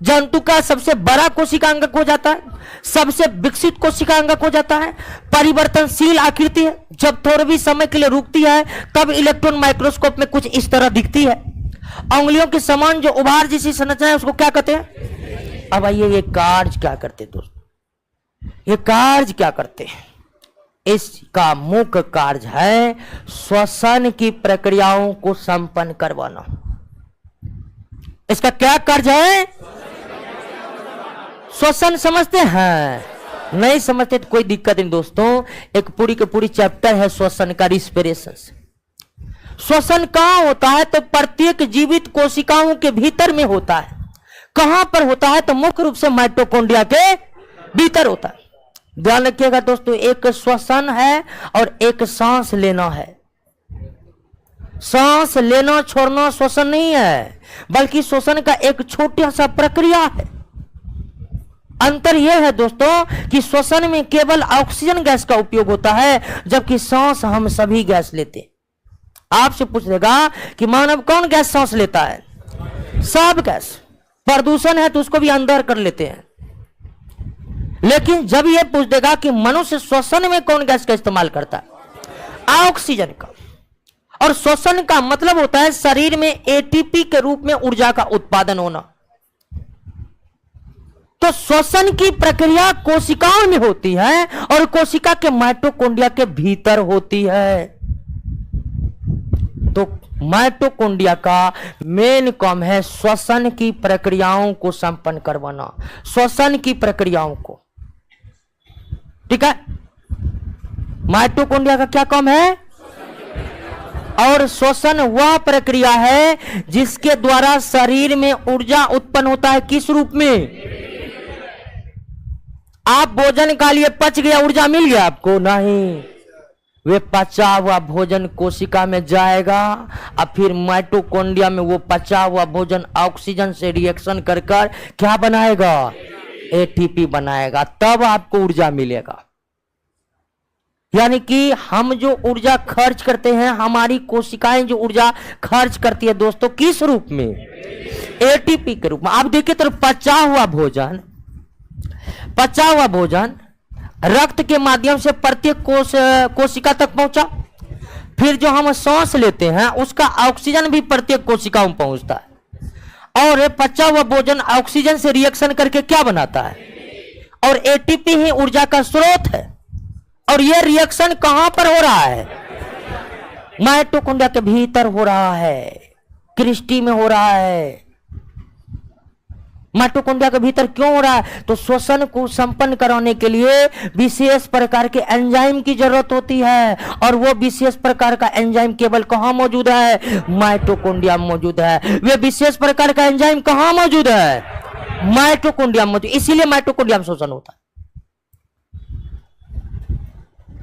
जंतु का सबसे बड़ा कोशिका अंगक हो जाता है, सबसे विकसित कोशिका अंगक हो जाता है। परिवर्तनशील आकृति है, जब थोड़े भी समय के लिए रुकती है तब इलेक्ट्रॉन माइक्रोस्कोप में कुछ इस तरह दिखती है। उंगलियों के समान जो उभार जैसी संरचना है उसको क्या कहते हैं। अब आइए ये कार्य क्या करते हैं दोस्तों, ये कार्य क्या करते हैं, इसका मुख्य कार्य है श्वसन की प्रक्रियाओं को संपन्न करवाना। इसका क्या कार्य है, श्वसन समझते हैं, नहीं समझते तो कोई दिक्कत नहीं दोस्तों। एक पूरी के पूरी चैप्टर है श्वसन का, रिस्पिरेशन। श्वसन कहां होता है, तो प्रत्येक जीवित कोशिकाओं के भीतर में होता है। कहां पर होता है, तो मुख्य रूप से माइटोकॉन्ड्रिया के भीतर होता है। ध्यान रखिएगा दोस्तों, एक श्वसन है और एक सांस लेना है। सांस लेना छोड़ना श्वसन नहीं है, बल्कि श्वसन का एक छोटा सा प्रक्रिया है। अंतर यह है दोस्तों कि श्वसन में केवल ऑक्सीजन गैस का उपयोग होता है, जबकि सांस हम सभी गैस लेते हैं। आपसे पूछ लेगा कि मानव कौन गैस सांस लेता है, सब गैस। प्रदूषण है तो उसको भी अंदर कर लेते हैं। लेकिन जब यह पूछ देगा कि मनुष्य श्वसन में कौन गैस का इस्तेमाल करता है, ऑक्सीजन का। और श्वसन का मतलब होता है शरीर में एटीपी के रूप में ऊर्जा का उत्पादन होना। तो श्वसन की प्रक्रिया कोशिकाओं में होती है और कोशिका के माइटोकॉन्ड्रिया के भीतर होती है। तो माइटोकॉन्ड्रिया का मेन काम है श्वसन की प्रक्रियाओं को संपन्न करवाना, श्वसन की प्रक्रियाओं को। ठीक है, माइटोकॉन्ड्रिया का क्या काम है, और श्वसन वह प्रक्रिया है जिसके द्वारा शरीर में ऊर्जा उत्पन्न होता है। किस रूप में, आप भोजन खा लिए, पच गया, ऊर्जा मिल गया आपको, नहीं। वे पचा हुआ भोजन कोशिका में जाएगा और फिर माइटोकॉन्ड्रिया में वो पचा हुआ भोजन ऑक्सीजन से रिएक्शन कर क्या बनाएगा, एटीपी बनाएगा, तब आपको ऊर्जा मिलेगा। यानी कि हम जो ऊर्जा खर्च करते हैं, हमारी कोशिकाएं जो ऊर्जा खर्च करती है दोस्तों, किस रूप में? एटीपी के रूप में। आप देखिए तो पचा हुआ भोजन रक्त के माध्यम से प्रत्येक कोशिका तक पहुंचा, फिर जो हम सांस लेते हैं उसका ऑक्सीजन भी प्रत्येक कोशिका में पहुंचता है, और पचा हुआ भोजन ऑक्सीजन से रिएक्शन करके क्या बनाता है? और एटीपी ही ऊर्जा का स्रोत है। और यह रिएक्शन कहां पर हो रहा है? माइटोकॉन्ड्रिया के भीतर हो रहा है, क्रिस्टी में हो रहा है। माइटोकॉन्ड्रिया के भीतर क्यों हो रहा है? तो श्वसन को संपन्न कराने के लिए विशेष प्रकार के एंजाइम की जरूरत होती है, और वो विशेष प्रकार का एंजाइम केवल कहां मौजूद है? माइटोकॉन्ड्रिया में मौजूद है। वे विशेष प्रकार का एंजाइम कहां मौजूद है? माइटोकॉन्ड्रिया में मौजूद। इसीलिए माइटोकॉन्ड्रिया में शोषण होता है।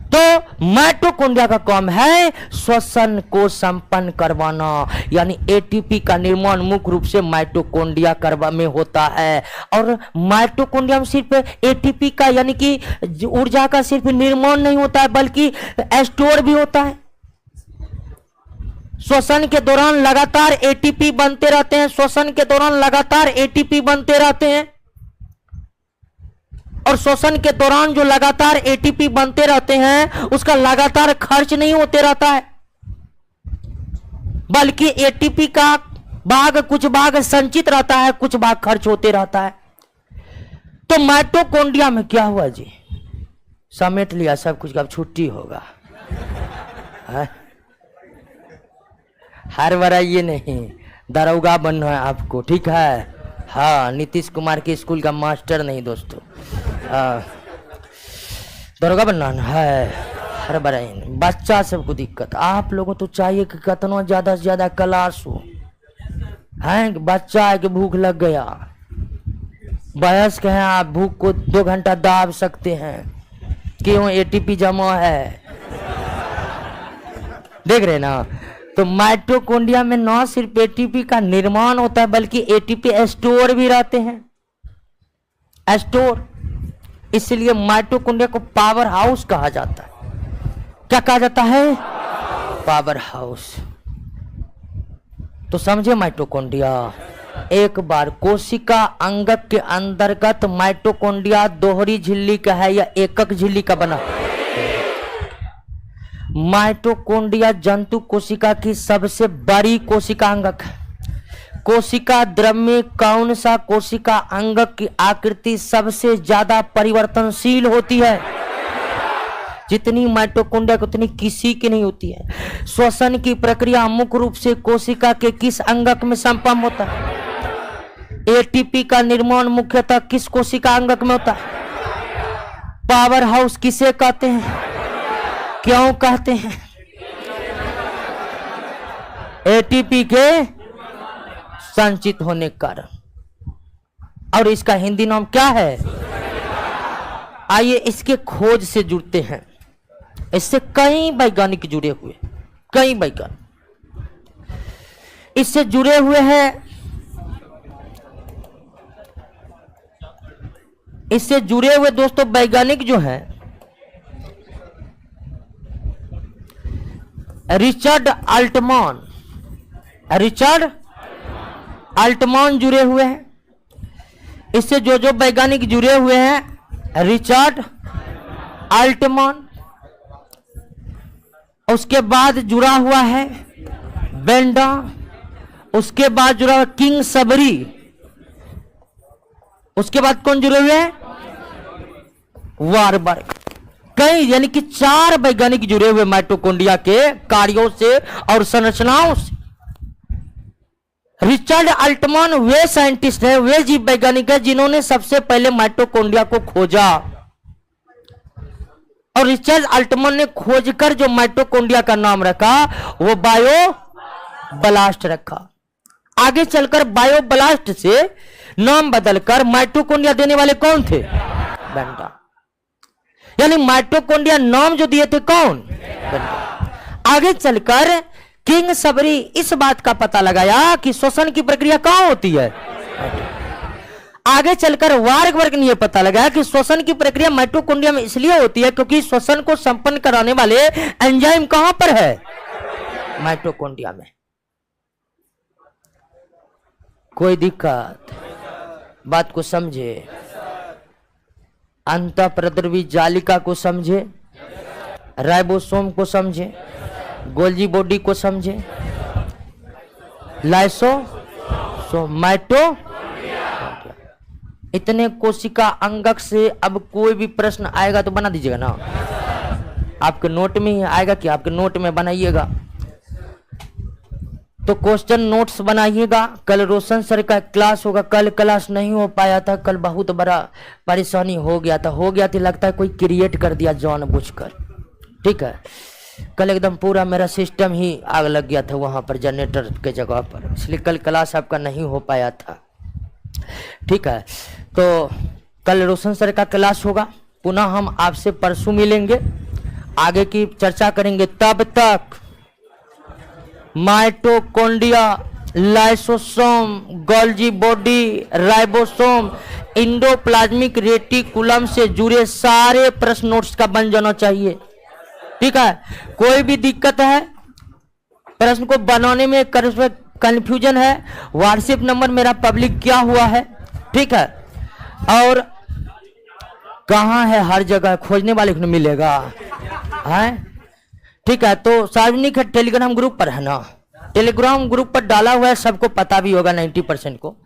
तो माइटोकॉन्ड्रिया का काम है श्वसन को संपन्न करवाना, यानी एटीपी का निर्माण मुख्य रूप से माइटोकॉन्ड्रिया में होता है। और माइटोकॉन्ड्रिया में सिर्फ एटीपी का यानी कि ऊर्जा का सिर्फ निर्माण नहीं होता है, बल्कि स्टोर भी होता है। श्वसन के दौरान लगातार एटीपी बनते रहते हैं, श्वसन के दौरान लगातार एटीपी बनते रहते हैं। और श्वसन के दौरान जो लगातार एटीपी बनते रहते हैं उसका लगातार खर्च नहीं होते रहता है, बल्कि एटीपी का कुछ भाग संचित रहता है, कुछ भाग खर्च होते रहता है। तो माइटोकॉन्ड्रिया में क्या हुआ जी? समेट लिया सब कुछ, अब छुट्टी होगा। हर बार ये नहीं, दरोगा बनना है आपको, ठीक है? हाँ, नीतीश कुमार के स्कूल का मास्टर नहीं दोस्तों, दरोगा बनना है। हर बार बच्चा सबको दिक्कत। आप लोगों तो चाहिए कि कितना ज्यादा से ज्यादा क्लास हो, हैं? बच्चा है कि भूख लग गया, वयस्क हैं आप, भूख को 2 घंटा दाब सकते हैं, क्यों? एटीपी जमा है। देख रहे ना? तो माइटोकॉन्ड्रिया में न सिर्फ एटीपी का निर्माण होता है, बल्कि एटीपी स्टोर भी रहते हैं, स्टोर। इसलिए माइटोकॉन्ड्रिया को पावर हाउस कहा जाता है। क्या कहा जाता है? Power house. तो समझे माइटोकॉन्ड्रिया। एक बार कोशिका अंगक के अंतर्गत माइटोकॉन्ड्रिया दोहरी झिल्ली का है या एकक झिल्ली का बना? माइटोकॉन्ड्रिया जंतु कोशिका की सबसे बड़ी कोशिका अंगक है। कोशिका द्रव्य में कौन सा कोशिका अंगक की आकृति सबसे ज्यादा परिवर्तनशील होती है? जितनी माइटोकॉन्ड्रिया उतनी किसी की नहीं होती है। श्वसन की प्रक्रिया मुख्य रूप से कोशिका के किस अंगक में संपन्न होता है? एटीपी का निर्माण मुख्यतः किस कोशिका अंगक में होता है? पावर हाउस किसे कहते हैं? क्यों कहते हैं? एटीपी के संचित होने के कारण। और इसका हिंदी नाम क्या है? आइए इसके खोज से जुड़ते हैं। इससे कई वैज्ञानिक जुड़े हुए, कई वैज्ञानिक इससे जुड़े हुए हैं। इससे जुड़े हुए दोस्तों वैज्ञानिक जो हैं, रिचर्ड अल्टमान जुड़े हुए हैं। इससे जो वैज्ञानिक जुड़े हुए हैं, रिचर्ड अल्टमान, उसके बाद जुड़ा हुआ है बेंडा, उसके बाद जुड़ा हुआ किंग सबरी, उसके बाद कौन जुड़े हुए हैं? वारबर्ग। कई यानी कि 4 वैज्ञानिक जुड़े हुए माइटोकॉन्ड्रिया के कार्यों से और संरचनाओं से। रिचर्ड अल्टमान वे साइंटिस्ट है, वे जीव वैज्ञानिक है जिन्होंने सबसे पहले माइटोकॉन्ड्रिया को खोजा। और रिचर्ड अल्टमान ने खोजकर जो माइटोकॉन्ड्रिया का नाम रखा वो बायोब्लास्ट रखा। आगे चलकर बायोब्लास्ट से नाम बदलकर माइटोकॉन्ड्रिया देने वाले कौन थे? बेंडा। यानी माइटोकॉन्ड्रिया नाम जो दिए थे कौन? बेंडा। आगे चलकर किंग सबरी इस बात का पता लगाया कि श्वसन की प्रक्रिया कहां होती है। आगे चलकर वार्ग वर्ग ने यह पता लगाया कि श्वसन की प्रक्रिया माइटोकॉन्ड्रिया में इसलिए होती है क्योंकि श्वसन को संपन्न कराने वाले एंजाइम कहां पर है? माइटोकॉन्ड्रिया में। कोई दिक्कत? बात को समझे, अंतःप्रद्रवी जालिका को समझे, राइबोसोम को समझे, गोल्जी बॉडी को समझे, लाइसोसोम, इतने कोशिका अंगक से अब कोई भी प्रश्न आएगा तो बना दीजिएगा ना, आपके नोट में ही आएगा कि आपके नोट में बनाइएगा। तो क्वेश्चन नोट्स बनाइएगा। कल रोशन सर का क्लास होगा, कल क्लास नहीं हो पाया था, कल बहुत बड़ा परेशानी हो गया था लगता है कोई क्रिएट कर दिया जानबूझकर, ठीक है। कल एकदम पूरा मेरा सिस्टम ही आग लग गया था वहां पर जनरेटर के जगह पर, इसलिए कल क्लास आपका नहीं हो पाया था, ठीक है। तो कल रोशन सर का क्लास होगा, पुनः हम आपसे परसों मिलेंगे, आगे की चर्चा करेंगे। तब तक mitochondria, lysosome, Golgi body, ribosome, endoplasmic reticulum से जुड़े सारे प्रश्न नोट्स का बन जाना चाहिए, ठीक है। कोई भी दिक्कत है, प्रश्न को बनाने में कंफ्यूजन है, व्हाट्सएप नंबर मेरा पब्लिक किया हुआ है, ठीक है। और कहां है? हर जगह खोजने वाले को मिलेगा, है, ठीक है। तो सार्वजनिक टेलीग्राम ग्रुप पर है ना, टेलीग्राम ग्रुप पर डाला हुआ है, सबको पता भी होगा 90% को,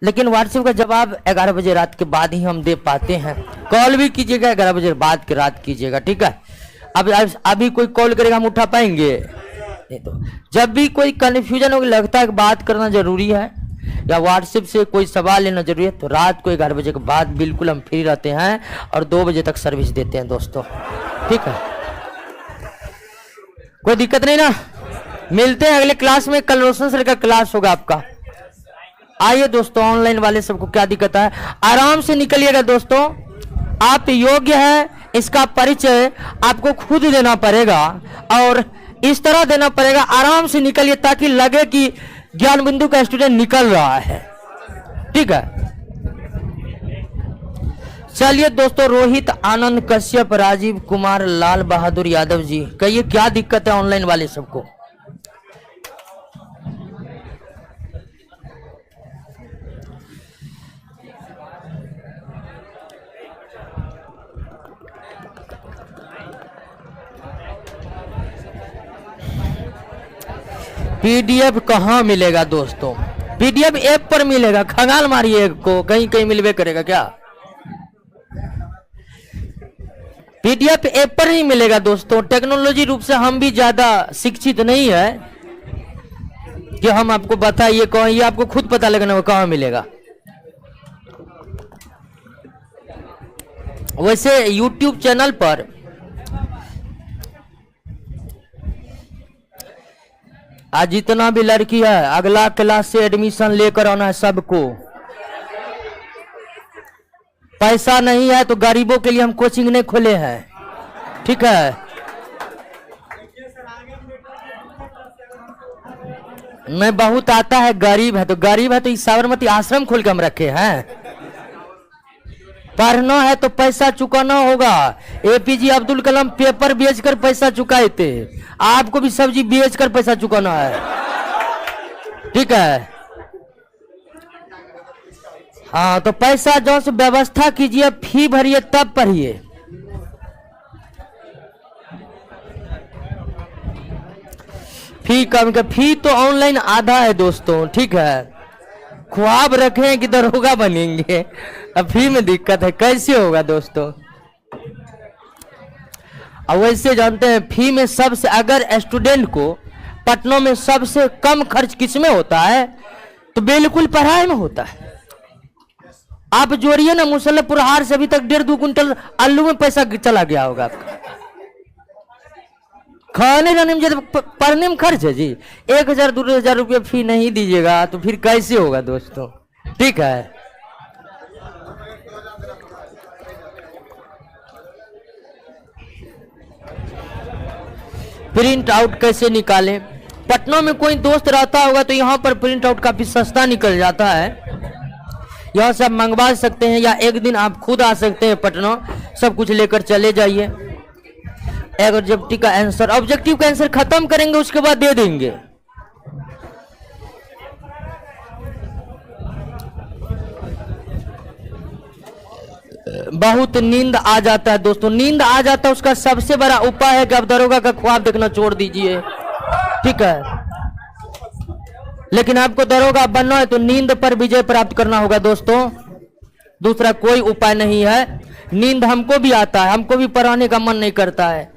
लेकिन व्हाट्सएप का जवाब 11 बजे रात के बाद ही हम दे पाते हैं। कॉल भी कीजिएगा 11 बजे बाद के रात कीजिएगा, ठीक है। अब अभी कोई कॉल करेगा हम उठा पाएंगे नहीं। तो जब भी कोई कंफ्यूजन हो, लगता है कि बात करना जरूरी है या व्हाट्सएप से कोई सवाल लेना जरूरी है, तो रात को 11 बजे के बाद बिल्कुल हम फ्री रहते हैं और 2 बजे तक सर्विस देते हैं दोस्तों, ठीक है। कोई दिक्कत नहीं ना। मिलते हैं अगले क्लास में, कल रोशन सर का क्लास होगा आपका। आइए दोस्तों, ऑनलाइन वाले सबको क्या दिक्कत है, आराम से निकलिएगा दोस्तों। आप योग्य है, इसका परिचय आपको खुद देना पड़ेगा और इस तरह देना पड़ेगा, आराम से निकलिए ताकि लगे कि ज्ञान बिंदु का स्टूडेंट निकल रहा है, ठीक है। चलिए दोस्तों, रोहित आनंद कश्यप, राजीव कुमार, लाल बहादुर यादव जी, कहिए क्या दिक्कत है ऑनलाइन वाले सबको? पीडीएफ कहाँ मिलेगा दोस्तों? पीडीएफ ऐप पर मिलेगा, खंगाल मारिए एक को, कहीं कहीं मिलवे करेगा क्या? पीडीएफ ऐप पर ही मिलेगा दोस्तों। टेक्नोलॉजी रूप से हम भी ज्यादा शिक्षित नहीं है कि हम आपको बताइए कौन, ये आपको खुद पता लगना वो कहाँ मिलेगा। वैसे YouTube चैनल पर आज जितना भी लड़की है अगला क्लास से एडमिशन लेकर आना है सबको। पैसा नहीं है तो गरीबों के लिए हम कोचिंग नहीं खोले हैं, ठीक है। नहीं, बहुत आता है, गरीब है तो इस साबरमती आश्रम खोल के हम रखे हैं। पढ़ना है तो पैसा चुकाना होगा। एपीजे अब्दुल कलाम पेपर बेचकर पैसा चुकाए थे, आपको भी सब्जी बेचकर पैसा चुकाना है, ठीक है। हाँ, तो पैसा जो से व्यवस्था कीजिए, फी भरिए तब पढ़िए। फी कम का, फी तो ऑनलाइन आधा है दोस्तों, ठीक है। ख्वाब रखें कि दरोगा बनेंगे, अब फी में दिक्कत है, कैसे होगा दोस्तों? अब वैसे जानते हैं फी में सबसे, अगर स्टूडेंट को पटनों में सबसे कम खर्च किसमें होता है तो बिल्कुल पढ़ाई में होता है। आप जोड़िए ना, मुसल्लपुर हार से अभी तक 1.5-2 कुंटल आलू में पैसा चला गया होगा आपका। खाने रहने में जब पढ़ने में खर्च है जी, 1000-2000 रुपये फी नहीं दीजिएगा तो फिर कैसे होगा दोस्तों, ठीक है। प्रिंट आउट कैसे निकालें? पटना में कोई दोस्त रहता होगा तो यहाँ पर प्रिंट आउट काफी सस्ता निकल जाता है। यह सब मंगवा सकते हैं, या एक दिन आप खुद आ सकते हैं पटना, सब कुछ लेकर चले जाइए। ऑब्जेक्टिव का आंसर खत्म करेंगे, उसके बाद दे देंगे। बहुत नींद आ जाता है दोस्तों, नींद आ जाता है, उसका सबसे बड़ा उपाय है कि आप दरोगा का ख्वाब देखना छोड़ दीजिए, ठीक है। लेकिन आपको दरोगा बनना है तो नींद पर विजय प्राप्त करना होगा दोस्तों, दूसरा कोई उपाय नहीं है। नींद हमको भी आता है, हमको भी पढ़ाने का मन नहीं करता है,